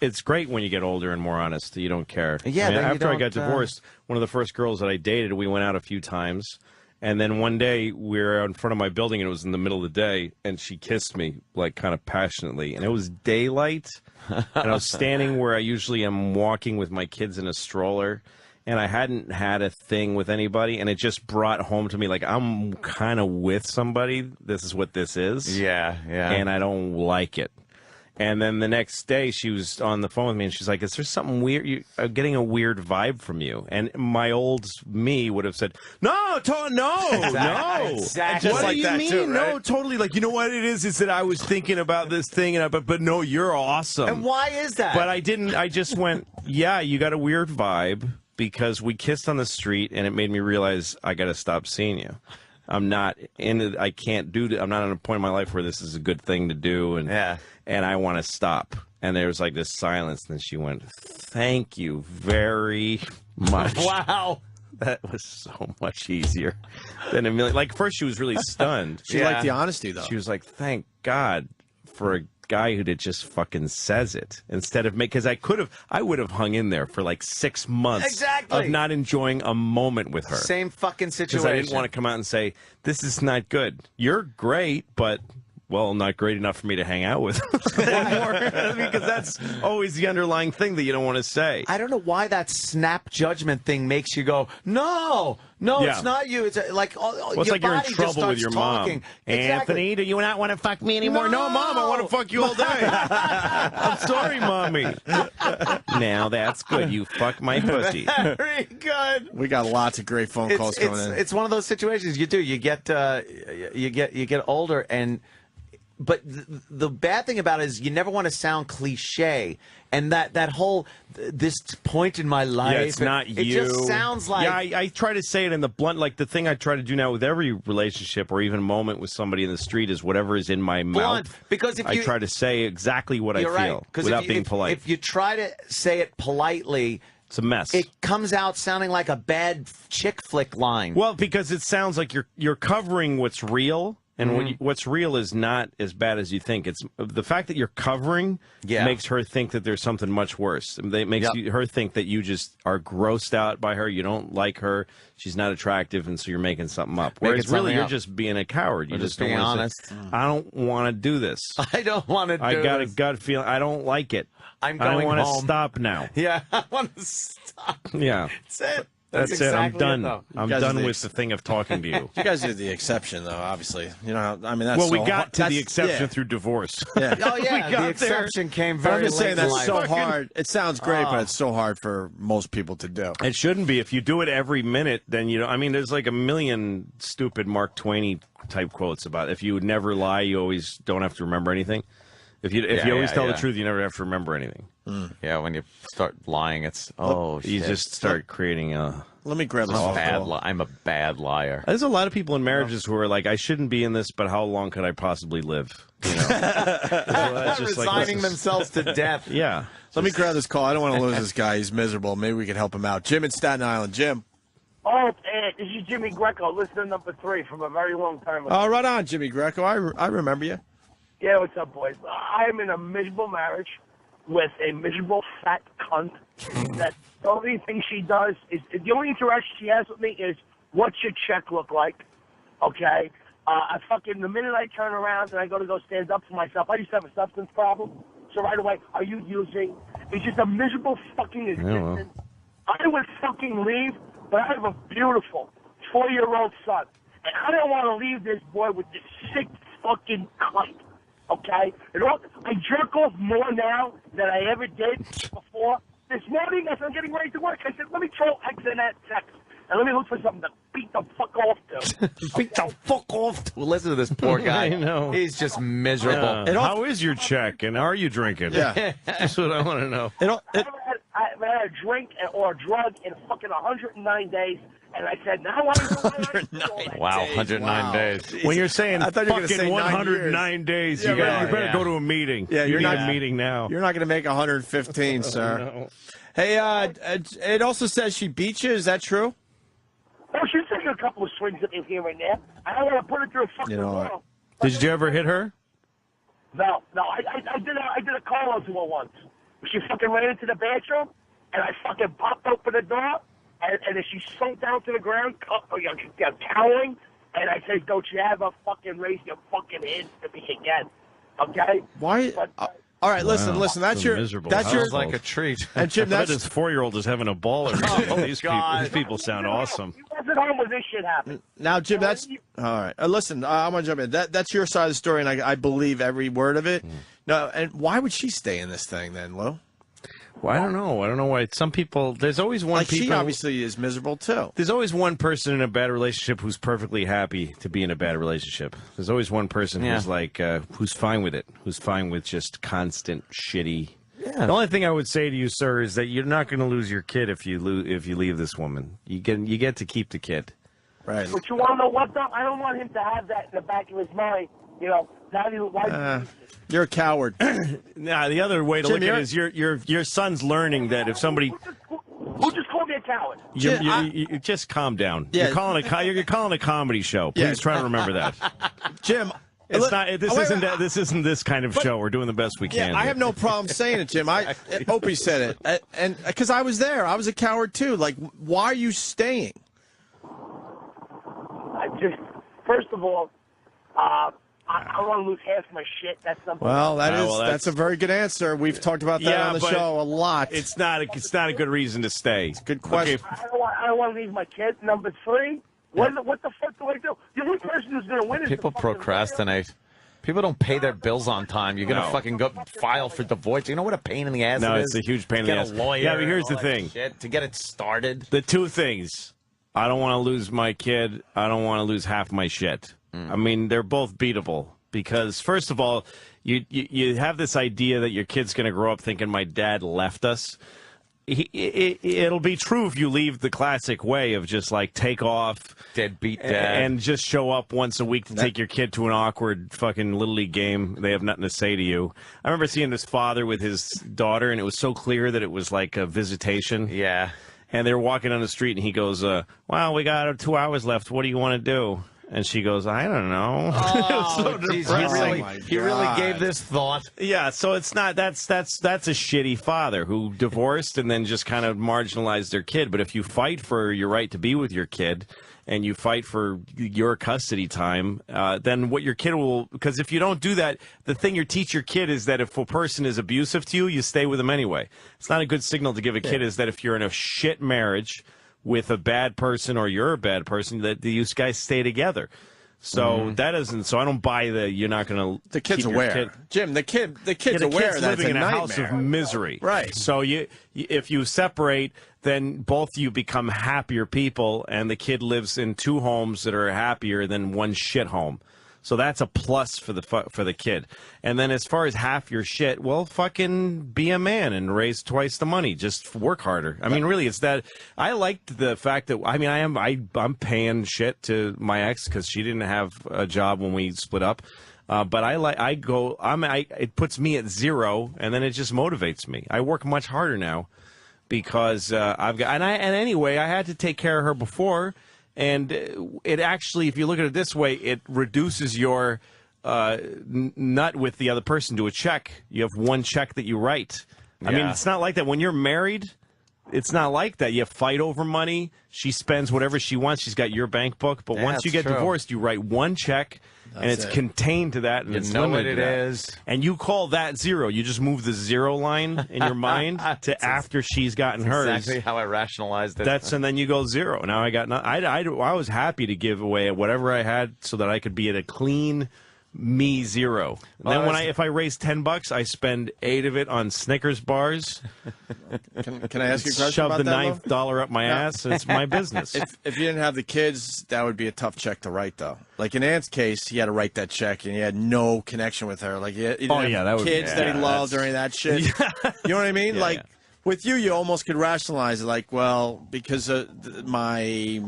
it's great when you get older and more honest. You don't care. Yeah. After I got divorced, one of the first girls that I dated, we went out a few times. And then one day we were in front of my building, and it was in the middle of the day, and she kissed me, like, kind of passionately. And it was daylight, and I was standing where I usually am walking with my kids in a stroller, and I hadn't had a thing with anybody, and it just brought home to me, like, I'm kind of with somebody. This is what this is. Yeah. And I don't like it. And then the next day, she was on the phone with me, and she's like, is there something weird? I'm getting a weird vibe from you. And my old me would have said, no. Exactly. What like do you that mean? too, right? No, totally. Like, you know what it is that I was thinking about this thing, and but no, you're awesome. And why is that? But I didn't. I just went, yeah, you got a weird vibe because we kissed on the street, and it made me realize I got to stop seeing you. I'm not in it. I can't do it. I'm not at a point in my life where this is a good thing to do. And I want to stop. And there was like this silence. And then she went, thank you very much. Wow. That was so much easier than a million. Like, first she was really stunned. She liked the honesty, though. She was like, thank God for a guy who just fucking says it instead of because I would have hung in there for like 6 months of not enjoying a moment with her. Same fucking situation. Because I didn't want to come out and say, this is not good. You're great, but well, not great enough for me to hang out with anymore. Because that's always the underlying thing that you don't want to say. I don't know why that snap judgment thing makes you go, no, it's not you. It's like, it's like you're in trouble with your talking. mom. Anthony, do you not want to fuck me anymore? No, Mom, I want to fuck you all day. I'm sorry, Mommy. Now that's good. You fuck my pussy. Very good. We got lots of great phone calls coming in. It's one of those situations you do. You get older, but the bad thing about it is you never want to sound cliche, and that whole this point in my life. Yeah, it's not you. It just sounds like. Yeah, I try to say it in the blunt, like the thing I try to do now with every relationship or even moment with somebody in the street is whatever is in my mouth. Because if I try to say exactly what I feel without being polite. If you try to say it politely. It's a mess. It comes out sounding like a bad chick flick line. Well, because it sounds like you're covering what's real, and what's real is not as bad as you think. It's the fact that you're covering makes her think that there's something much worse. It makes her think that you just are grossed out by her. You don't like her. She's not attractive, and so you're making something up. Whereas really, you're just being a coward. You just being honest. I don't want to do this. I don't want to do I got this. a gut feeling. I don't like it. I'm going I want home. to stop now. Yeah, I want to stop. Yeah. That's it. That's exactly it. I'm done. though. I'm done with the thing of talking to you. You guys are the exception, though. Obviously, you know. I mean, that's well, we got to the exception through divorce. Yeah. Oh yeah, the exception came very I'm just saying late in that's life. so hard. It sounds great, but it's so hard for most people to do. It shouldn't be. If you do it every minute, then you know. I mean, there's like a million stupid Mark Twain type quotes about if you would never lie, you always don't have to remember anything. If you always tell the truth, you never have to remember anything. Yeah, when you start lying, it's you just start creating a. Let me grab this. I'm a bad liar. There's a lot of people in marriages who are like, I shouldn't be in this, but how long could I possibly live? You know, just resigning themselves to death. Yeah. Let me grab this call. I don't want to lose this guy. He's miserable. Maybe we can help him out. Jim in Staten Island. Jim. Oh, this is Jimmy Greco, listener number 3 from a very long time ago. Oh, right on, Jimmy Greco. I remember you. Yeah, what's up, boys? I'm in a miserable marriage with a miserable fat cunt that the only thing she does is, the only interaction she has with me is, what's your check look like? Okay? The minute I turn around and I go stand up for myself, I used to have a substance problem. So right away, are you using? It's just a miserable fucking existence. I would fucking leave, but I have a beautiful 4-year-old son. And I don't want to leave this boy with this sick fucking cunt. Okay? I jerk off more now than I ever did before. This morning, as I'm getting ready to work, I said, let me throw X in that text. And let me look for something to beat the fuck off to. Beat the fuck off to. Listen to this poor guy. I know. He's just miserable. And how is your check? And are you drinking? Yeah. That's what I want to know. I haven't had a drink or a drug in fucking 109 days. And I said, now I know. Wow, 109 days. When you're saying I thought you were gonna say 109 days, you better go to a meeting. Yeah, you're not a meeting now. You're not going to make 115, sir. No. Hey, it also says she beat you. Is that true? No, she's taking a couple of swings at me here and there. I don't want to put it through a fucking wall. Did you ever hit her? No. I did a call to her once. She fucking ran into the bathroom, and I fucking popped open the door. And as she sunk down to the ground, cowering, and I said, don't you ever fucking raise your fucking hands to me again, okay? Why? All right, listen. That's your. That's your. Like a treat. And Jim, that's this 4-year-old is having a ball. These people sound awesome. He wasn't home when this shit happened. Now, Jim, that's all right. Listen, I'm gonna jump in. That's your side of the story, and I believe every word of it. No, and why would she stay in this thing then, Lou? Well, I don't know. I don't know why. Some people, there's always one She obviously is miserable, too. There's always one person in a bad relationship who's perfectly happy to be in a bad relationship. There's always one person who's like, who's fine with it, who's fine with just constant shitty. Yeah. The only thing I would say to you, sir, is that you're not going to lose your kid if you leave this woman. You get to keep the kid. Right. But you want to know what, though? I don't want him to have that in the back of his mind. You know, you're a coward. Nah, the other way to look at it is your son's learning that if somebody who just called me a coward. You just calm down. Yeah. You're calling a comedy show. Please try to remember that, Jim. It's not. This isn't this kind of show. We're doing the best we can. I have no problem saying it, Jim. Opie said it, and because I was there, I was a coward too. Like, why are you staying? First of all, I want to lose half my shit. That's something. Well, that's a very good answer. We've talked about that on the show a lot. It's not a good reason to stay. It's a good question. Okay. I don't want to leave my kid. Number 3. What the fuck do I do? The only person who's going to win is people procrastinate. People don't pay their bills on time. You're going to fucking go file for divorce. You know what a pain in the ass it is? No, it's a huge pain in the ass. Get a lawyer. Yeah, but here's the thing. Shit, to get it started. The 2 things. I don't want to lose my kid. I don't want to lose half my shit. I mean, they're both beatable. Because, first of all, you have this idea that your kid's going to grow up thinking my dad left us. It'll be true if you leave the classic way of just, like, take off. Deadbeat dad. And just show up once a week to take your kid to an awkward fucking Little League game. They have nothing to say to you. I remember seeing this father with his daughter, and it was so clear that it was like a visitation. Yeah. And they were walking down the street, and he goes, well, we got 2 hours left. What do you want to do? And she goes, I don't know. Oh, geez, he really gave this thought. Yeah, so it's not that's a shitty father who divorced and then just kind of marginalized their kid. But if you fight for your right to be with your kid and you fight for your custody time, then what your kid will, because if you don't do that, the thing you teach your kid is that if a person is abusive to you, you stay with them anyway. It's not a good signal to give a kid is that if you're in a shit marriage with a bad person or you're a bad person, that these guys stay together. So that isn't. So I don't buy the you're not going to. The kid's aware, Jim. The kid's aware kid's that's living in a nightmare. house of misery, right? So if you separate, then both of you become happier people, and the kid lives in 2 homes that are happier than one shit home. So that's a plus for the kid. And then as far as half your shit, well, fucking be a man and raise twice the money. Just work harder. I mean, really, it's that. I liked the fact that, I mean, I'm paying shit to my ex because she didn't have a job when we split up. But it puts me at 0, and then it just motivates me. I work much harder now because anyway, I had to take care of her before. And it actually, if you look at it this way, it reduces your nut with the other person to a check. You have one check that you write. Yeah. I mean, it's not like that. When you're married, it's not like that. You fight over money. She spends whatever she wants. She's got your bank book. But once you get divorced, you write one check, and it's contained to that. And you it's know what it is. And you call that 0. You just move the 0 line in your mind to after she's gotten hers. Exactly how I rationalized it. And then you go 0. Now I got nothing. I was happy to give away whatever I had so that I could be at a clean me 0. And then if I raise $10, I spend 8 of it on Snickers bars. Can I ask you a question Shove about the that, $9 up my ass. It's my business. If you didn't have the kids, that would be a tough check to write, though. Like in Ant's case, he had to write that check, and he had no connection with her. Like he didn't have kids that he loved or any of that shit. You know what I mean? With you almost could rationalize it, like, well, because of my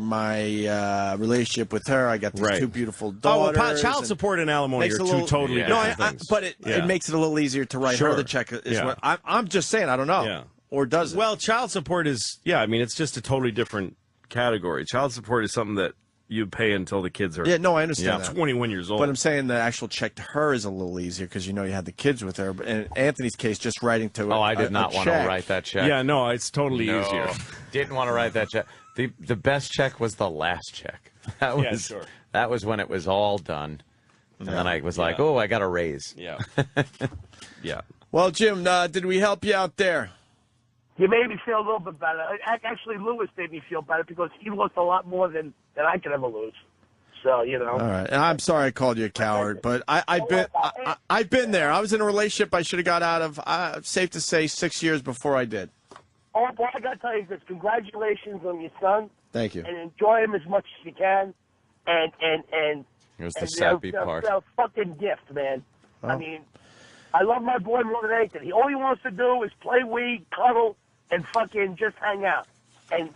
relationship with her, I got these 2 beautiful daughters. Oh, well, child support and alimony are 2 totally different things. But it makes it a little easier to write her the check. What I'm just saying. I don't know. Yeah. Or does it? Well, child support is, I mean, it's just a totally different category. Child support is something that you pay until the kids are I understand that. 21 years old. But I'm saying the actual check to her is a little easier because you had the kids with her. But in Anthony's case, just writing to I did not want to write that check. Yeah, no, it's totally easier. Didn't want to write that check. The best check was the last check. That was when it was all done. And then I was like, I got a raise. Yeah. Yeah. Well, Jim, did we help you out there? You made me feel a little bit better. Actually, Louis made me feel better because he lost a lot more than I could ever lose. So, All right. And I'm sorry I called you a coward, but I've been there. I was in a relationship I should have got out of, safe to say, 6 years before I did. All I got to tell you is this. Congratulations on your son. Thank you. And enjoy him as much as you can. And here's the sappy part. A fucking gift, man. Oh. I mean, I love my boy more than anything. All he wants to do is play weed, cuddle, and fucking just hang out. And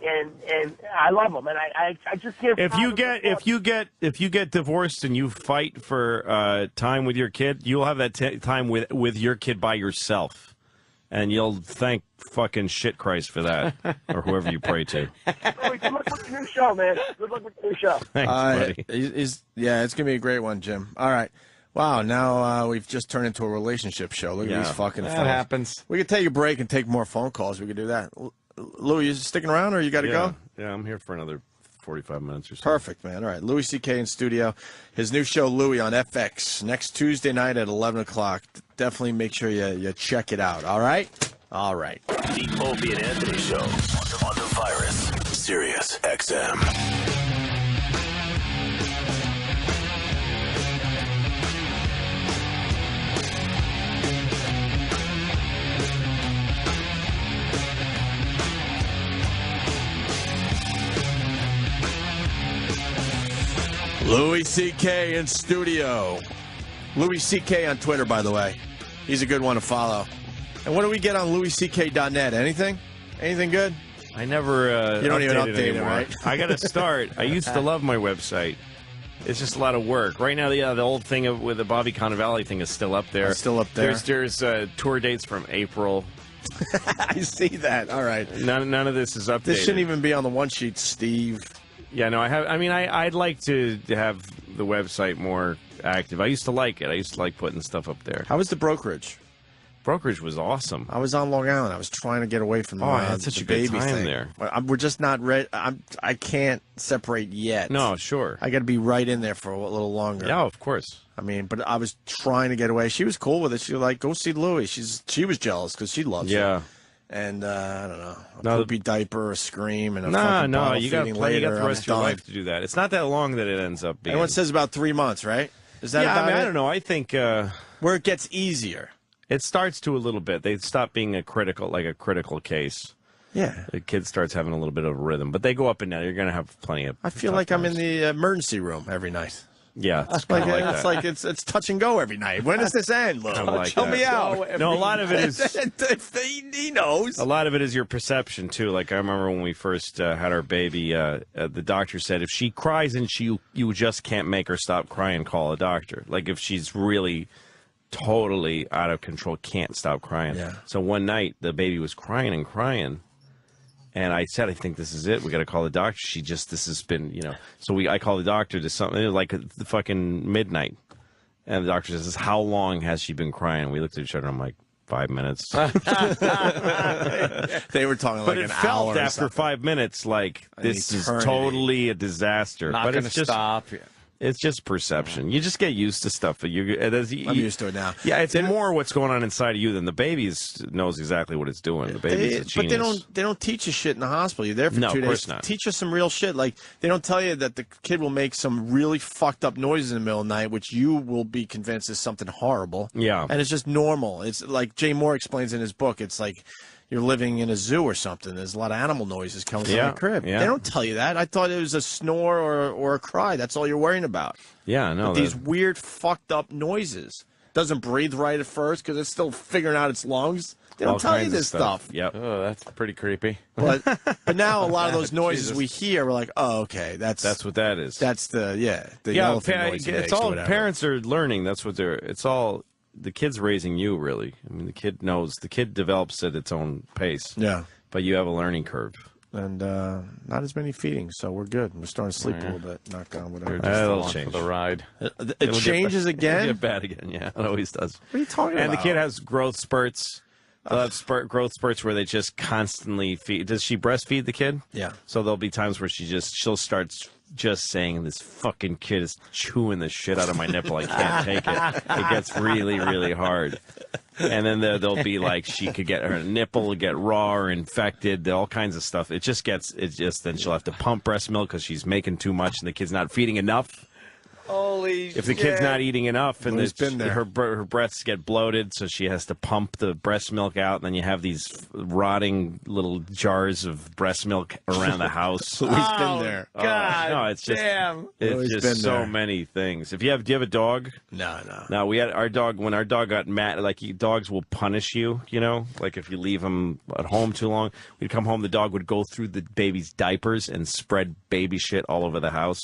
I love him, and I just can't. If you get divorced and you fight for time with your kid, you'll have that time with your kid by yourself, and you'll thank fucking shit Christ for that, or whoever you pray to. Good luck with your new show, man. Good luck with your new show. Thanks, buddy. It's gonna be a great one, Jim. All right. Wow, now we've just turned into a relationship show. Look at these fucking phones. That happens. We could take a break and take more phone calls. We could do that. Louie, you sticking around or you got to go? Yeah, I'm here for another 45 minutes or so. Perfect, man. All right, Louis C.K. in studio. His new show, Louie, on FX next Tuesday night at 11 o'clock. Definitely make sure you check it out. All right? All right. The Opie and Anthony Show on the Virus, Sirius XM. Louis C.K. in studio. Louis C.K. on Twitter, by the way. He's a good one to follow. And what do we get on louisck.net? Anything? Anything good? I never you don't even update it, right? I got to start. I used to love my website. It's just a lot of work. Right now, the old thing with the Bobby Cannavale thing is still up there. It's still up there. There's tour dates from April. I see that. All right. None of this is updated. This shouldn't even be on the one sheet, Steve. Yeah, no, I'd like to have the website more active. I used to like it. I used to like putting stuff up there. How was the brokerage? Brokerage was awesome. I was on Long Island. I was trying to get away from I had such the a good baby time thing. there. We're just not ready. I can't separate yet. No, sure. I got to be right in there for a little longer. Yeah, of course. I mean, but I was trying to get away. She was cool with it. She was like, go see Louie. She was jealous because she loves it. And I don't know, a poopy diaper, a scream, and a fucking bottle you got feeding plenty. You later. got the rest of your life to do that. It's not that long that it ends up being. Everyone says about 3 months, right? Is that about it? I don't know. I think where it gets easier. It starts to a little bit. They stop being a critical case. Yeah. The kid starts having a little bit of a rhythm, but they go up and down. You're going to have plenty of. I feel like I'm in the emergency room every night. Yeah, it's like it's touch and go every night. When does this end, Lou? Help me out. No, a lot of it is. He knows. A lot of it is your perception too. Like I remember when we first had our baby, the doctor said if she cries and you just can't make her stop crying, call a doctor. Like if she's really totally out of control, can't stop crying. Yeah. So one night the baby was crying and crying. And I said, I think this is it. We got to call the doctor. This has been, So I call the doctor to something like the fucking midnight. And the doctor says, how long has she been crying? We looked at each other. I'm like, 5 minutes. They were talking like an hour. But it felt after 5 minutes like this is totally a disaster. Not going to stop. It's just perception. You just get used to stuff. I'm used to it now. Yeah, it's more what's going on inside of you than the baby knows exactly what it's doing. The baby's a genius. But they don't teach you shit in the hospital. You're there for 2 days. Of course not. Teach us some real shit. Like they don't tell you that the kid will make some really fucked up noises in the middle of the night, which you will be convinced is something horrible. Yeah, and it's just normal. It's like Jay Moore explains in his book. It's like you're living in a zoo or something. There's a lot of animal noises coming from the crib. Yeah. They don't tell you that. I thought it was a snore or a cry. That's all you're worrying about. Yeah, no. But these weird, fucked up noises. Doesn't breathe right at first because it's still figuring out its lungs. They don't tell you this stuff. Yep. Oh, that's pretty creepy. But now a lot of those noises we hear, we're like, oh, okay, that's what that is. That's the elephant noise. It's all parents are learning. That's what it's all. The kid's raising you, really. I mean, the kid knows. The kid develops at its own pace. Yeah. But you have a learning curve. And not as many feedings, so we're good. We're starting to sleep a little bit. Knock on whatever. That'll change for the ride. It changes again? It'll get bad again, yeah. It always does. What are you talking about? And the kid has growth spurts. They'll have growth spurts where they just constantly feed. Does she breastfeed the kid? Yeah. So there'll be times where she'll start just saying, this fucking kid is chewing the shit out of my nipple. I can't take it. It gets really, really hard. And then there'll be like she could get her nipple get raw or infected, all kinds of stuff. Then she'll have to pump breast milk because she's making too much and the kid's not feeding enough. Holy shit. If the kid's not eating enough and her breasts get bloated, so she has to pump the breast milk out, and then you have these rotting little jars of breast milk around the house. Louie's been there. God, no, it's just damn. It's just so many things. Do you have a dog? No. No, we had our dog. When our dog got mad, dogs will punish you. Like if you leave him at home too long, we'd come home. The dog would go through the baby's diapers and spread baby shit all over the house.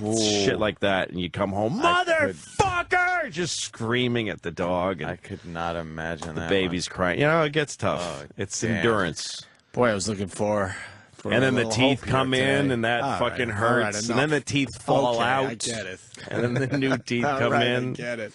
Shit like that, and you come home, motherfucker, just screaming at the dog. And I could not imagine the that. Baby's crying. It gets tough. Oh, it's damn. Endurance. Boy, I was looking for and then the teeth come in, and that fucking hurts. And then the teeth fall out. I get it. And then the new teeth come in. I get it.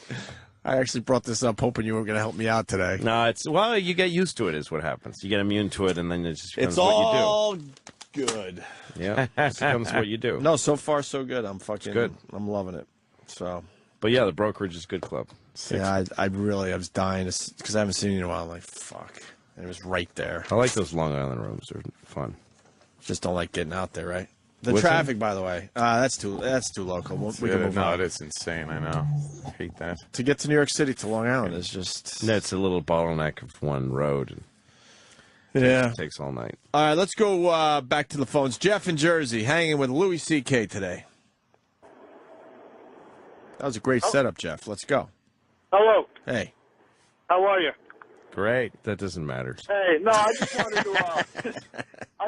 I actually brought this up hoping you were going to help me out today. No, you get used to it is what happens. You get immune to it, and then it just becomes it's all what you do. good. Yeah, it becomes what you do. No, so far so good. I'm good. I'm loving it. So, but yeah, the brokerage is good club. Yeah, I was dying because I haven't seen you in a while. I'm like, fuck. And it was right there. I like those Long Island rooms. They're fun. Just don't like getting out there, right? The traffic, by the way, that's too local. We can move on. It's insane. I know. I hate that. To get to New York City to Long Island is just. That's a little bottleneck of one road. It takes all night. All right, let's go back to the phones. Jeff in Jersey, hanging with Louie C.K. today. That was a great setup, Jeff. Let's go. Hello. Hey. How are you? Great. That doesn't matter. Hey, no, I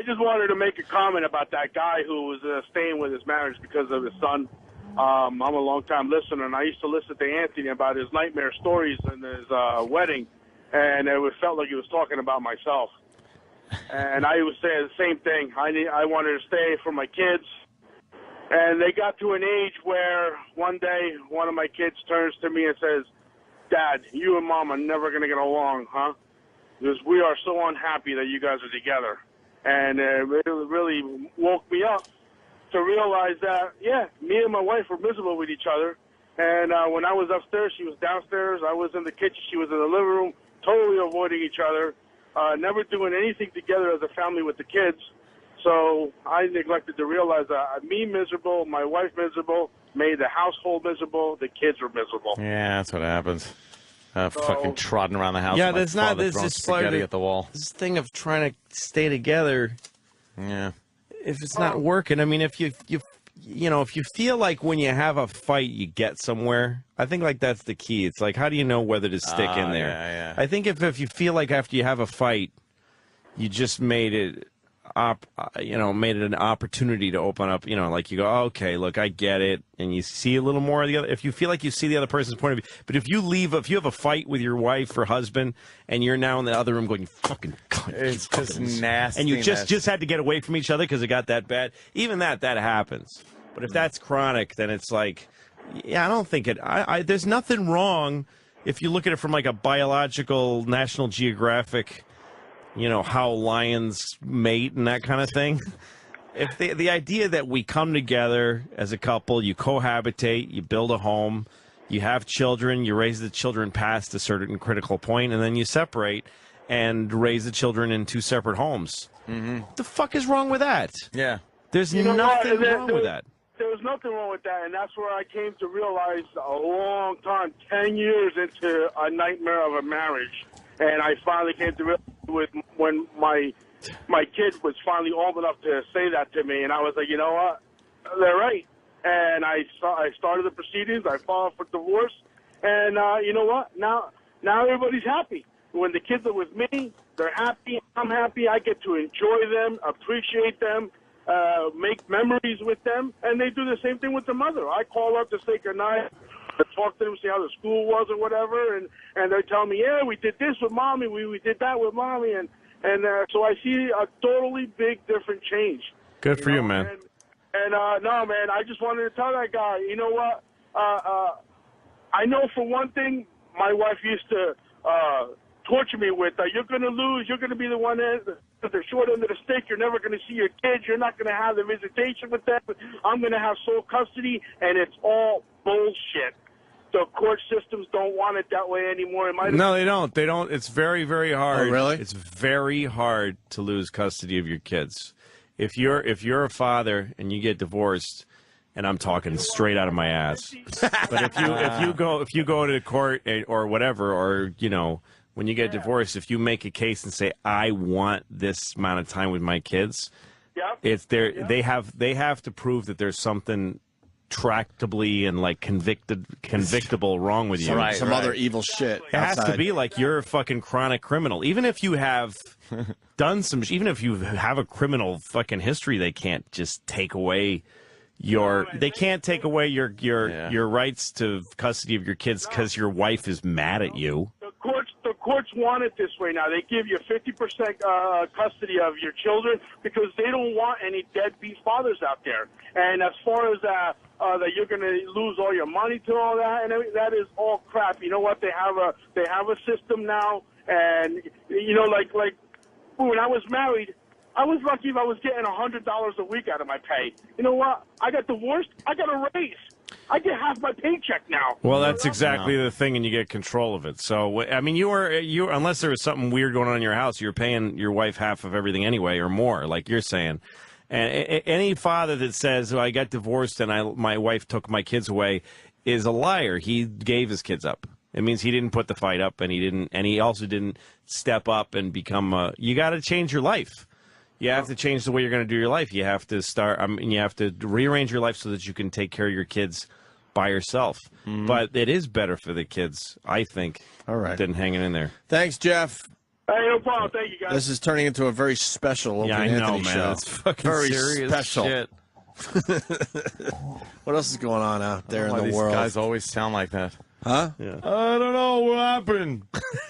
just wanted to make a comment about that guy who was staying with his marriage because of his son. I'm a long-time listener, and I used to listen to Anthony about his nightmare stories and his wedding, and it felt like he was talking about myself. And I would say the same thing. I wanted to stay for my kids. And they got to an age where one day one of my kids turns to me and says, Dad, you and Mom are never going to get along, huh? Because we are so unhappy that you guys are together. And it really woke me up to realize that, yeah, me and my wife were miserable with each other. And when I was upstairs, she was downstairs. I was in the kitchen. She was in the living room, totally avoiding each other, never doing anything together as a family with the kids. So I neglected to realize that me miserable, my wife miserable, made the household miserable, the kids were miserable. Yeah, that's what happens. Fucking trotting around the house. Yeah, there's not this spaghetti at the wall. This thing of trying to stay together. Yeah. If it's not working, I mean, if you feel like when you have a fight you get somewhere, I think like that's the key. It's like, how do you know whether to stick in there? Yeah. I think if you feel like after you have a fight, you just made it made it an opportunity to open up, like you go, oh, okay, look, I get it. And you see a little more of the other, if you feel like you see the other person's point of view. But if you have a fight with your wife or husband and you're now in the other room going, you fucking cunt. It's just nasty. And you just had to get away from each other because it got that bad. Even that happens. But if that's chronic, then it's like, yeah, I don't think there's nothing wrong if you look at it from like a biological National Geographic, how lions mate and that kind of thing. If the idea that we come together as a couple, you cohabitate, you build a home, you have children, you raise the children past a certain critical point, and then you separate and raise the children in two separate homes. Mm-hmm. What the fuck is wrong with that? Yeah. There's nothing wrong with that. There was nothing wrong with that, and that's where I came to realize a long time, 10 years into a nightmare of a marriage. And I finally came to realize when my kid was finally old enough to say that to me, and I was like, you know what, they're right. And I started the proceedings. I filed for divorce, and you know what? Now everybody's happy. When the kids are with me, they're happy. I'm happy. I get to enjoy them, appreciate them, make memories with them, and they do the same thing with the mother. I call up to say goodnight, to talk to them, see how the school was or whatever, and they're telling me, yeah, we did this with Mommy, we did that with Mommy, and so I see a totally big, different change. Good for you, man. And no, man, I just wanted to tell that guy, you know what? I know for one thing, my wife used to torture me with, you're going to lose, you're going to be the one at the short end of the stick, you're never going to see your kids, you're not going to have the visitation with them, I'm going to have sole custody, and it's all bullshit. The court systems don't want it that way anymore. No, they don't. They don't. It's very, very hard. Oh, really? It's very hard to lose custody of your kids. If you're a father and you get divorced, and I'm talking straight out of my ass, but if you go to court or whatever, or when you get divorced, if you make a case and say I want this amount of time with my kids, they have to prove that there's something tractably and like convictable wrong with you. Right, some other evil shit. It has to be like you're a fucking chronic criminal. Even if you have done even if you have a criminal fucking history, they can't just take away your rights to custody of your kids because your wife is mad at you. The courts want it this way now. They give you 50% custody of your children because they don't want any deadbeat fathers out there. And as far as that you're going to lose all your money to all that, and that is all crap. You know what? They have a system now, and like when I was married, I was lucky if I was getting $100 a week out of my pay. You know what? I got divorced. I got a raise. I get half my paycheck now. Well, that's exactly the thing, and you get control of it. So, I mean, you unless there was something weird going on in your house, you're paying your wife half of everything anyway, or more, like you're saying. And any father that says, "I got divorced and my wife took my kids away," is a liar. He gave his kids up. It means he didn't put the fight up, and he also didn't step up and become. You got to change your life. You have to change the way you're going to do your life. You have to you have to rearrange your life so that you can take care of your kids by yourself. Mm-hmm. But it is better for the kids, I think, than hanging in there. Thanks, Jeff. Hey, no problem. Thank you, guys. This is turning into a very special Opie and Anthony show. It's fucking very serious special. shit. What else is going on out there in the world? These guys always sound like that. Huh? Yeah. I don't know what happened.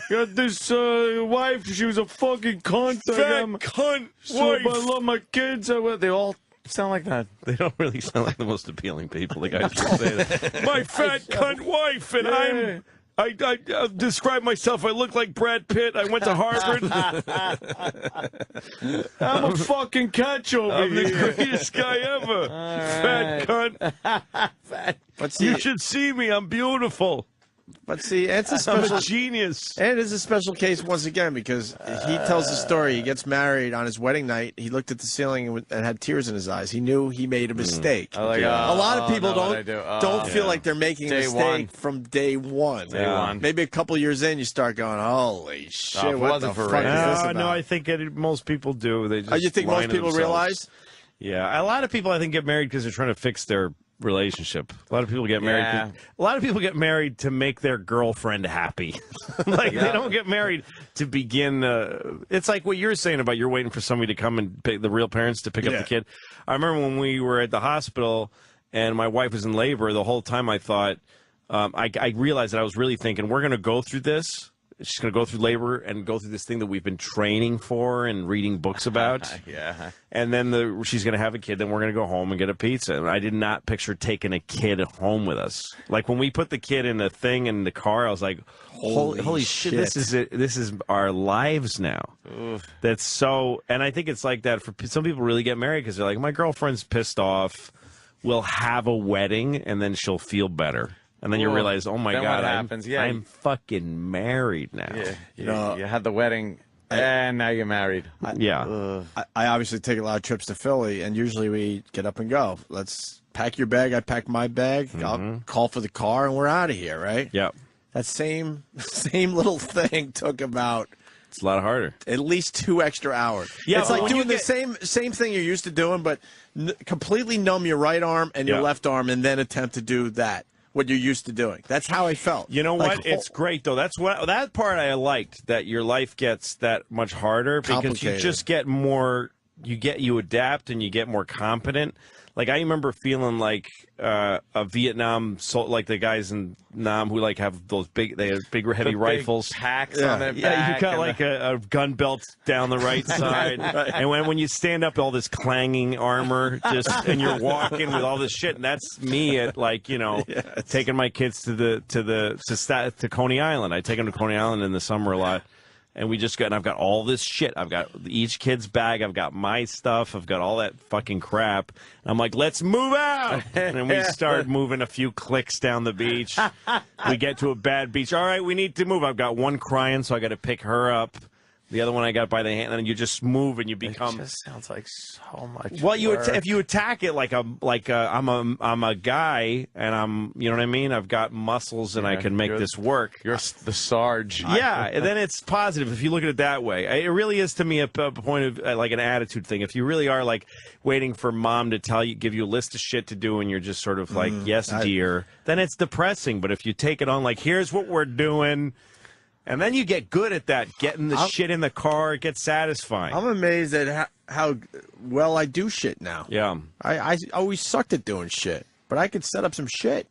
Got this wife. She was a fucking cunt. Fat cunt wife. I love my kids. They all sound like that. They don't really sound like the most appealing people. The guys who say that. My fat cunt wife, and I describe myself. I look like Brad Pitt. I went to Harvard. I'm a fucking catch over here. I'm the greatest guy ever. Fat cunt. You should see me. I'm beautiful. But see, it's a special I'm a genius. And it is a special case once again because he tells the story. He gets married on his wedding night. He looked at the ceiling and had tears in his eyes. He knew he made a mistake. A lot of people don't feel like they're making a mistake from day one. Day one. Maybe a couple years in, you start going, "Holy shit! What the fuck is this about?" No, I think most people do. They just you think most people realize? Yeah, a lot of people I think get married because they're trying to fix their relationship. A lot of people get married. A lot of people get married to make their girlfriend happy. They don't get married to begin. It's like what you're saying about you're waiting for somebody to come and pick the real parents to pick up the kid. I remember when we were at the hospital and my wife was in labor. The whole time I thought, I realized that I was really thinking we're going to go through this. She's going to go through labor and go through this thing that we've been training for and reading books about. And then she's going to have a kid. Then we're going to go home and get a pizza. And I did not picture taking a kid home with us. Like when we put the kid in the thing in the car, I was like, holy shit, this is it. This is our lives now. Oof. That's so. And I think it's like that for some people really get married because they're like, my girlfriend's pissed off. We'll have a wedding and then she'll feel better. And then you realize, oh my God, I'm fucking married now. Yeah, you had the wedding, and now you're married. I obviously take a lot of trips to Philly, and usually we get up and go. Let's pack your bag. I pack my bag. I'll call for the car, and we're out of here, right? Yeah. That same little thing took about... It's a lot harder. At least 2 extra hours. Yeah, it's like doing the same thing you're used to doing, but completely numb your right arm and your left arm, and then attempt to do that. What you're used to doing. That's how I felt. You know what? It's great though. That part I liked, that your life gets that much harder because you just get more. You adapt and you get more competent. Like I remember feeling like a Vietnam, like the guys in Nam who like have those big heavy rifles, packs on their back. Yeah, you got like a gun belt down the right side, and when you stand up, all this clanging armor, and you're walking with all this shit, and that's me at taking my kids to Coney Island. I take them to Coney Island in the summer a lot. And I've got all this shit. I've got each kid's bag. I've got my stuff. I've got all that fucking crap. And I'm like, let's move out. And then we start moving a few clicks down the beach. We get to a bad beach. All right, we need to move. I've got one crying, so I got to pick her up. The other one I got by the hand, and you just move and you become. It just sounds like so much. Well, if you attack it like I'm a guy, and you know what I mean. I've got muscles, and I can make this work. You're the Sarge. Yeah, and then it's positive if you look at it that way. It really is to me a point of like an attitude thing. If you really are like waiting for mom to give you a list of shit to do, and you're just sort of like, yes, dear, then it's depressing. But if you take it on like, here's what we're doing. And then you get good at that, getting the shit in the car. It gets satisfying. I'm amazed at how well I do shit now. Yeah. I always sucked at doing shit, but I could set up some shit.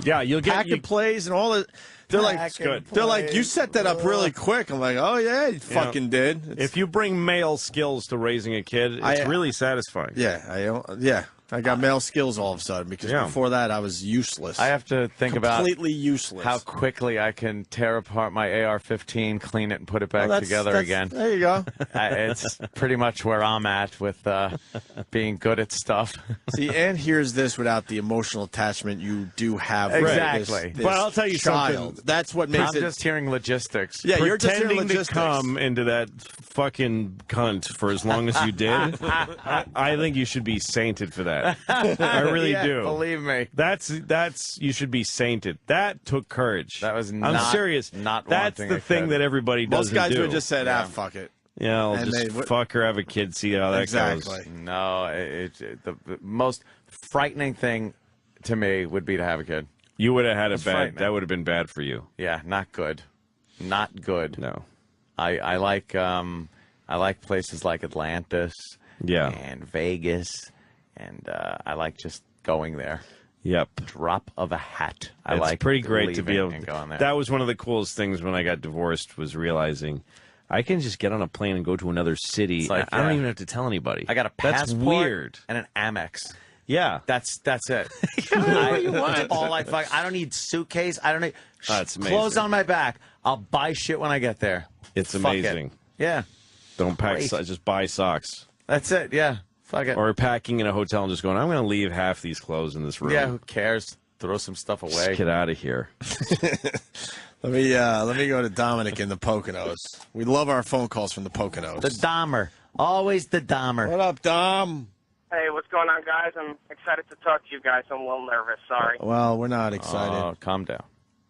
Yeah, you'll get packing plays and all that. They're like, good. They're like, you set that up really quick. I'm like, oh yeah, you fucking did. If you bring male skills to raising a kid, it's really satisfying. Yeah, I got male skills all of a sudden because before that I was useless. I have to think about completely useless. How quickly I can tear apart my AR-15, clean it, and put it back together again. There you go. It's pretty much where I'm at with being good at stuff. See, and here's this without the emotional attachment you do have. Exactly. This but I'll tell you something. That's what makes I'm just hearing logistics. Yeah, you're just hearing Pretending to logistics. come into that fucking cunt for as long as you did, I think you should be sainted for that. I really do. Believe me. That's you should be sainted. That took courage. That was I'm serious. That's the thing that everybody doesn't do. Most guys would just said, fuck it. Yeah, I'll just fuck her, have a kid, see how that goes. No, the most frightening thing to me would be to have a kid. You would have had that would have been bad for you. Yeah, not good. Not good. No. I like places like Atlantis and Vegas, and I like just going there. Yep. Drop of a hat. It's pretty great to be able to go on there. That was one of the coolest things when I got divorced, was realizing I can just get on a plane and go to another city. Like, I don't even have to tell anybody. I got a passport That's weird. and an Amex. Yeah. That's it. That's all I don't need suitcase. I don't need That's amazing. clothes on my back. I'll buy shit when I get there. It's Fuck amazing. it. Yeah. Don't pack. Just buy socks. That's it. Yeah. Fuck it. Or packing in a hotel and just going, I'm going to leave half these clothes in this room. Yeah. Who cares? Throw some stuff away. Just get out of here. Let me go to Dominic in the Poconos. We love our phone calls from the Poconos. The Dahmer. Always the Dahmer. What up, Dom? Hey, what's going on, guys? I'm excited to talk to you guys. I'm a little nervous. Sorry. Well, we're not excited. Oh, calm down.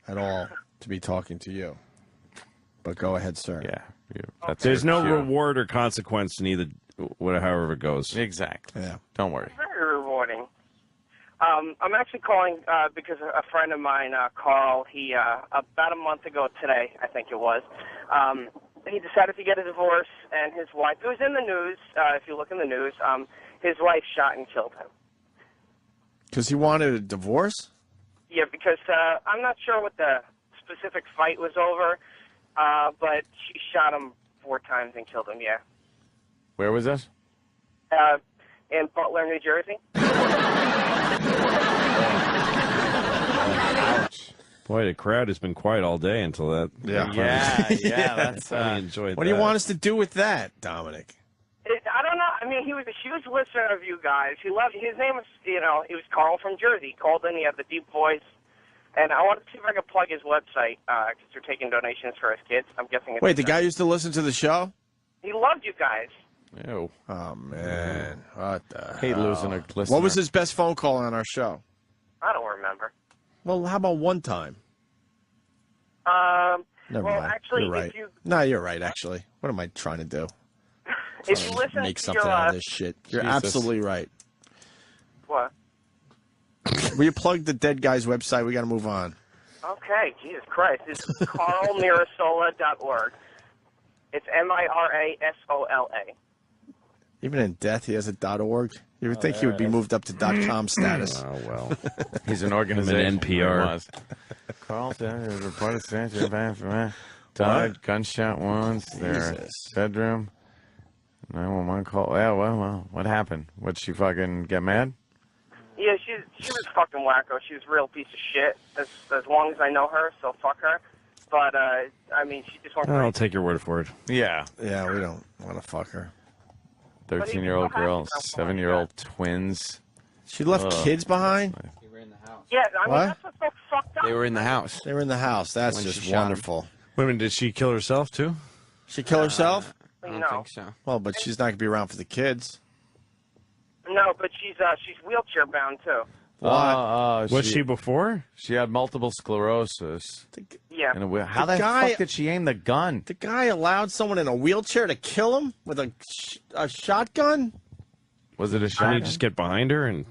At all to be talking to you. But go ahead, sir. Yeah. There's no reward or consequence in either, however it goes. Exactly. Yeah. Don't worry. Very rewarding. I'm actually calling because a friend of mine, Carl, he about a month ago today, I think it was, he decided to get a divorce, and his wife, it was in the news, if you look in the news, his wife shot and killed him. Because he wanted a divorce? Yeah, because I'm not sure what the specific fight was over, but she shot him 4 times and killed him, yeah. Where was this? In Butler, New Jersey. Ouch. Boy, the crowd has been quiet all day until that. Yeah. That's I enjoyed What do you want us to do with that, Dominic? I don't know. I mean, he was a huge listener of you guys. He loved. His name was, he was Carl from Jersey. He called in. He had the deep voice. And I wanted to see if I could plug his website because they're taking donations for his kids. I'm guessing. Wait, the guy used to listen to the show? He loved you guys. Ew. Oh, man. What the Hate hell? losing a listener. What was his best phone call on our show? I don't remember. Well, how about one time? Never well, mind. actually, you're right. No, you're right, actually. What am I trying to do? If you listen Make to something your, out of this shit. You're Jesus. absolutely right. What? Will you plug the dead guy's website? We got to move on. Okay, Jesus Christ. It's carlmirasola.org. It's MIRASOLA. Even in death, he has a .org. You would think he would be moved up to .com status. Oh, well. He's an organization. An NPR. Carl reported died, gunshot wounds, their bedroom. 911 call. Yeah, well, what happened? What, she fucking get mad? Yeah, she was fucking wacko. She was a real piece of shit. As long as I know her, so fuck her. But I mean, she just won't. I'll take your word for it. Yeah. Yeah, we don't want to fuck her. 13-year-old girl, 7-year-old twins. She left kids behind? Yeah, I mean, What? that's what's so fucked up. They were in the house. They were in the house. That's When she just shot him. wonderful. Wait a minute, did she kill herself, too? She kill herself? I don't No. think so. Well, but she's not going to be around for the kids. No, but she's wheelchair bound too. Was she before? She had multiple sclerosis. Yeah. And how the guy- fuck did she aim the gun? The guy allowed someone in a wheelchair to kill him with a shotgun? Was it a Didn't shot? he just get behind her and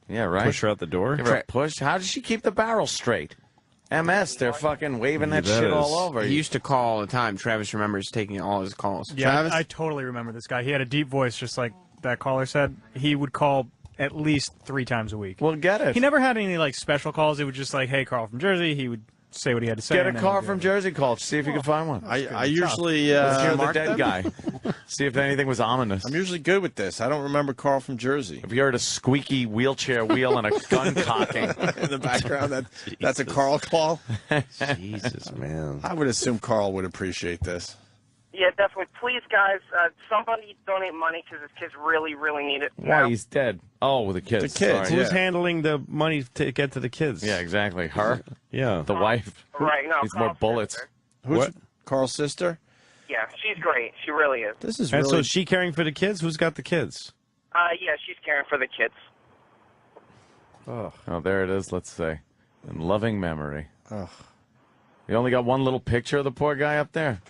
push her out the door? Give her a push? How did she keep the barrel straight? MS, they're fucking waving that shit all over. He used to call all the time. Travis remembers taking all his calls. Yeah, Travis? I totally remember this guy. He had a deep voice, just like that caller said. He would call at least 3 times a week. Well, get it. He never had any like special calls. It was just like, "Hey, Carl from Jersey." He would say what he had to say. Get a and then car he'd from go. Jersey call. See if you can find one. I usually... You're the mark dead them. guy. See if anything was ominous. I'm usually good with this. I don't remember Carl from Jersey. Have you heard a squeaky wheelchair wheel and a gun cocking in the background? That's a Carl call? Jesus, man. I would assume Carl would appreciate this. Yeah, definitely. Please, guys, somebody donate money because his kids really, really need it. Why? He's dead. Oh, the kids. The kids. Who's handling the money to get to the kids? Yeah, exactly. Her? Yeah. The wife? Right, no. Needs more bullets. Who's Carl's sister? Yeah, she's great. She really is. This is And really... so is she caring for the kids? Who's got the kids? Yeah, she's caring for the kids. Oh, there it is, let's say. In loving memory. Oh. You only got one little picture of the poor guy up there?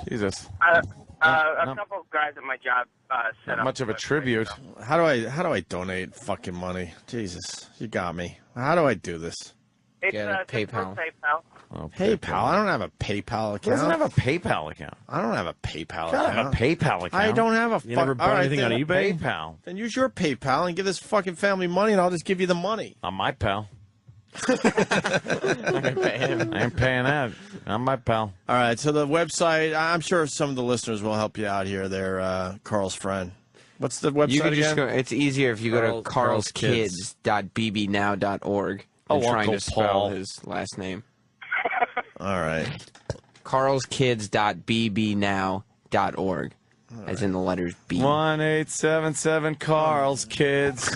Jesus. A couple of guys at my job set Not up. much of a tribute. How do I donate fucking money? Jesus, you got me. How do I do this? It's PayPal. PayPal. Oh, PayPal? I don't have a PayPal account. He doesn't have a PayPal account. I don't have a PayPal I don't account. have a PayPal account. I don't have a You never bought anything on eBay? PayPal. Then use your PayPal and give this fucking family money, and I'll just give you the money. On my pal. I ain't paying that. I'm my pal. All right, so the website, I'm sure some of the listeners will help you out here. They're Carl's friend. What's the website You can just again? go. It's easier if you go to carlskids.bbnow.org and trying Uncle to spell Paul. his last name. All right. carlskids.bbnow.org, as in the letters B. 1877 Carl's Kids.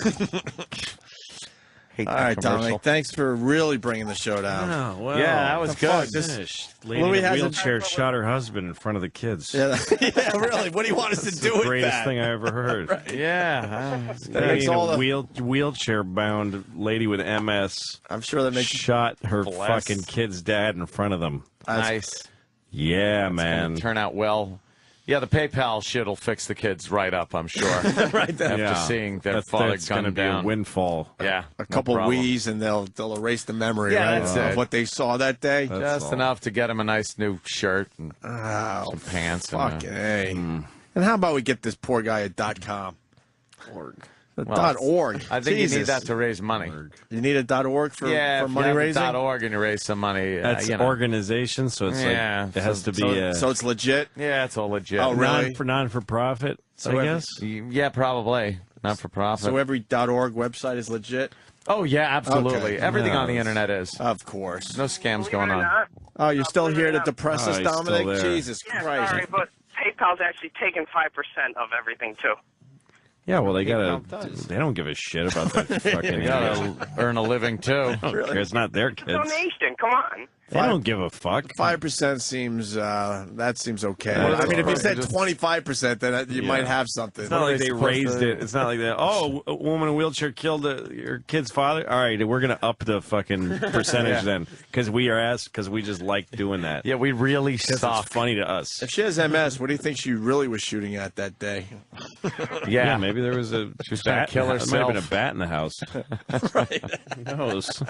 All right, Dominic, thanks for really bringing the show down. Oh, well. Yeah, that was good. Lady Louie in a has a- wheelchair shot her husband in front of the kids. Yeah, yeah, really. What do you want us to It's do the with greatest that? thing I ever heard. Yeah. Lady in all a the- wheelchair-bound lady with MS. I'm sure that makes shot her Bless. fucking kid's dad in front of them. Nice. Yeah, It's man. gonna turn out well. Yeah, the PayPal shit will fix the kids right up, I'm sure. right there. After seeing their father that's going to gunned be down. a windfall. Yeah. A couple wheeze, and they'll erase the memory Yeah, right, that's of it. what they saw that day. Just enough to get him a nice new shirt and some pants. Fucking A. Hmm. And how about we get this poor guy a .com? Org. The .org. I think you Jesus. need that to raise money. You need a .org for, Yeah, for if money you have raising? a .org and you raise some money. That's you know. organization, so it's Yeah, like it has to be So it's legit? Yeah, it's all legit. Oh, really? non-for-profit, So I every- guess. Yeah, probably. Not for profit. So every .org website is legit? Oh, yeah, absolutely. Okay. Everything on the No. internet is. Of course. No scams going on. Oh, you're still here to depress us, he's still Dominic? there. Jesus Yeah, Christ. sorry, but PayPal's actually taking 5% of everything too. Yeah, well, they gotta. PayPal does. They don't give a shit about that fucking. You gotta earn a living, too. Really? It's not their kids. Donation, come on. They don't give a fuck. 5% seems that seems okay. Yeah, I mean, if you that's said just- 25%, then you might have something. It's not like they raised it. It's not like that. Oh, a woman in a wheelchair killed your kid's father. All right, we're gonna up the fucking percentage then, because we are asked, because we just like doing that. Yeah, we really 'Cause suck. it's funny to us. If she has MS, what do you think she really was shooting at that day? Yeah, maybe there was a trying bat. to kill There might have been a herself. bat in the house. Right. Who knows?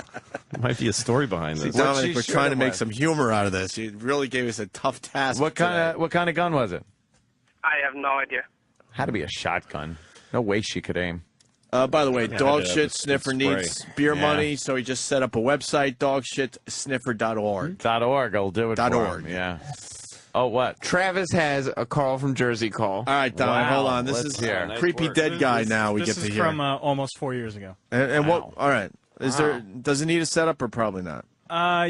Might be a story behind this. Dominic, we're she trying to shooting make with? some humor out of this. You really gave us a tough task. What today. kind of gun was it? I have no idea. Had to be a shotgun. No way she could aim. By the way, Yeah, Dog yeah, Shit the Sniffer spray. needs beer Yeah. money, so he just set up a website, dogshitsniffer.org. .org will do it for .org. him. Yeah. Oh, what? Travis has a Carl from Jersey call. All right, Don, Wow, hold on. This let's is hear. Nice creepy work. dead guy now we This get to is hear. from almost 4 years ago. And what? All right. Is there? Does it need a setup or probably not?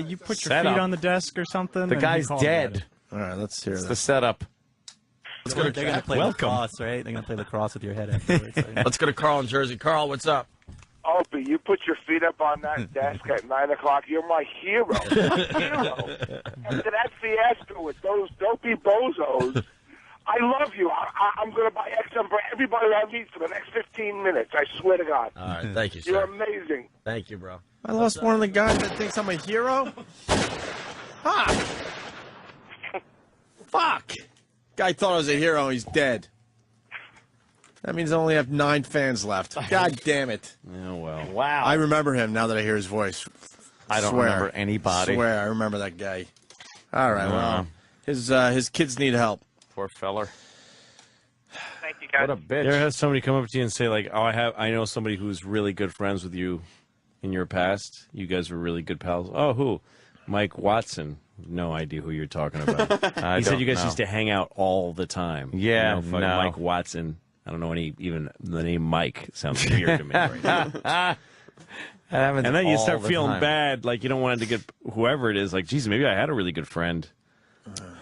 You put your Setup. feet on the desk or something. The and guy's you call dead. All right, let's hear It's the this. setup. They're going to play Welcome. lacrosse, right? They're going to play lacrosse with your head afterwards. Right? Let's go to Carl in Jersey. Carl, what's up? Opie, you put your feet up on that desk at 9 o'clock. You're my hero. Hero. After that fiasco with those dopey bozos, I love you. I'm going to buy XM for everybody I meet for the next 15 minutes. I swear to God. All right, thank you, sir. You're amazing. Thank you, bro. I lost one of the guys that thinks I'm a hero. Ha! Fuck! Guy thought I was a hero. He's dead. That means I only have 9 fans left. God damn it! Oh well. Wow. I remember him now that I hear his voice. I don't Swear. remember anybody. Swear, I remember that guy. All right, well, his kids need help. Poor feller. Thank you, guys. What a bitch. You ever have somebody come up to you and say like, "Oh, I know somebody who's really good friends with you in your past. You guys were really good pals." Oh, who? Mike Watson. No idea who you're talking about. He said you guys used to hang out all the time. Yeah, you know, no. Mike Watson. I don't know even the name Mike sounds weird to me right now. And then you start feeling bad, like you don't want to get whoever it is. Like, geez, maybe I had a really good friend.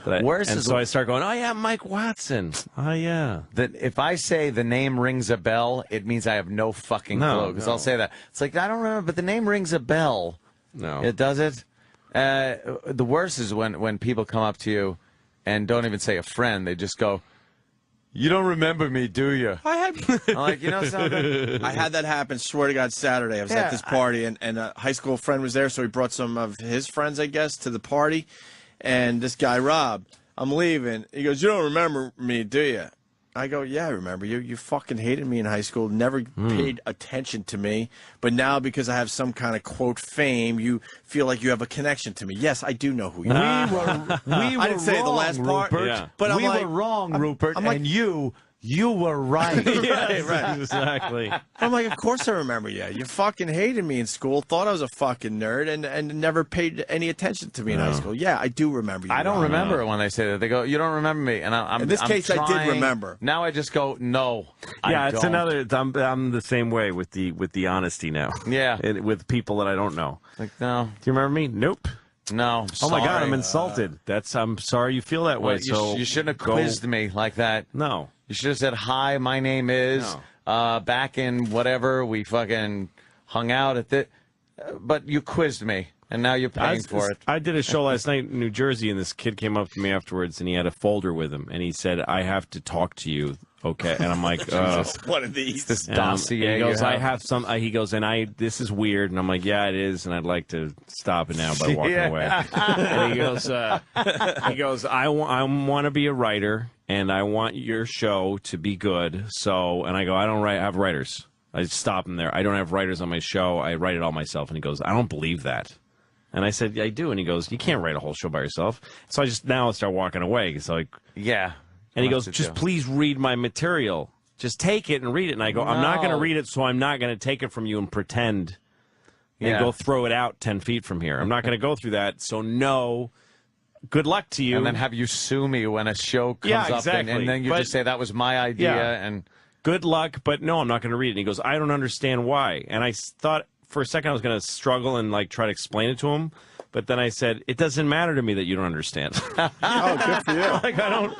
So I start going, oh yeah, Mike Watson. Oh yeah. That if I say the name rings a bell, it means I have no fucking clue. Because I'll say that. It's like, I don't remember, but the name rings a bell. No. It does it? The worst is when people come up to you and don't even say a friend. They just go, you don't remember me, do you? I'm like, you know something? I had that happen, swear to God, Saturday. I was at this party, and a high school friend was there, so he brought some of his friends, I guess, to the party. And this guy, Rob, I'm leaving. He goes, you don't remember me, do you? I go, yeah, I remember you. You fucking hated me in high school, never paid attention to me. But now, because I have some kind of, quote, fame, you feel like you have a connection to me. Yes, I do know who you are. We were I didn't say wrong, the last part, Rupert. but we were wrong, Rupert, and you were right. right. Exactly. I'm like, of course I remember you. You fucking hated me in school, thought I was a fucking nerd, and never paid any attention to me in high school. Yeah, I do remember you. I don't remember it when they say that. They go, you don't remember me. And in this case, I did remember. Now I just go, no, yeah, I don't. I'm the same way with the honesty now. Yeah. With people that I don't know. Like, no. Do you remember me? Nope. No. Oh my God, I'm insulted. I'm sorry you feel that way. Well, you shouldn't have quizzed me like that. No. You should have said, hi, my name is, back in whatever, we fucking hung out at the, but you quizzed me, and now you're paying for it. I did a show last night in New Jersey, and this kid came up to me afterwards, and he had a folder with him, and he said, I have to talk to you, okay? And I'm like, what are these? This dossier. He goes, I have some, he goes, this is weird, and I'm like, yeah, it is, and I'd like to stop it now by walking away. And he goes, I want to be a writer, and I want your show to be good. So, and I go, I don't have writers. I stop him there. I don't have writers on my show. I write it all myself. And he goes, I don't believe that. And I said, I do. And he goes, you can't write a whole show by yourself. So I just now start walking away. It's like, yeah. And he goes, just please read my material. Just take it and read it. And I go, I'm not going to read it, so I'm not going to take it from you and pretend and go throw it out 10 feet from here. I'm not going to go through that. So no. Good luck to you. And then have you sue me when a show comes up, and then you just say that was my idea. And good luck, but no, I'm not going to read it. And he goes, I don't understand why. And I thought for a second I was going to struggle and like try to explain it to him, but then I said, it doesn't matter to me that you don't understand. Oh, good for you. Like I don't.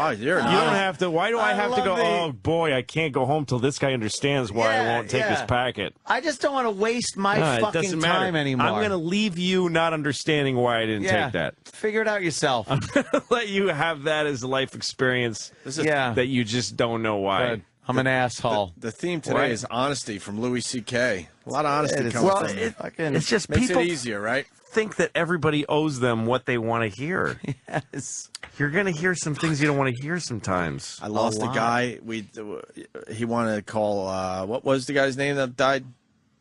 Oh, you don't have to. Why do I have to go? Oh boy, I can't go home till this guy understands why I won't take this packet. I just don't want to waste my fucking time anymore. I'm going to leave you not understanding why I didn't take that. Figure it out yourself. I'm going to let you have that as a life experience. That you just don't know why. Good. I'm an asshole. The theme today is honesty from Louis C.K. A lot of honesty comes from it. It's just makes people it easier, right? Think that everybody owes them what they want to hear. Yes. You're going to hear some things you don't want to hear sometimes. I lost a guy. He wanted to call, what was the guy's name that died?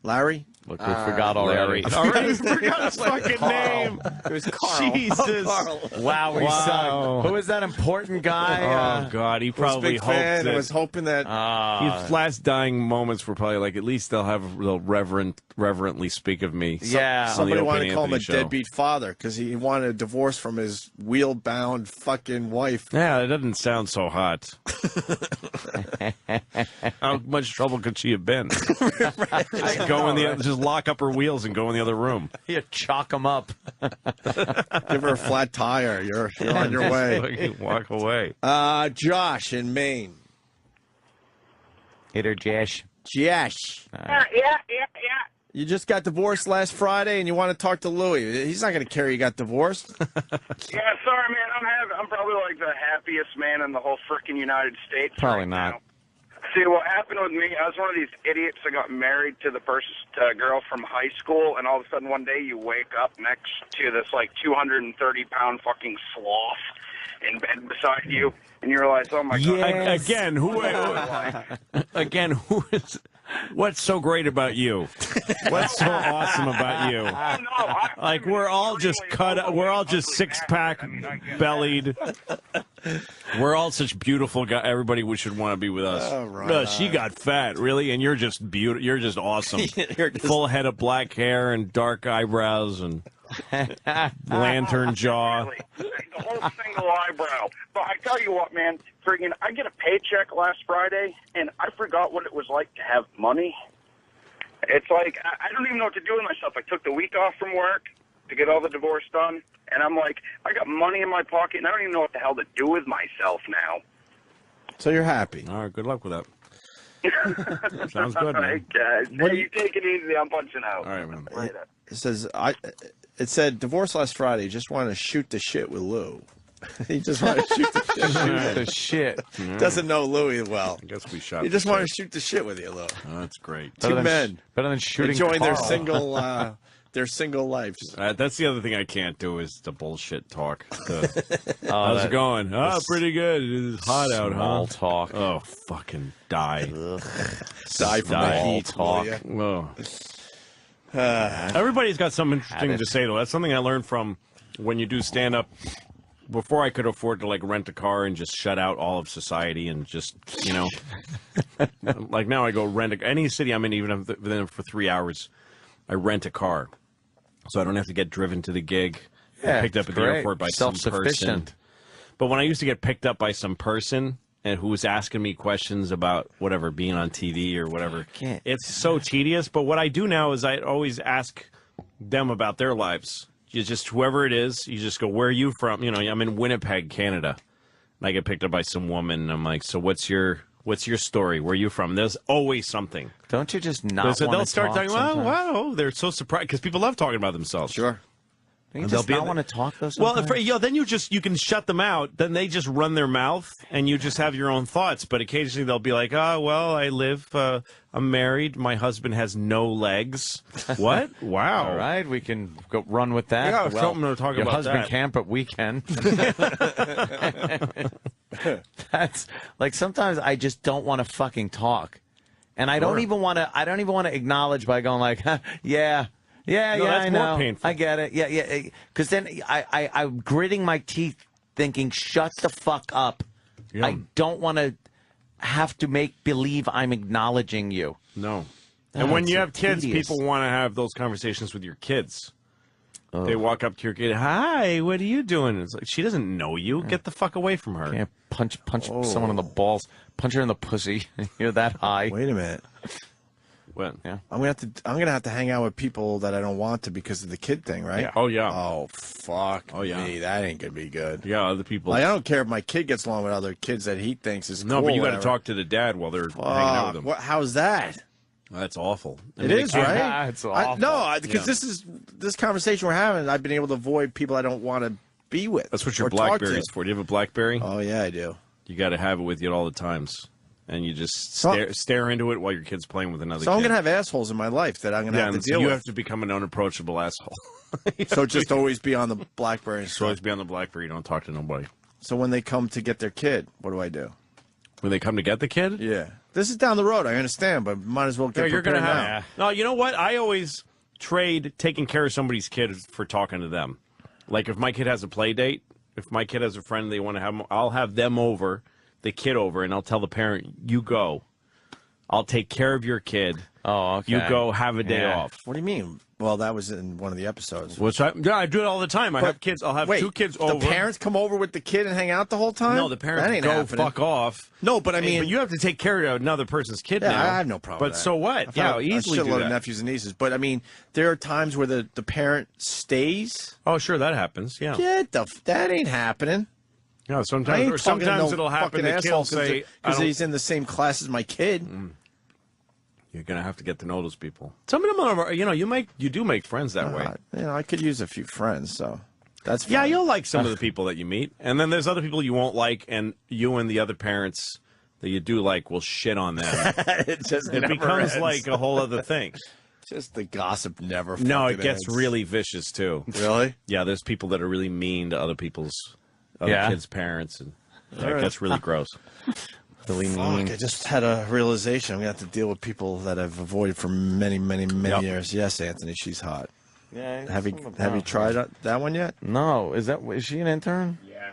Larry? Look, we forgot already. Already forgot his fucking name. It was Carl. Jesus. Wow, we suck. Who is that important guy? Oh, God. He probably was hoping that... his last dying moments were probably like, at least they'll reverently speak of me. Yeah. Somebody wanted to call him a deadbeat father because he wanted a divorce from his wheel-bound fucking wife. Yeah, it doesn't sound so hot. How much trouble could she have been? Just lock up her wheels and go in the other room. You chalk them up. Give her a flat tire. You're on your way. Walk away. Josh in Maine. Hit her, Josh. Josh. Yeah. You just got divorced last Friday, and you want to talk to Louie. He's not going to care you got divorced. Yeah, sorry, man. I'm probably like the happiest man in the whole freaking United States. Probably not. Now. See, what happened with me, I was one of these idiots that got married to the girl from high school, and all of a sudden one day you wake up next to this, like, 230-pound fucking sloth in bed beside you, and you realize, oh, my God. Again, who is... What's so great about you? What's so awesome about you? Like we're all just we're all just six-pack bellied. We're all such beautiful guys. Everybody should want to be with us. Oh, right. She got fat, really, and you're just beautiful. You're just awesome. Full head of black hair and dark eyebrows and. lantern jaw. The whole single eyebrow. But I tell you what, man, friggin', I get a paycheck last Friday, and I forgot what it was like to have money. It's like, I don't even know what to do with myself. I took the week off from work to get all the divorce done, and I'm like, I got money in my pocket, and I don't even know what the hell to do with myself now. So you're happy. All right, good luck with that. Sounds good, man. All right, guys. Hey, you take it easy. I'm punching out. All right, man. Later. It says, it said, divorce last Friday. Just want to shoot the shit with Lou. He just wanted to shoot the shit. Shoot the shit. Doesn't know Louie well. I guess we shot. He just wanted to shoot the shit with you, Lou. Oh, that's great. Two men. Better than shooting enjoying Carl. their single lives. That's the other thing I can't do is the bullshit talk. How's it going? Oh, pretty good. It's hot out, huh? Small talk. Oh, fucking die. Die from the heat. Talk. Oh. Everybody's got something interesting to say, though. That's something I learned from when you do stand-up. Before I could afford to, like, rent a car and just shut out all of society and just, you know. Like, now I go rent any city I'm in, even if I've been there for 3 hours, I rent a car. So I don't have to get driven to the gig, picked up at the airport by some person. But when I used to get picked up by some person and who was asking me questions about whatever, being on TV or whatever, it's so tedious. But what I do now is I always ask them about their lives. You just, whoever it is, you just go, where are you from? You know, I'm in Winnipeg, Canada. And I get picked up by some woman, and I'm like, so what's your story? Where are you from? There's always something. Don't you just not want to talk? They'll start talking, wow, they're so surprised, because people love talking about themselves. Sure. You just not want to talk, though, sometimes? Well, then you can shut them out. Then they just run their mouth, and you just have your own thoughts. But occasionally they'll be like, oh, well, I live, I'm married. My husband has no legs. What? Wow. All right, we can go run with that. Yeah, something to talk about. Your husband that. can't, but we can. That's like sometimes I just don't want to fucking talk, and I don't even want to. I don't even want to acknowledge by going like, yeah. Yeah, that's I know. more painful. I get it. Yeah. Because then I'm gritting my teeth thinking, shut the fuck up. Yeah. I don't want to have to make believe I'm acknowledging you. No. And when you have kids, people want to have those conversations with your kids. Oh. They walk up to your kid, hi, what are you doing? It's like, she doesn't know you. Get the fuck away from her. Can't punch someone in the balls. Punch her in the pussy. You're that high. Wait a minute. What? Yeah. I'm gonna have to hang out with people that I don't want to because of the kid thing, right? Yeah. Oh yeah. Oh fuck. Oh yeah. Me. That ain't gonna be good. Yeah, other people. Like, I don't care if my kid gets along with other kids that he thinks is no, cool. but you got to talk to the dad while they're hanging out with them. How's that? That's awful. It is, right? It's awful. Because this conversation we're having, I've been able to avoid people I don't want to be with. That's what your BlackBerry is for. Do you have a BlackBerry? Oh yeah, I do. You got to have it with you at all the times. And you just stare into it while your kid's playing with another kid. So I'm going to have assholes in my life that I'm going to have to deal with. You have to become an unapproachable asshole. So just always be on the BlackBerry. So always be on the BlackBerry. You don't talk to nobody. So when they come to get their kid, what do I do? When they come to get the kid? Yeah. This is down the road. I understand, but might as well get you're prepared gonna now. have. No, you know what? I always trade taking care of somebody's kid for talking to them. Like if my kid has a play date, if my kid has a friend they want to have, I'll have them over, the kid over, and I'll tell the parent, you go. I'll take care of your kid. Oh, okay. You go have a day off. What do you mean? Well, that was in one of the episodes. I do it all the time. I have kids. I'll have two kids over. The parents come over with the kid and hang out the whole time? No, the parents go fuck off. No, but I mean... But you have to take care of another person's kid now. I have no problem with that. But so what? Yeah, easily do that. A shitload do that. of nephews and nieces. But I mean, there are times where the parent stays. Oh, sure, that happens, yeah. That ain't happening. No, sometimes it'll happen. The kid will say... Because he's in the same class as my kid. You're gonna have to get to know those people. Some of them are, you do make friends that way. I could use a few friends, so that's fine. Yeah, you'll like some of the people that you meet, and then there's other people you won't like, and you and the other parents that you do like will shit on them. It becomes ends. like a whole other thing. Just the gossip never. No, it gets ends. really vicious too. Really? Yeah, there's people that are really mean to other kids' parents, and that gets really gross. Really mean. I just had a realization. I'm going to have to deal with people that I've avoided for many, many, many years. Yes, Anthony, she's hot. Yeah. Have you tried that one yet? No. Is she an intern? Yeah.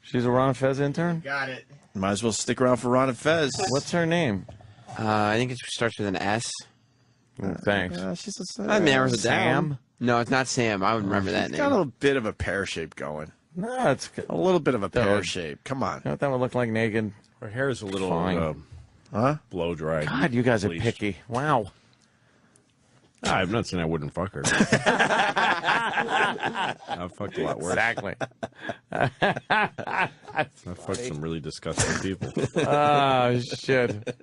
She's a Ron Fez intern? Got it. Might as well stick around for Ron and Fez. What's her name? I think it starts with an S. Thanks. She's I narrows it down. No, it's not Sam. I would remember that name. Got a little bit of a pear shape going. No, it's a little bit of a pear shape. Come on. You know what that would look like naked? Her hair is a little blow dried. God, you guys are picky. Wow. I'm not saying I wouldn't fuck her. I've fucked a lot worse. Exactly. I've fucked some really disgusting people. Oh, shit.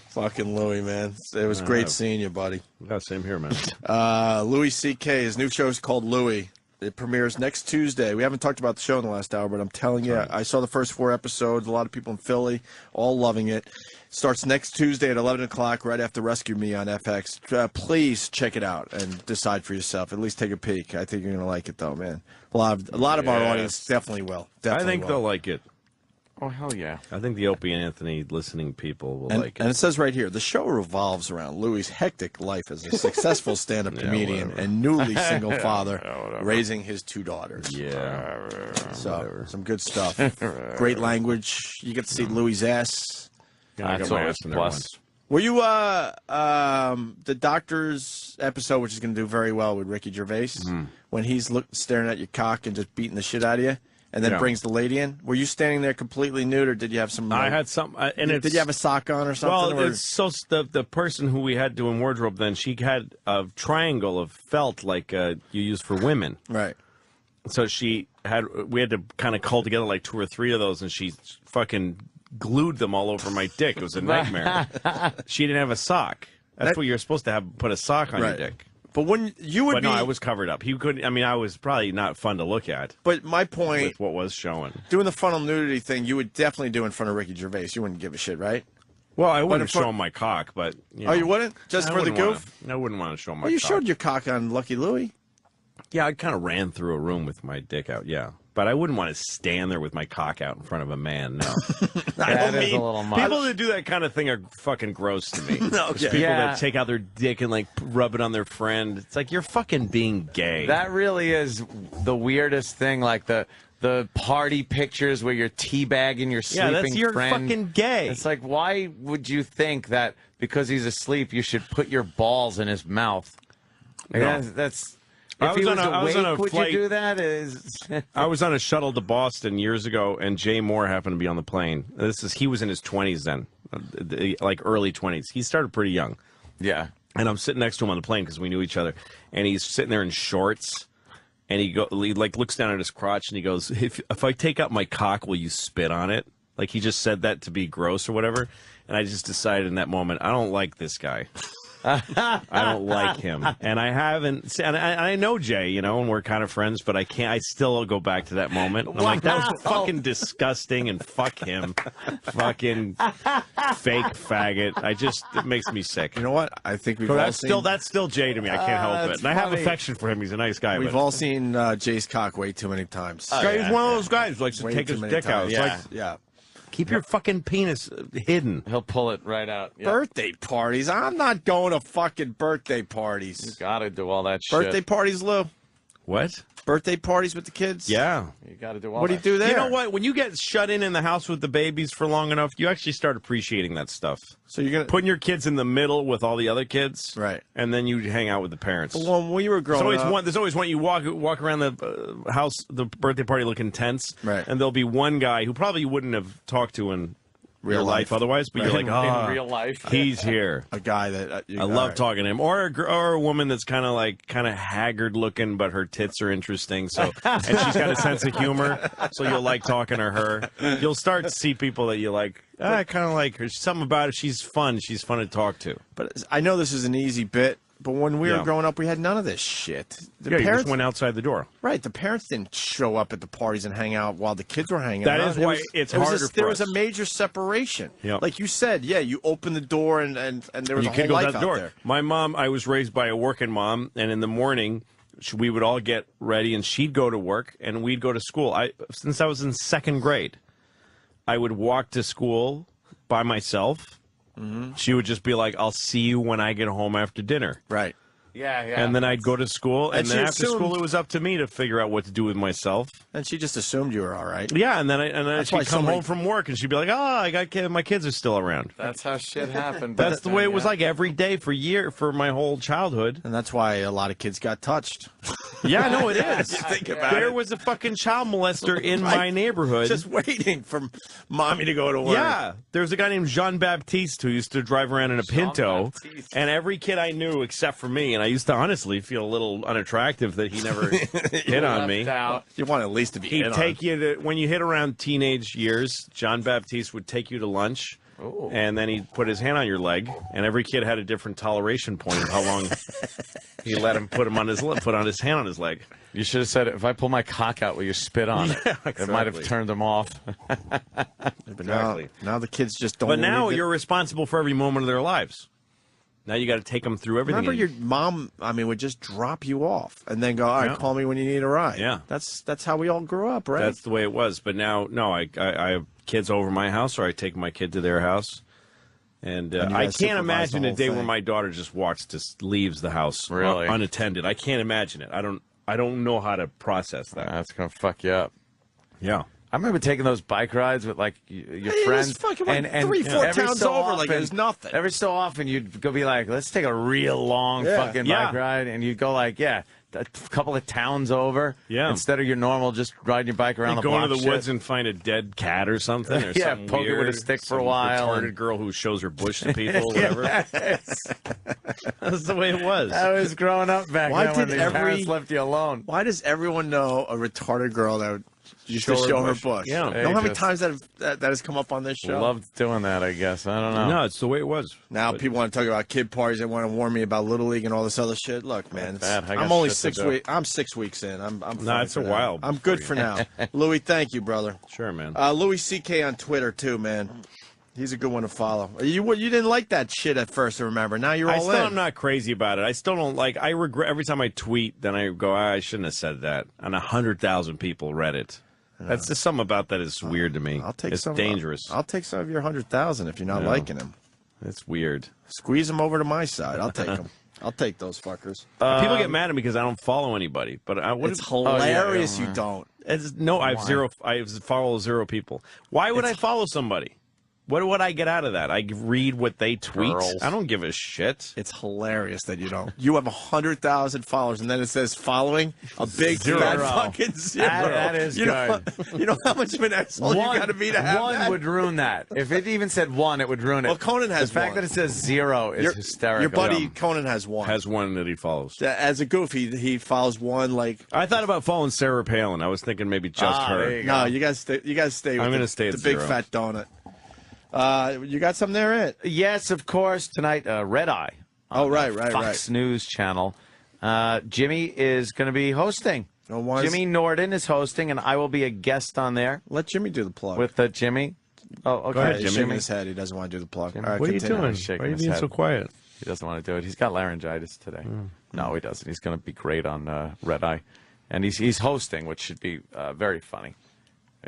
Fucking Louie, man. It was great seeing you, buddy. Yeah, same here, man. Louis C.K., his new show is called Louie. It premieres next Tuesday. We haven't talked about the show in the last hour, but I'm telling you, I saw the first 4 episodes. A lot of people in Philly, all loving it. Starts next Tuesday at 11 o'clock, right after Rescue Me on FX. Please check it out and decide for yourself. At least take a peek. I think you're going to like it, though, man. A lot of our audience definitely will. I think they'll like it. Oh, hell yeah. I think the Opie and Anthony listening people will like it. And it says right here, the show revolves around Louie's hectic life as a successful stand-up comedian and newly single father raising his 2 daughters. Yeah. So, some good stuff. Great language. You get to see Louie's ass. I got my ass in there once. Were you the doctor's episode, which is going to do very well with Ricky Gervais, when he's staring at your cock and just beating the shit out of you? And then brings the lady in. Were you standing there completely nude, or did you have some? I had some. Did you have a sock on or something? Well, it's so the person who we had doing wardrobe then, she had a triangle of felt like you use for women. Right. So we had to kind of cull together like 2 or 3 of those, and she fucking glued them all over my dick. It was a nightmare. She didn't have a sock. That's what you're supposed to have. Put a sock on your dick. But when you would no, I was covered up. He couldn't. I mean, I was probably not fun to look at. But my point, with what was showing, doing the frontal nudity thing, you would definitely do in front of Ricky Gervais. You wouldn't give a shit, right? Well, I wouldn't show him my cock, but you wouldn't just for the goof. I wouldn't want to show him my. Well, you cock. showed your cock on Lucky Louie. Yeah, I kind of ran through a room with my dick out. Yeah. But I wouldn't want to stand there with my cock out in front of a man, no. That is a little much. People that do that kind of thing are fucking gross to me. Okay. It's people that take out their dick and, like, rub it on their friend. It's like, you're fucking being gay. That really is the weirdest thing, like the party pictures where you're teabagging your sleeping friend. Yeah, that's you're fucking gay. It's like, why would you think that because he's asleep you should put your balls in his mouth? Like, No. That's... I If he was awake, on a would flight. you do that? I was on a shuttle to Boston years ago, and Jay Moore happened to be on the plane. He was in his 20s then, like early 20s. He started pretty young. Yeah. And I'm sitting next to him on the plane because we knew each other, and he's sitting there in shorts, and he looks down at his crotch, and he goes, "If I take out my cock, will you spit on it?" Like he just said that to be gross or whatever. And I just decided in that moment, I don't like this guy. I don't like him, and I haven't. And I know Jay, and we're kind of friends, but I can't. I still go back to that moment. I'm like, that was fucking disgusting, and fuck him, fucking fake faggot. It makes me sick. You know what? I think that's still Jay to me. I can't help it. And I have affection for him. He's a nice guy. We've all seen Jay's cock way too many times. He's one of those guys who likes to take his dick out. Yeah. Keep your fucking penis hidden. He'll pull it right out. Yep. Birthday parties? I'm not going to fucking birthday parties. You gotta do all that shit. Birthday parties, Lou? What? Birthday parties with the kids? Yeah. You gotta do all What do you do there? You know what? When you get shut in the house with the babies for long enough, you actually start appreciating that stuff. So you're gonna putting your kids in the middle with all the other kids, right? And then you hang out with the parents. Well, when you were growing up, there's always one. You walk around the house, the birthday party, looking tense, right? And there'll be one guy who probably you wouldn't have talked to in real life otherwise, but you're like, in real life, he's here. A guy that I love talking to him, or a woman that's kind of haggard looking, but her tits are interesting. So, and she's got a sense of humor, so you'll like talking to her. You'll start to see people that you like. I kind of like her. Something about it. She's fun. She's fun to talk to. But I know this is an easy bit. But when we were growing up, we had none of this shit. The parents you just went outside the door. Right. The parents didn't show up at the parties and hang out while the kids were hanging out. That is why it's harder for us. There was a major separation. Yep. Like you said, you open the door and there was a whole life out there. My mom, I was raised by a working mom, and in the morning, we would all get ready, and she'd go to work, and we'd go to school. Since I was in second grade, I would walk to school by myself. Mm-hmm. She would just be like, "I'll see you when I get home after dinner." Right. Yeah. And then I'd go to school, and then after assumed... school, it was up to me to figure out what to do with myself. And she just assumed you were all right. Yeah, and then she'd come home from work, and she'd be like, my kids are still around. That's how shit happened. That's the way it was like every day for my whole childhood. And that's why a lot of kids got touched. Yeah, no, it is. Think about there was a fucking child molester in my neighborhood. Just waiting for mommy to go to work. Yeah. There was a guy named Jean-Baptiste who used to drive around in a Pinto, and every kid I knew except for me, and I used to honestly feel a little unattractive that he never hit on me. You want at least to be He'd take you to, when you hit around teenage years, Jean-Baptiste would take you to lunch. Ooh. And then he'd put his hand on your leg, and every kid had a different toleration point of how long he let him put on his hand on his leg. You should have said, if I pull my cock out, will you spit on it? Exactly. It might have turned them off. Exactly. Now the kids just don't. But now you're responsible for every moment of their lives. Now you got to take them through everything. Remember, your mom, would just drop you off and then go, all right, call me when you need a ride. Yeah. That's how we all grew up, right? That's the way it was. But now, no, I have kids over my house, or I take my kid to their house. And I can't imagine a day where my daughter just leaves the house unattended. I can't imagine it. I don't know how to process that. That's going to fuck you up. Yeah. I remember taking those bike rides with like your friends, and 3-4 towns over, like there's nothing. Every so often, you'd go be like, "Let's take a real long fucking bike ride," and you'd go like, a couple of towns over, instead of your normal just riding your bike around the block. Go into the woods and find a dead cat or something, or something poke weird, it with a stick for a while. Retarded girl who shows her bush to people, whatever. That's the way it was. I was growing up back then when the parents left you alone. Why does everyone know a retarded girl that would used to show her bush? Yeah. Know how many times that has come up on this show? Loved doing that, I guess. I don't know. No, it's the way it was. Now people want to talk about kid parties. They want to warn me about Little League and all this other shit. Look, man, I'm only 6 weeks. I'm 6 weeks in. I'm it's a while. I'm good for now. Louie, thank you, brother. Sure, man. Louie CK on Twitter too, man. He's a good one to follow. You didn't like that shit at first, I remember. Now you're all in. I'm not crazy about it. I still don't like. I regret every time I tweet. Then I go, I shouldn't have said that. And 100,000 people read it. That's just something about that is weird to me. It's dangerous. I'll take some of your 100,000 if you're not liking him. It's weird. Squeeze them over to my side. I'll take them. I'll take those fuckers. People get mad at me because I don't follow anybody. But it's hilarious you don't. I follow 0 people. Why would I follow somebody? What would I get out of that? I read what they tweet. Girls. I don't give a shit. It's hilarious that you don't. You have 100,000 followers, and then it says following a big fat fucking 0. That is good. You know how much of an asshole you got to be to have one that? would ruin that. If it even said 1, it would ruin it. Well, Conan has the fact that it says 0 is hysterical. Your buddy Conan has 1. Has 1 that he follows. As a goof, he follows 1 like. I thought about following Sarah Palin. I was thinking maybe just her. No, you guys stay. You guys stay. I'm going to stay at the big 0. fat donut. You got something there, Ed? Yes, of course. Tonight, Red Eye. Right. Fox News Channel. Jimmy is going to be hosting. Jimmy Norden is hosting, and I will be a guest on there. Let Jimmy do the plug. With Jimmy. Oh, okay. Go ahead, Jimmy. Shaking his head. He doesn't want to do the plug. All right, what are you doing? Why are you being so quiet? He doesn't want to do it. He's got laryngitis today. No, he doesn't. He's going to be great on Red Eye. And he's hosting, which should be very funny.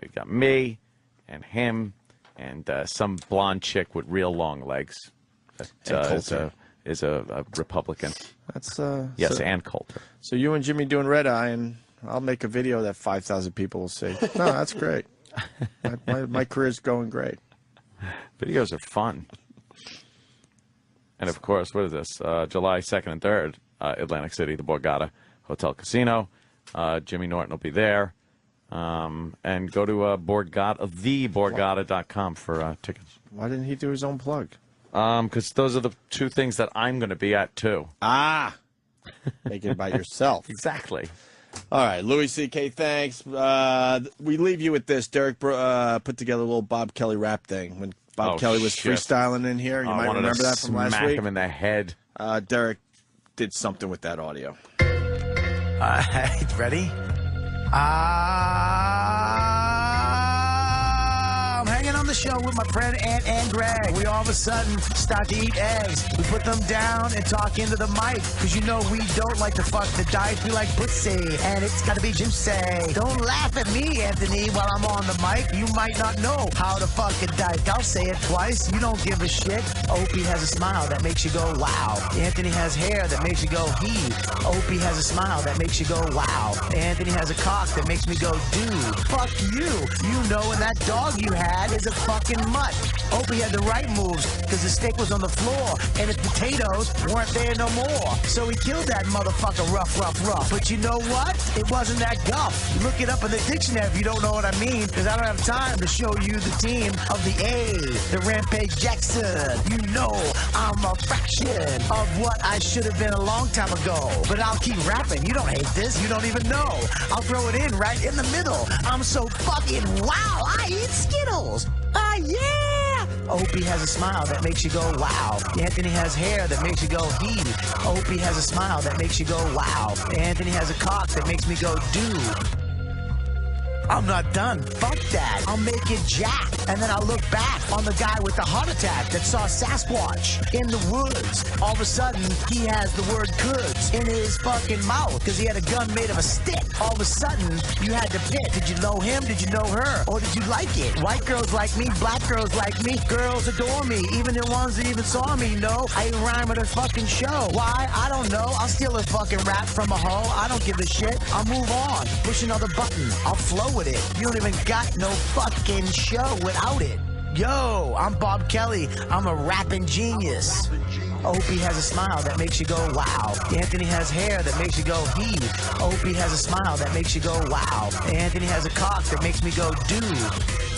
You got me and him. And some blonde chick with real long legs that is a Republican. That's yes, Ann Coulter. So you and Jimmy doing Red Eye, and I'll make a video that 5,000 people will see. No, that's great. My career's going great. Videos are fun. And of course, what is this? July 2nd and 3rd, Atlantic City, the Borgata Hotel Casino. Jimmy Norton will be there. And go to theborgata.com for tickets. Why didn't he do his own plug? Because those are the 2 things that I'm going to be at, too. Make it about yourself. Exactly. All right, Louis C.K., thanks. We leave you with this. Derek put together a little Bob Kelly rap thing when Bob Kelly was freestyling in here. You might remember that from last week. Smack him in the head. Derek did something with that audio. Ready? I'm hanging on the show with my friend Ant and Greg. We all of a sudden start to eat eggs. We put them down and talk into the mic. Because you know we don't like to fuck the dice. We like pussy. And it's got to be juicy. Don't laugh at me, Anthony, while I'm on the mic. You might not know how to fuck a dyke. I'll say it twice. You don't give a shit. Opie has a smile that makes you go wow. Anthony has hair that makes you go he. Opie has a smile that makes you go wow. Anthony has a cock that makes me go dude. Fuck you. You know, and that dog you had is a fucking mutt. Opie had the right moves because the steak was on the floor and his potatoes weren't there no more. So he killed that motherfucker rough. But you know what? It wasn't that guff. Look it up in the dictionary if you don't know what I mean, because I don't have time to show you the team of the A, the Rampage Jackson. You know I'm a fraction of what I should have been a long time ago. But I'll keep rapping. You don't hate this. You don't even know. I'll throw it in right in the middle. I'm so fucking wow. I eat Skittles. Ah, yeah! Opie has a smile that makes you go wow. Anthony has hair that makes you go he. Opie has a smile that makes you go wow. Anthony has a cock that makes me go dude. I'm not done. Fuck that. I'll make it Jack. And then I'll look back on the guy with the heart attack that saw Sasquatch in the woods. All of a sudden, he has the word goods in his fucking mouth because he had a gun made of a stick. All of a sudden, you had to pick. Did you know him? Did you know her? Or did you like it? White girls like me. Black girls like me. Girls adore me. Even the ones that even saw me know I rhyme at a fucking show. Why? I don't know. I'll steal a fucking rap from a hoe. I don't give a shit. I'll move on. Push another button. I'll flow with it. You don't even got no fucking show without it. Yo, I'm Bob Kelly. I'm a rapping genius. Opie has a smile that makes you go wow. Anthony has hair that makes you go he. Opie has a smile that makes you go wow. Anthony has a cock that makes me go dude.